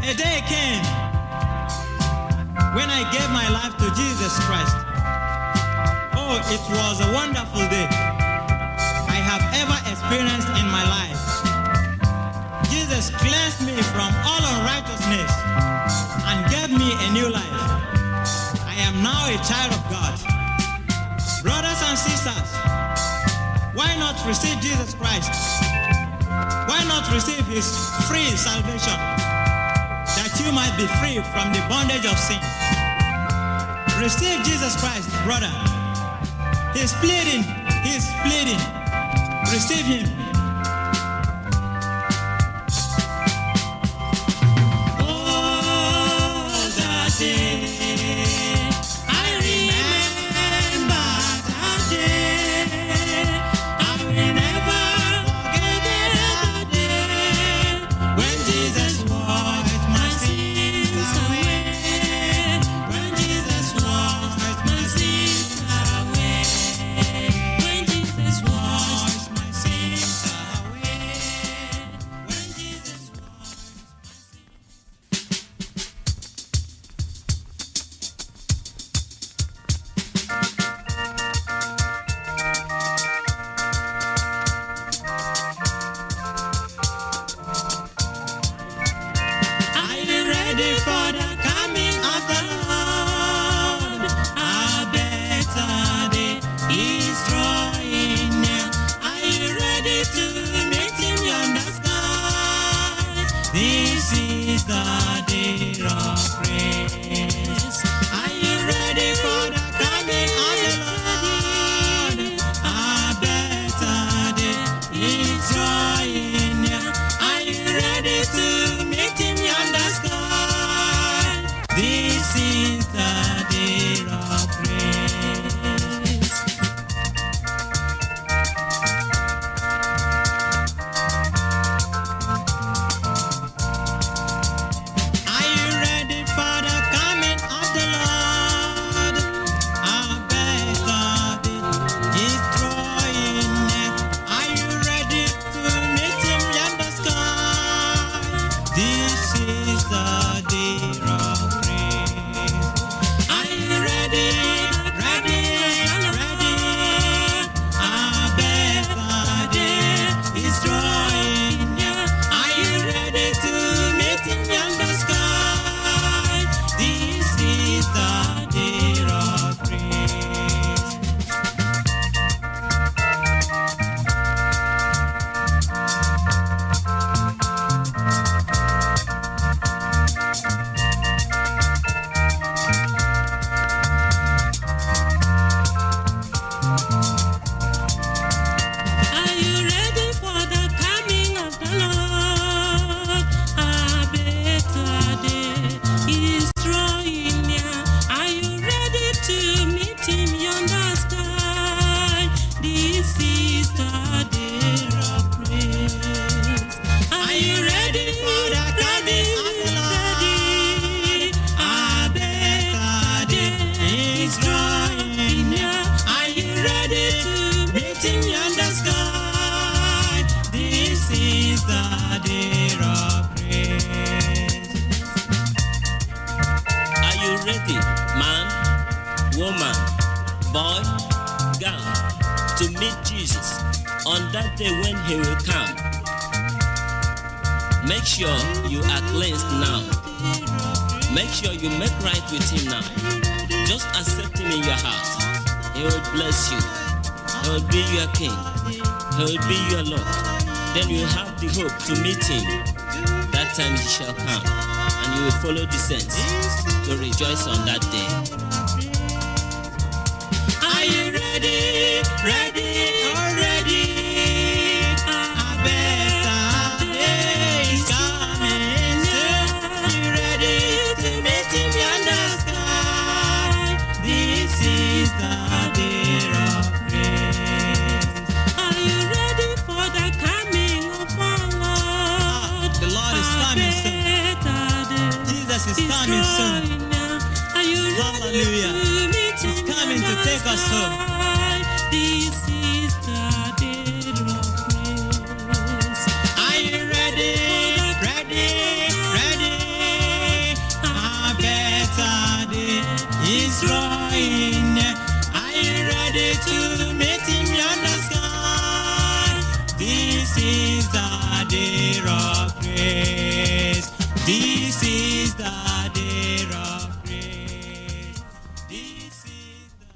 A day came when I gave my life to Jesus Christ. Oh, it was a wonderful day I have ever experienced in my life. Jesus cleansed me from all unrighteousness and gave me a new life. I am now a child of God. Brothers and sisters, why not receive Jesus Christ? Why not receive his free salvation, that you might be free from the bondage of sin? Receive Jesus Christ, brother. He's pleading. He's pleading. Receive him. Oh, that day. I remember that day. I will never forget that day when Jesus washed my sins away. When Jesus washed my sins away. When Jesus washed my sins ready for the coming of the Lord? A better day is drawing near. Are you ready to meet him on the sky? This is the day of grace. Are you ready for the coming of the Lord? A better day is drawing near. Are you ready to meet him on the sky? This is the day of grace. Are you ready for the coming of the Lord? A better day is drawing near. Are you ready to meet him in the sky? This is the day of grace. Are you ready? Ready? Ready? A better day is drawing near. Are you ready to meet him in the sky? This is the day of grace. Are you ready for the coming of the Lord? A better day is drawing near. Are you ready to meet him on the sky? This is the day of grace. Are you ready for the coming of the Lord? A better day is drawing near. Are you ready to meet him on the sky? This is the day of grace. Are you ready, man, woman, boy, girl, to meet Jesus on that day when he will come? Make sure you are cleansed now. Make sure you make right with him now. Just accept him in your heart. He will bless you. He will be your king. He will be your Lord. Then you have the hope to meet him. That time he shall come, and you will follow the saints to rejoice on that day. Are you ready? Ready? Already? A better day is coming soon. Are you ready to meet him on the sky? This is the day of grace. Are you ready for the coming of our Lord? The Lord is coming soon. Jesus is coming soon. Hallelujah. He's coming to take us home. This is the day of grace. Are you ready? Ready? Ready? A better day is drawing near. Are you ready to meet him on the sky? This is the day of grace. This is the day of grace. This is the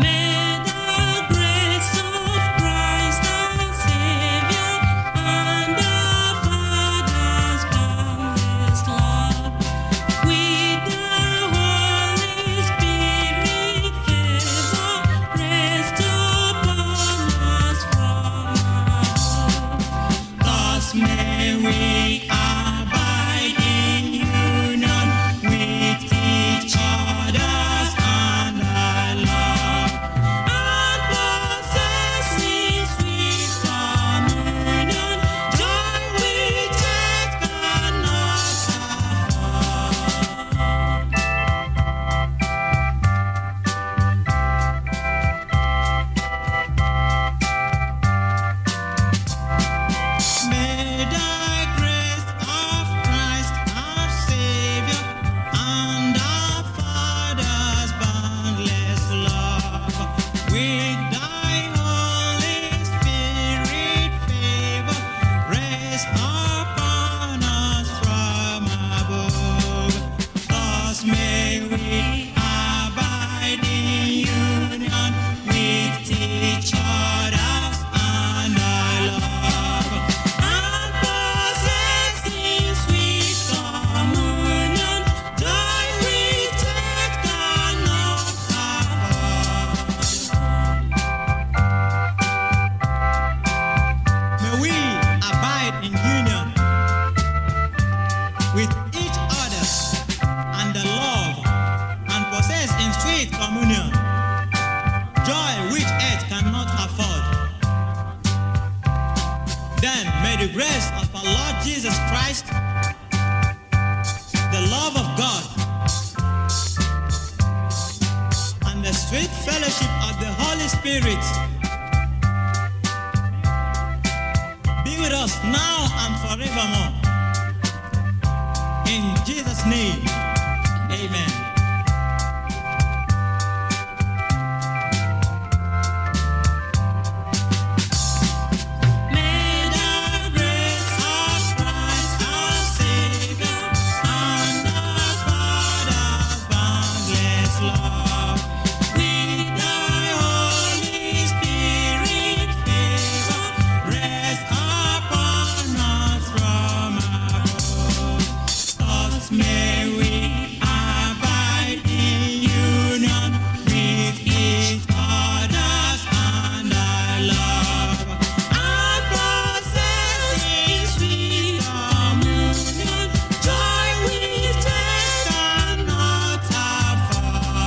May the grace of Christ our Savior and the Father's boundless love with the Holy Spirit favor rest upon us from above. sweet fellowship of the Holy Spirit be with us now and forevermore. In Jesus' name, amen. May we abide in union with each other and love, and possess in sweet communion, joy which cannot afford.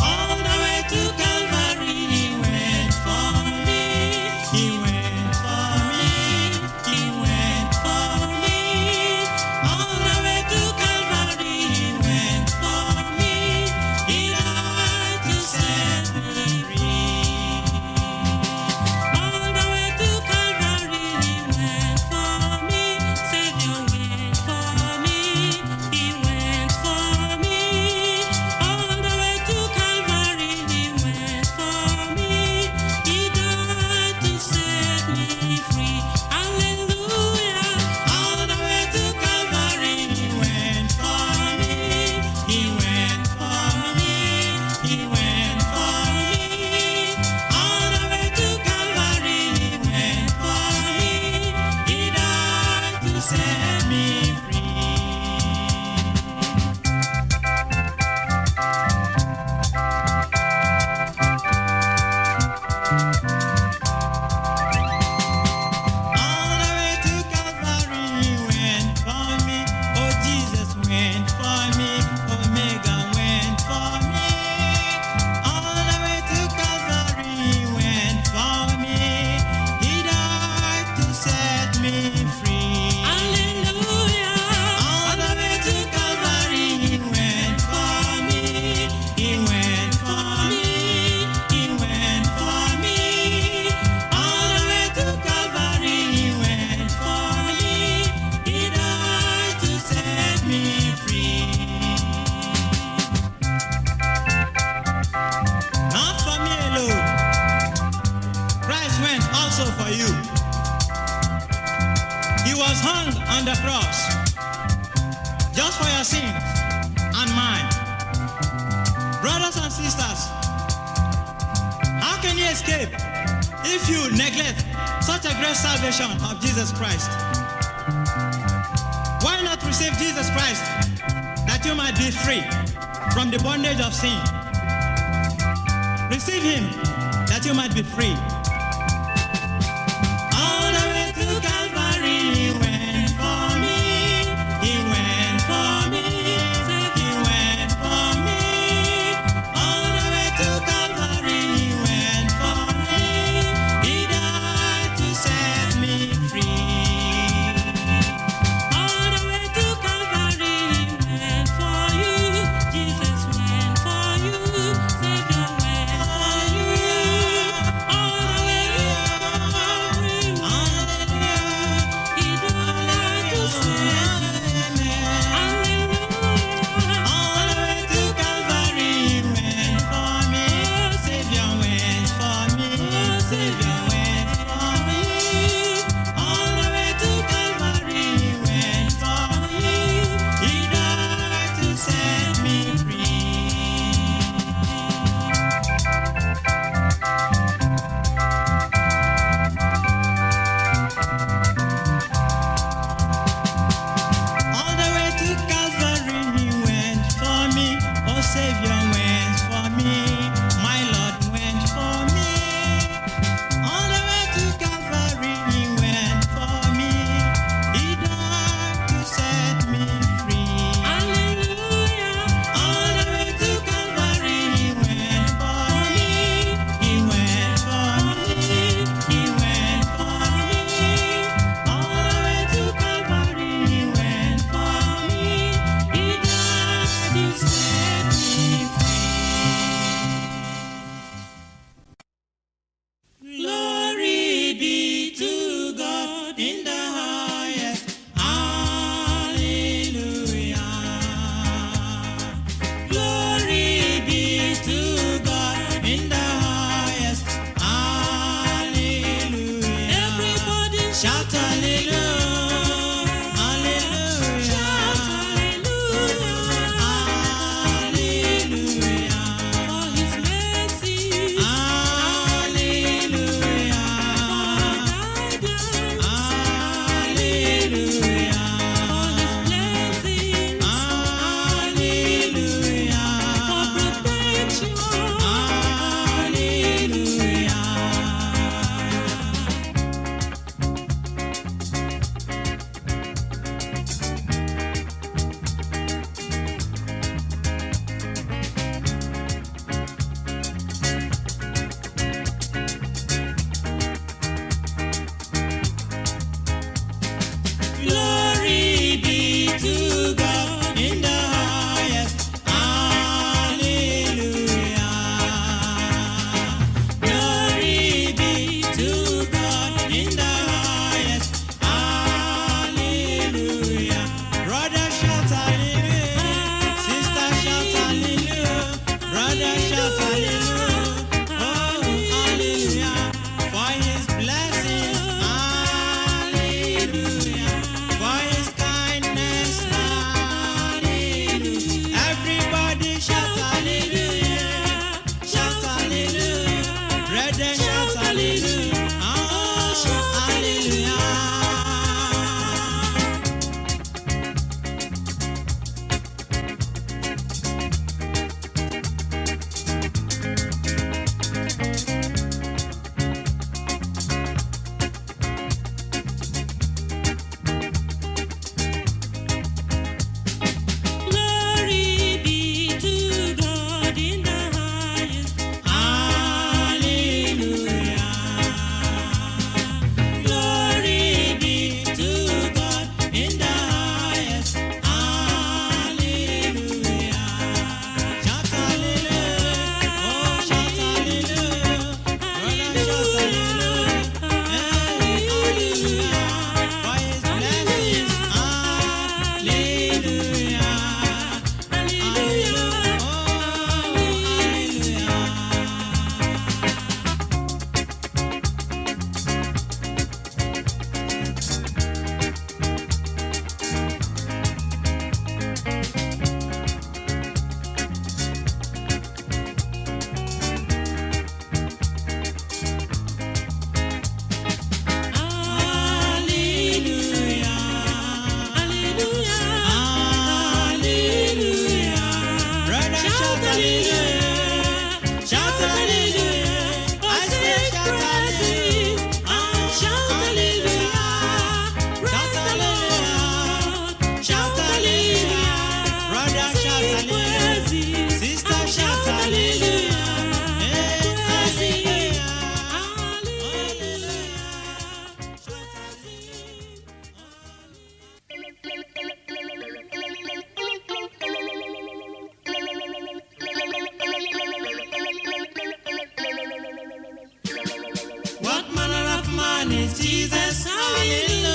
All the way to Calvary, he went for me. He went for me. He went for me. All the way to Calvary, he went for me. He died to set me free. All the way to Calvary, he went for me. Savior went for me. He went for me. All the way to Calvary, he went for me. He died to set me free. Hallelujah. All the way to Calvary, he went for me. He went for me. He went for me. All the way to Calvary, he went for me. He died to set me free. All the way to Calvary, he went for me. Oh, Jesus went for me. Omega went for me. All the way to Calvary, he went for me. He died to set me free. Hallelujah. All the way to Calvary, he went for me. He went for me. He went for me. All the way to Calvary, he went for me. He died to set me free. Not for me alone. Christ went also for you. He was hung on the cross just for your sins and mine. Brothers and sisters, how can you escape if you neglect such a great salvation of Jesus Christ? Why not receive Jesus Christ that you might be free from the bondage of sin? Receive him that you might be free. All the way to Calvary, he went for me. He went for me. He went for me. All the way to Calvary, he went for me. He died to set me free. All the way to Calvary, he went for you. Jesus went for you. Savior went for you. All the is Jesus? Hallelujah.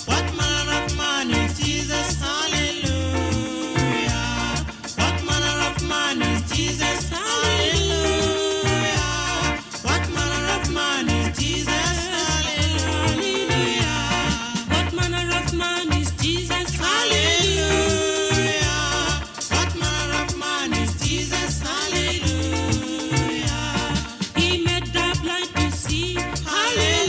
What manner of man is Jesus? Hallelujah. What manner of man is Jesus? Hallelujah. What manner of man is Jesus? Hallelujah. What manner of man is Jesus? Hallelujah. What manner of man is Jesus? Hallelujah. He made the blind to see. Hallelujah.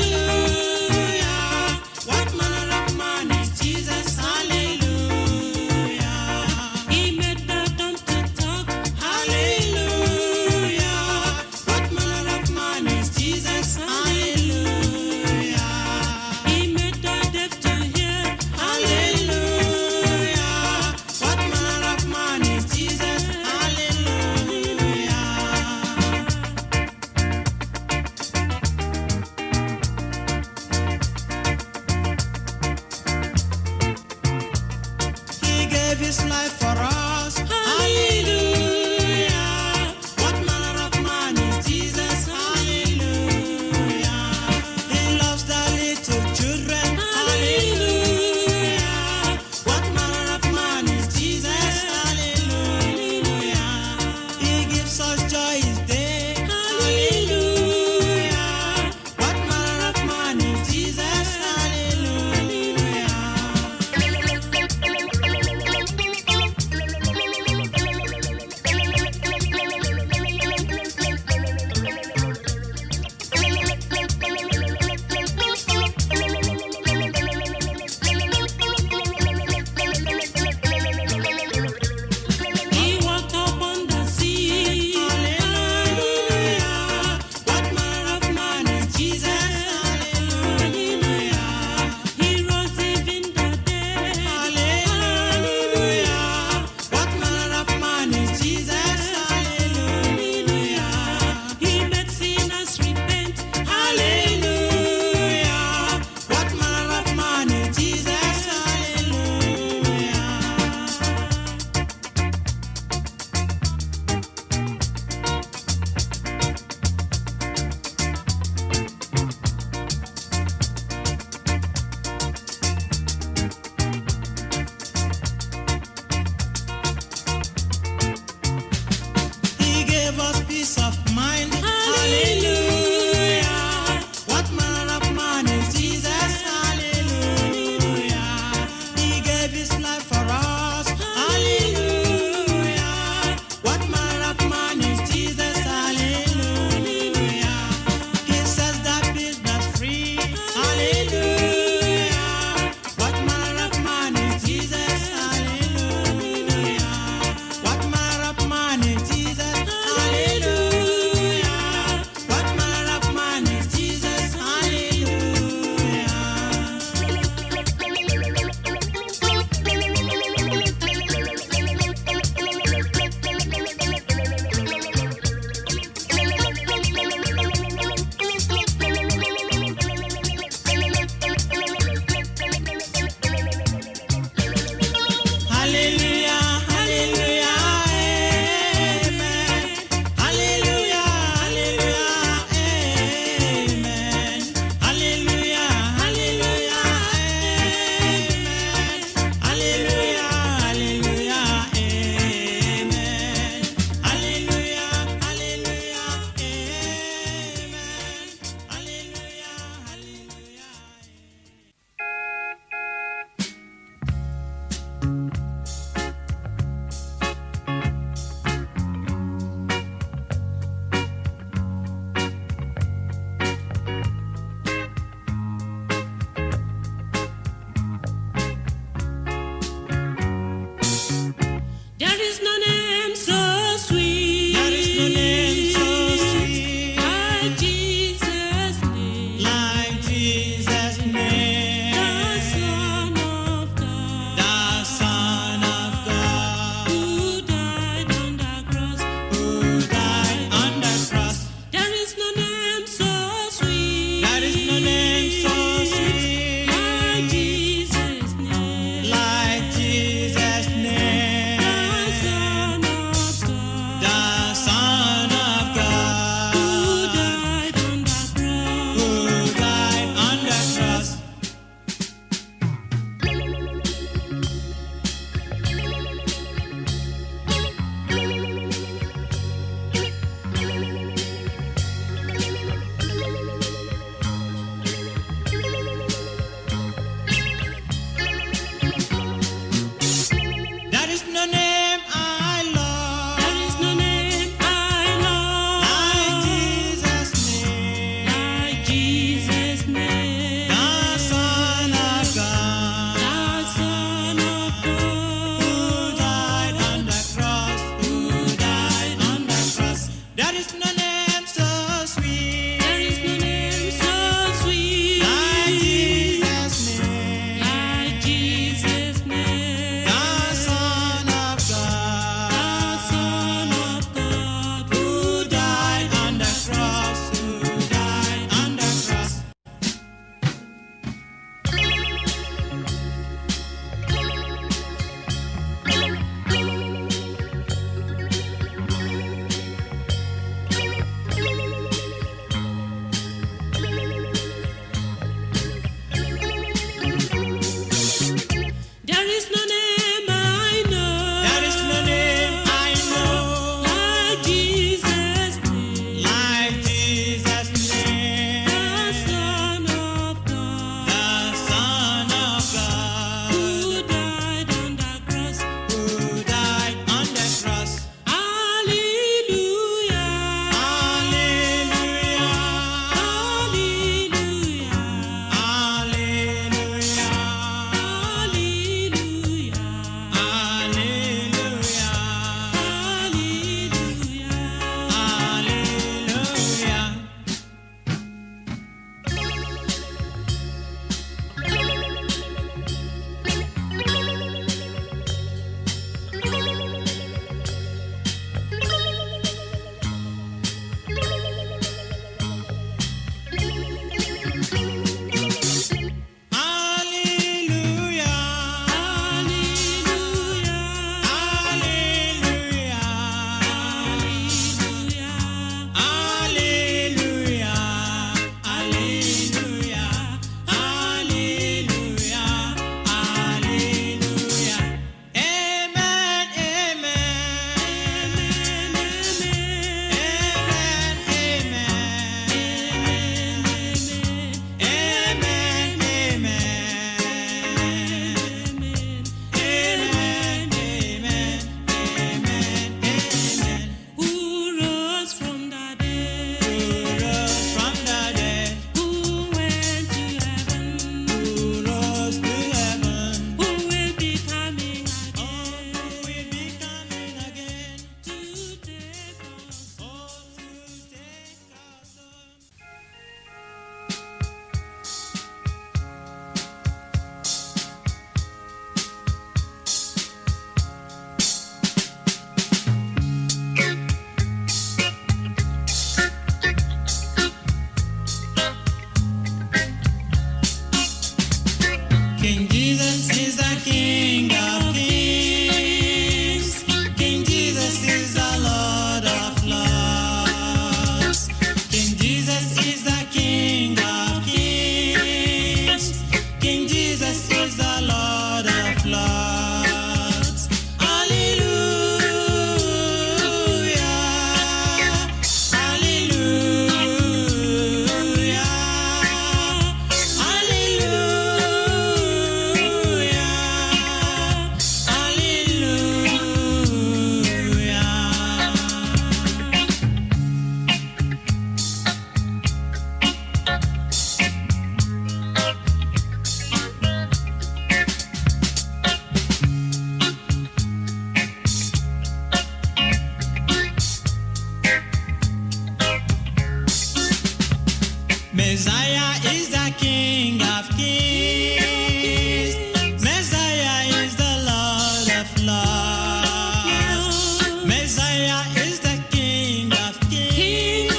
Messiah is the King of Kings. Messiah is the Lord of Lords. Messiah is the King of Kings.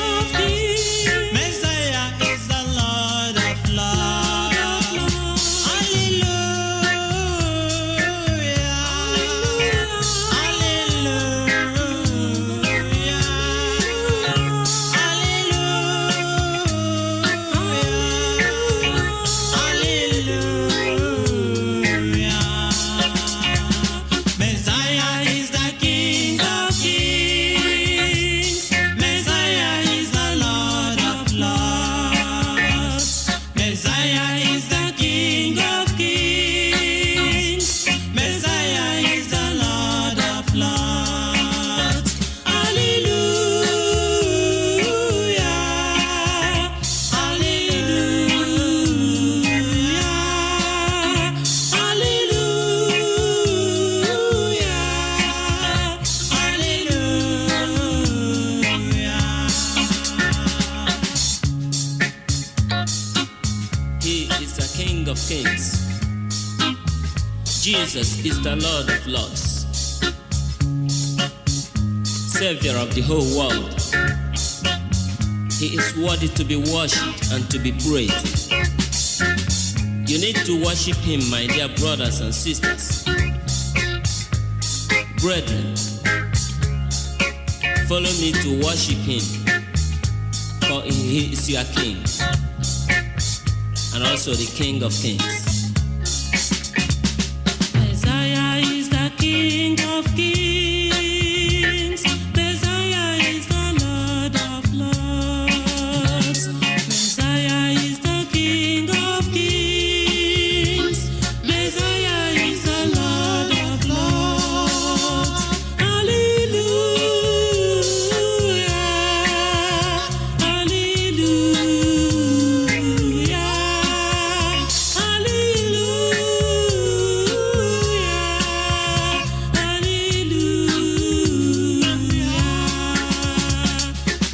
Messiah is the Lord of Lords. Hallelujah. Messiah is the King of Kings. Messiah is the Lord of Lords. Messiah is the King of Kings. Messiah is the Lord of Lords. Hallelujah. He is the King of Kings. Jesus is the Lord of Lords, Savior of the whole world. He is worthy to be worshipped and to be praised. You need to worship Him, my dear brothers and sisters. Brethren, follow me to worship Him, for He is your King, and also the King of Kings. Messiah is the King of Kings. Messiah is the Lord of Lords. Messiah is the King of Kings. Messiah is the Lord of Lords. Hallelujah. Hallelujah.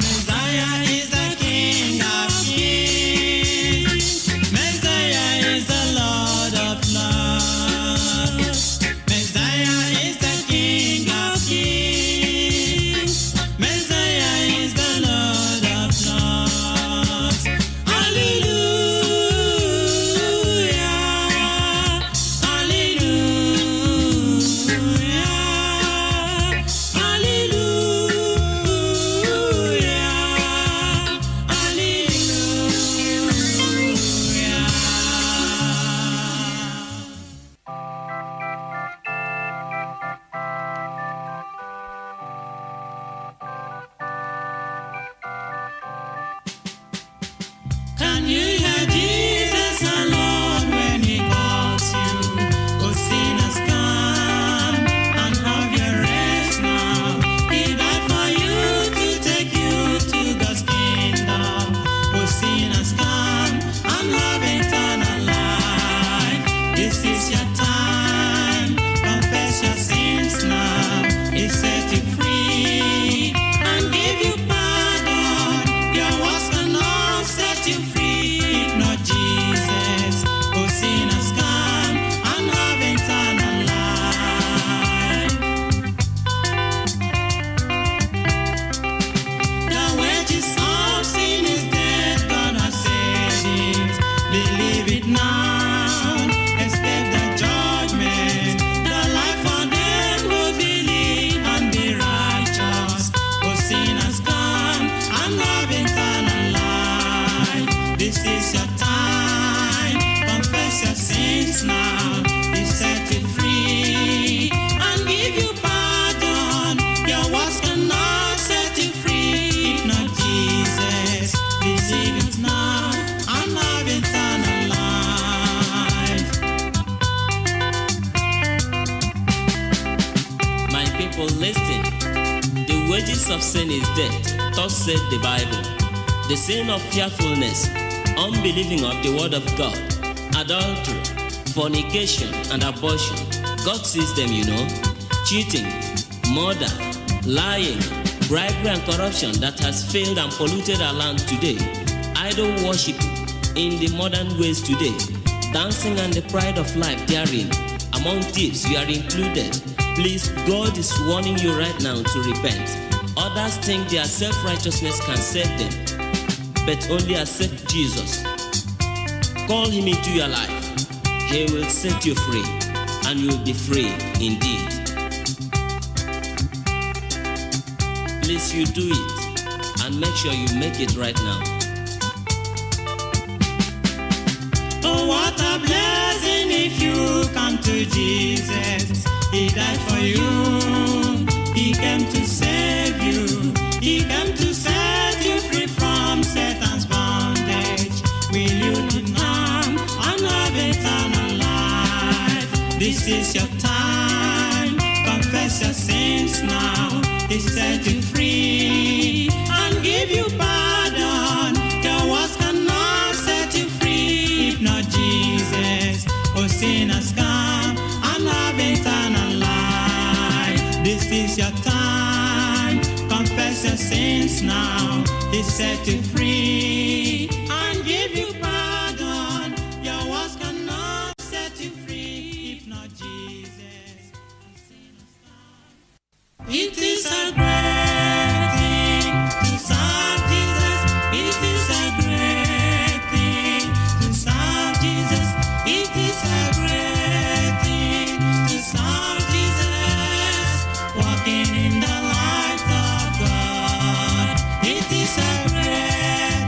Messiah is the King of Kings. Messiah is the Lord of Lords. Messiah is the King of Kings. Messiah is the Lord of Lords. Hallelujah. Can you hear Jesus alone when He calls you? Oh, sinners, come and have your rest now. He died for you to take you to God's kingdom. Oh, sinners, come and have eternal life. This is your time. Confess your sins now. He set you free and give you pardon. Your words cannot set you free if not Jesus. Oh, sinners, come and have eternal life. The wages of sin is death, God has said it. Believe it now, escape the judgment. The life for them who believe and be righteous. Oh, sinners, come and have eternal life. This is your time. Confess your sins now. He set you free and give you pardon. Your words cannot set you free if not Jesus. Believe it now and have eternal life. My people, listen. The wages of sin is death, thus said the Bible. The sin of fearfulness, unbelieving of the word of God, adultery, fornication, and abortion. God sees them, you know. Cheating, murder, lying, bribery, and corruption that has failed and polluted our land today. idol worship in the modern ways today, dancing and the pride of life therein. Among thieves, you are included. Please, God is warning you right now to repent. Others think their self-righteousness can save them, but only accept Jesus. Call him into your life. He will set you free, and you will be free indeed. Please, you do it, and make sure you make it right now. Oh, what a blessing if you come to Jesus. He died for you. He came to save you. He came to set you free from Satan's bondage. Will you not come and have eternal life? This is your time. Confess your sins now. He set you free and give you pardon. Your words cannot set you free if not Jesus. Oh, sinners, come and have eternal life. This is your time. Confess your sins now. He set you free and give you pardon. Your words cannot set you free if not Jesus. It is a great thing to serve Jesus. It is a great thing to serve Jesus. It is a great thing to serve Jesus. Walking in the light of God. It is a great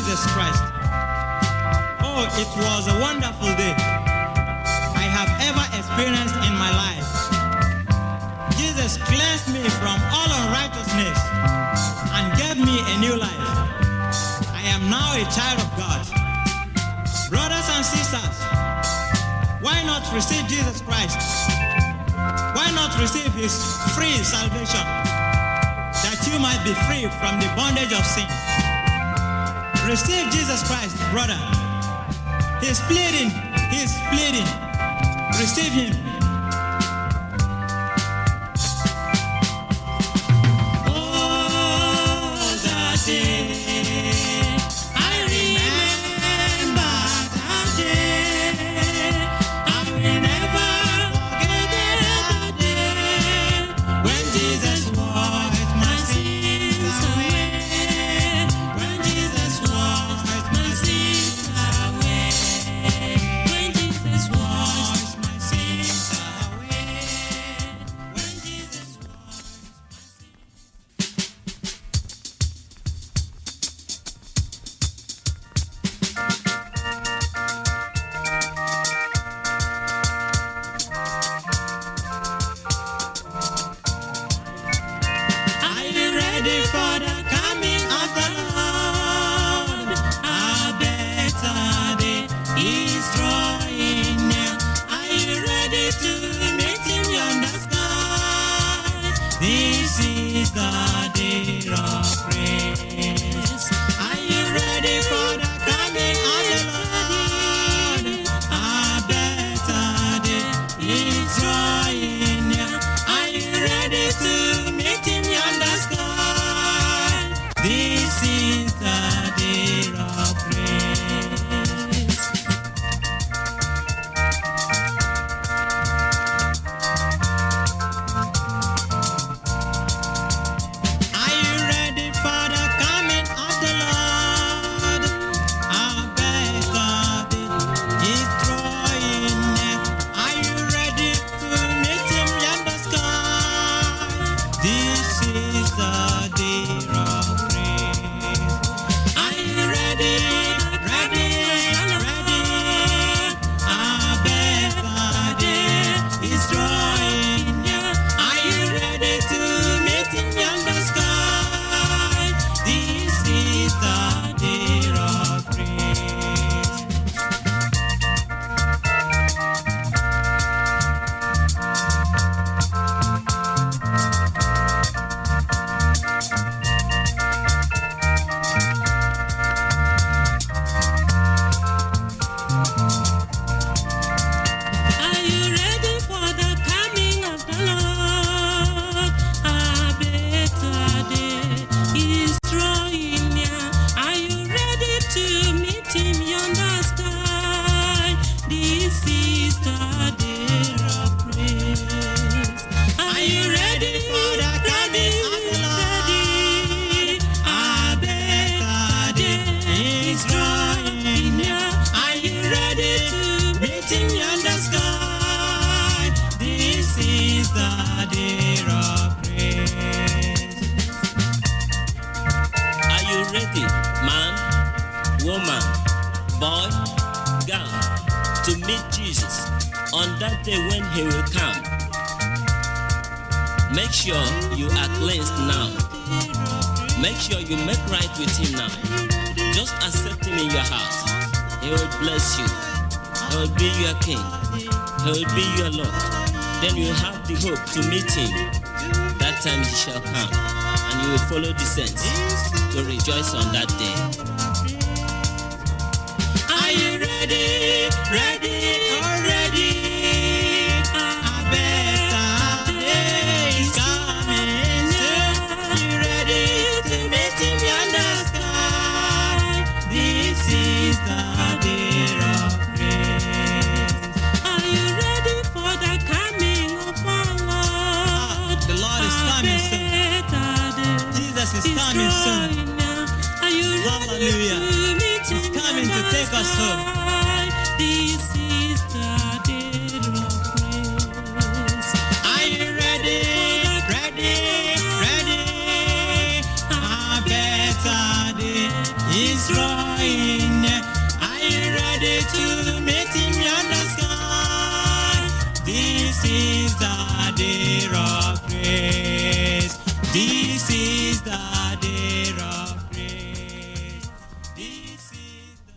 Jesus Christ. Oh, it was a wonderful day I have ever experienced in my life. Jesus cleansed me from all unrighteousness and gave me a new life. I am now a child of God. Brothers and sisters, why not receive Jesus Christ? Why not receive his free salvation, that you might be free from the bondage of sin? Receive Jesus Christ, brother. He's pleading. Receive him. Oh, that day, I remember that day. I will never forget that day when Jesus washed my sins away. When Jesus washed my sins away. When Jesus washed my sins away. When Jesus washed my sins. Are you ready for the coming of the Lord? A better day is drawing near. Are you ready to meet him on the sky? This is the day of praise. Are you ready for the coming of the Lord? A better day is drawing near. Are you ready to meet him on the sky? This is the day of praise. Are you ready for the coming of the Lord? A better day is drawing near. Are you ready to meet him on the sky? This is the day of praise. Are you ready? A better day is drawing near. Are you ready to meet him on the sky? This is the day of praise. Are you ready for the coming of the Lord? A better day is drawing near. Are you ready to meet him on the sky? This is the day of praise. Are you ready for the coming of the Lord? A better day is drawing near. Are you ready to meet him on the sky? This is the day of praise. Are you ready, man, woman, boy, girl, to meet Jesus on that day when he will come? Make sure you are cleansed now. Make sure you make right with him now. Just accept him in your heart. He will bless you. He will be your king. He will be your Lord. Then you have the hope to meet him. That time he shall come, and you will follow the saints to rejoice on that day. Are you ready? Already? A better day is coming soon. Are you ready to meet him on the sky? This is the day of praise. Are you ready for the coming of our Lord? The Lord is coming soon. Jesus is coming soon. Are you ready Hallelujah. to meet him He's coming on to the take us home. sky? This is the day of praise. Are you ready? A better day is drawing day of grace. This is the day of grace. This is the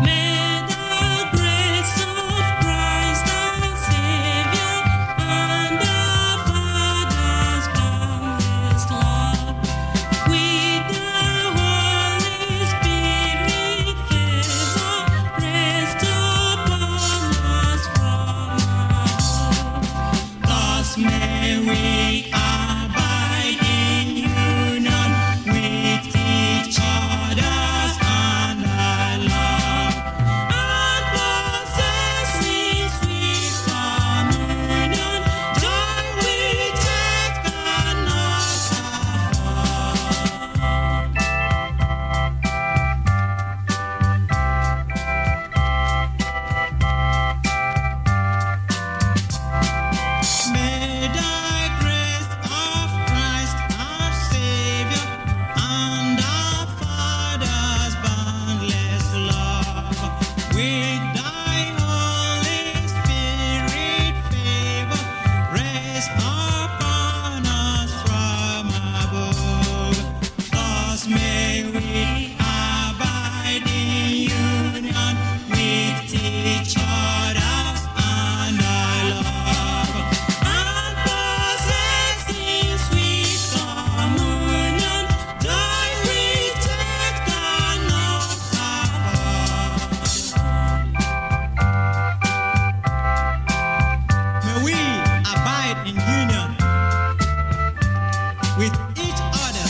May the grace of Christ our Savior and our Father's boundless love, with the Holy Spirit favor, rest upon us from above. Thus may we abide in union with each other and our love, and possessing sweet communion, joy which earth cannot afford. May the grace of Christ our Savior and our Father's boundless love, with thy Holy Spirit favor, rest upon us from above. Thus may we abide in union with each other and our love, and possessing sweet communion, joy which earth cannot afford. May we abide in union with each other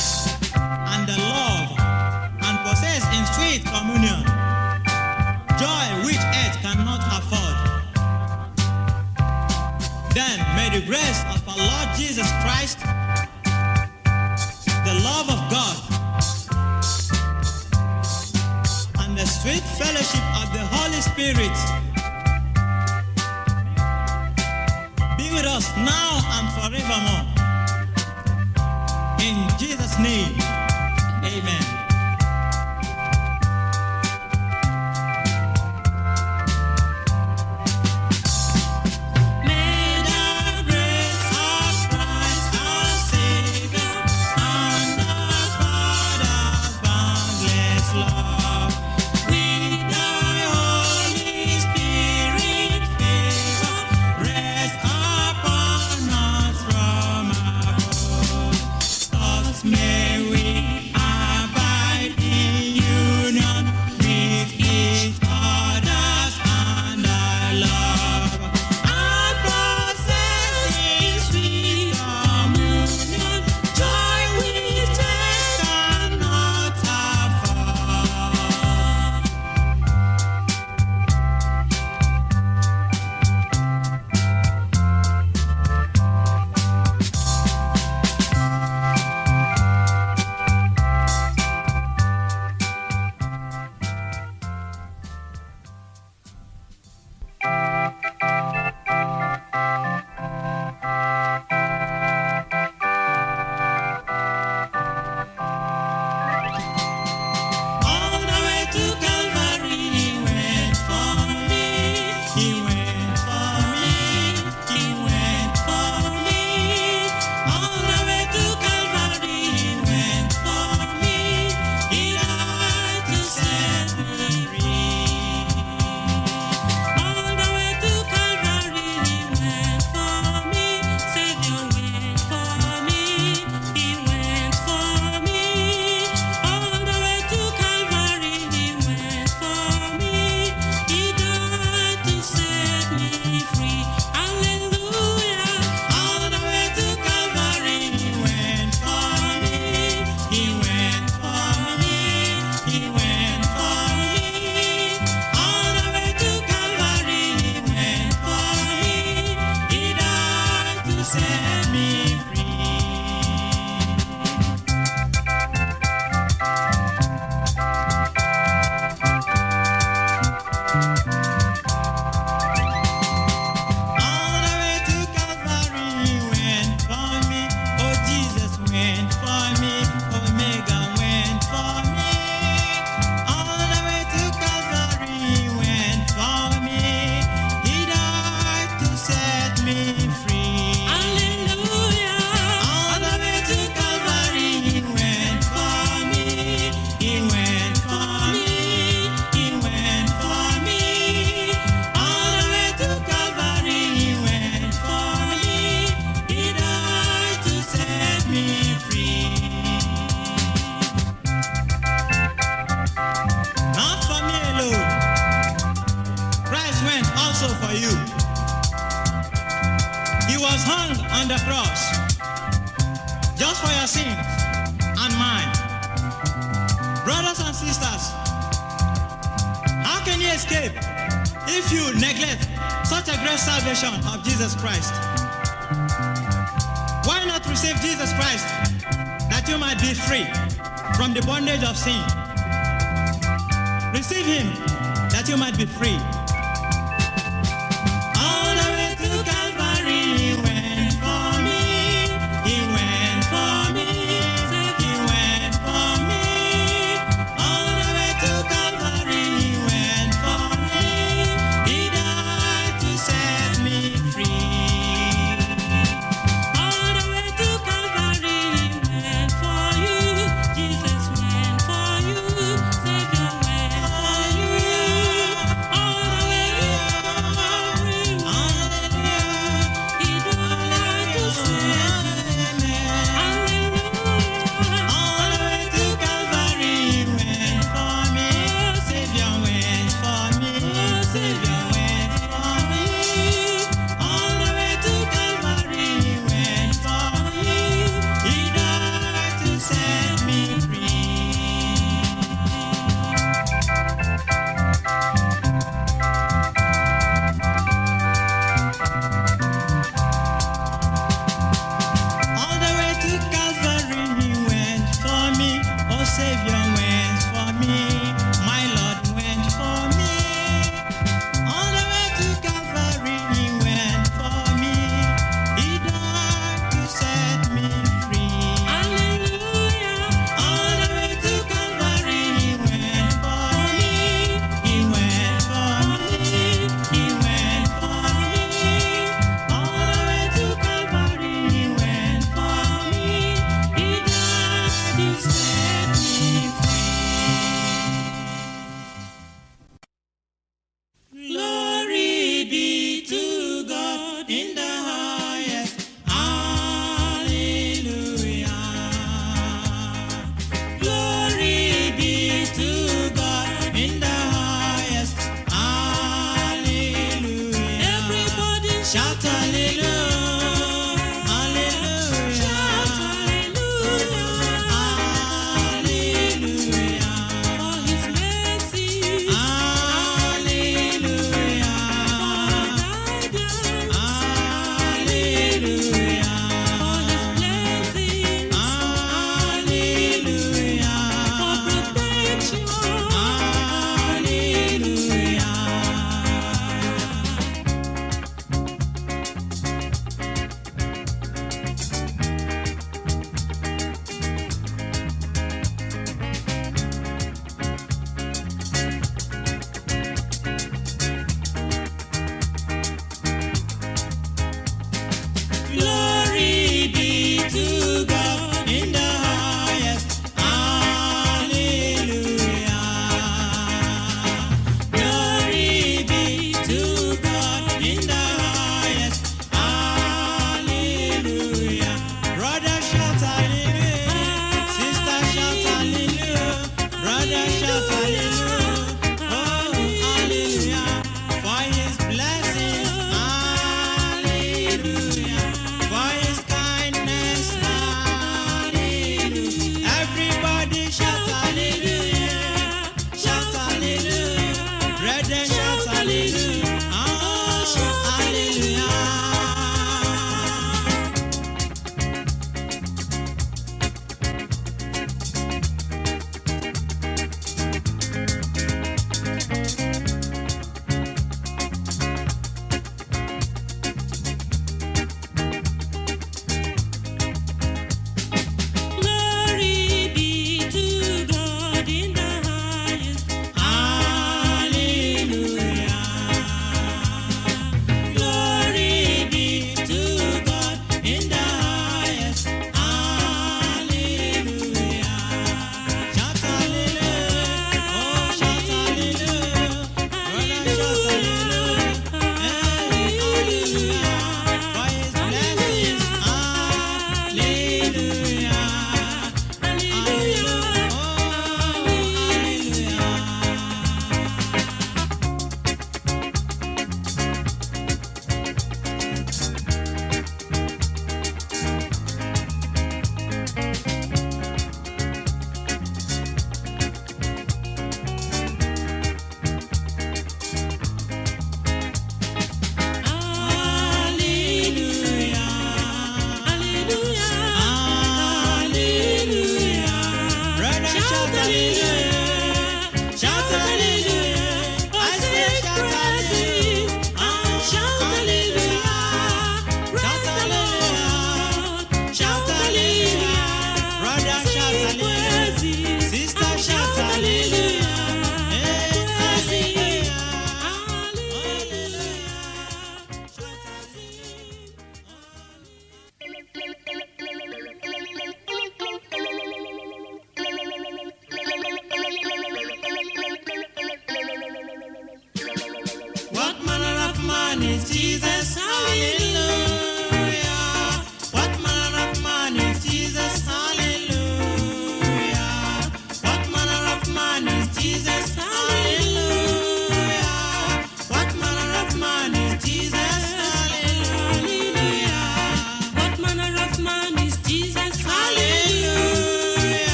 and the love, and possess in sweet communion joy which earth cannot afford. Then may the grace of our Lord Jesus Christ, the love of God, and the sweet fellowship of the Holy Spirit be with us now and forevermore. In Jesus' name, amen. May the grace of Christ our Savior and our Father's boundless love, with thy Holy Spirit sins and mine. Brothers and sisters, how can you escape if you neglect such a great salvation of Jesus Christ? Why not receive Jesus Christ that you might be free from the bondage of sin? Receive him that you might be free. All the way to Calvary, he went for me. He went for me. He went for me. All the way to Calvary, he went for me. He died to set me free. All the way to Calvary, he went for you. Jesus went for you. Savior went for you. All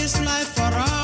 His life for us.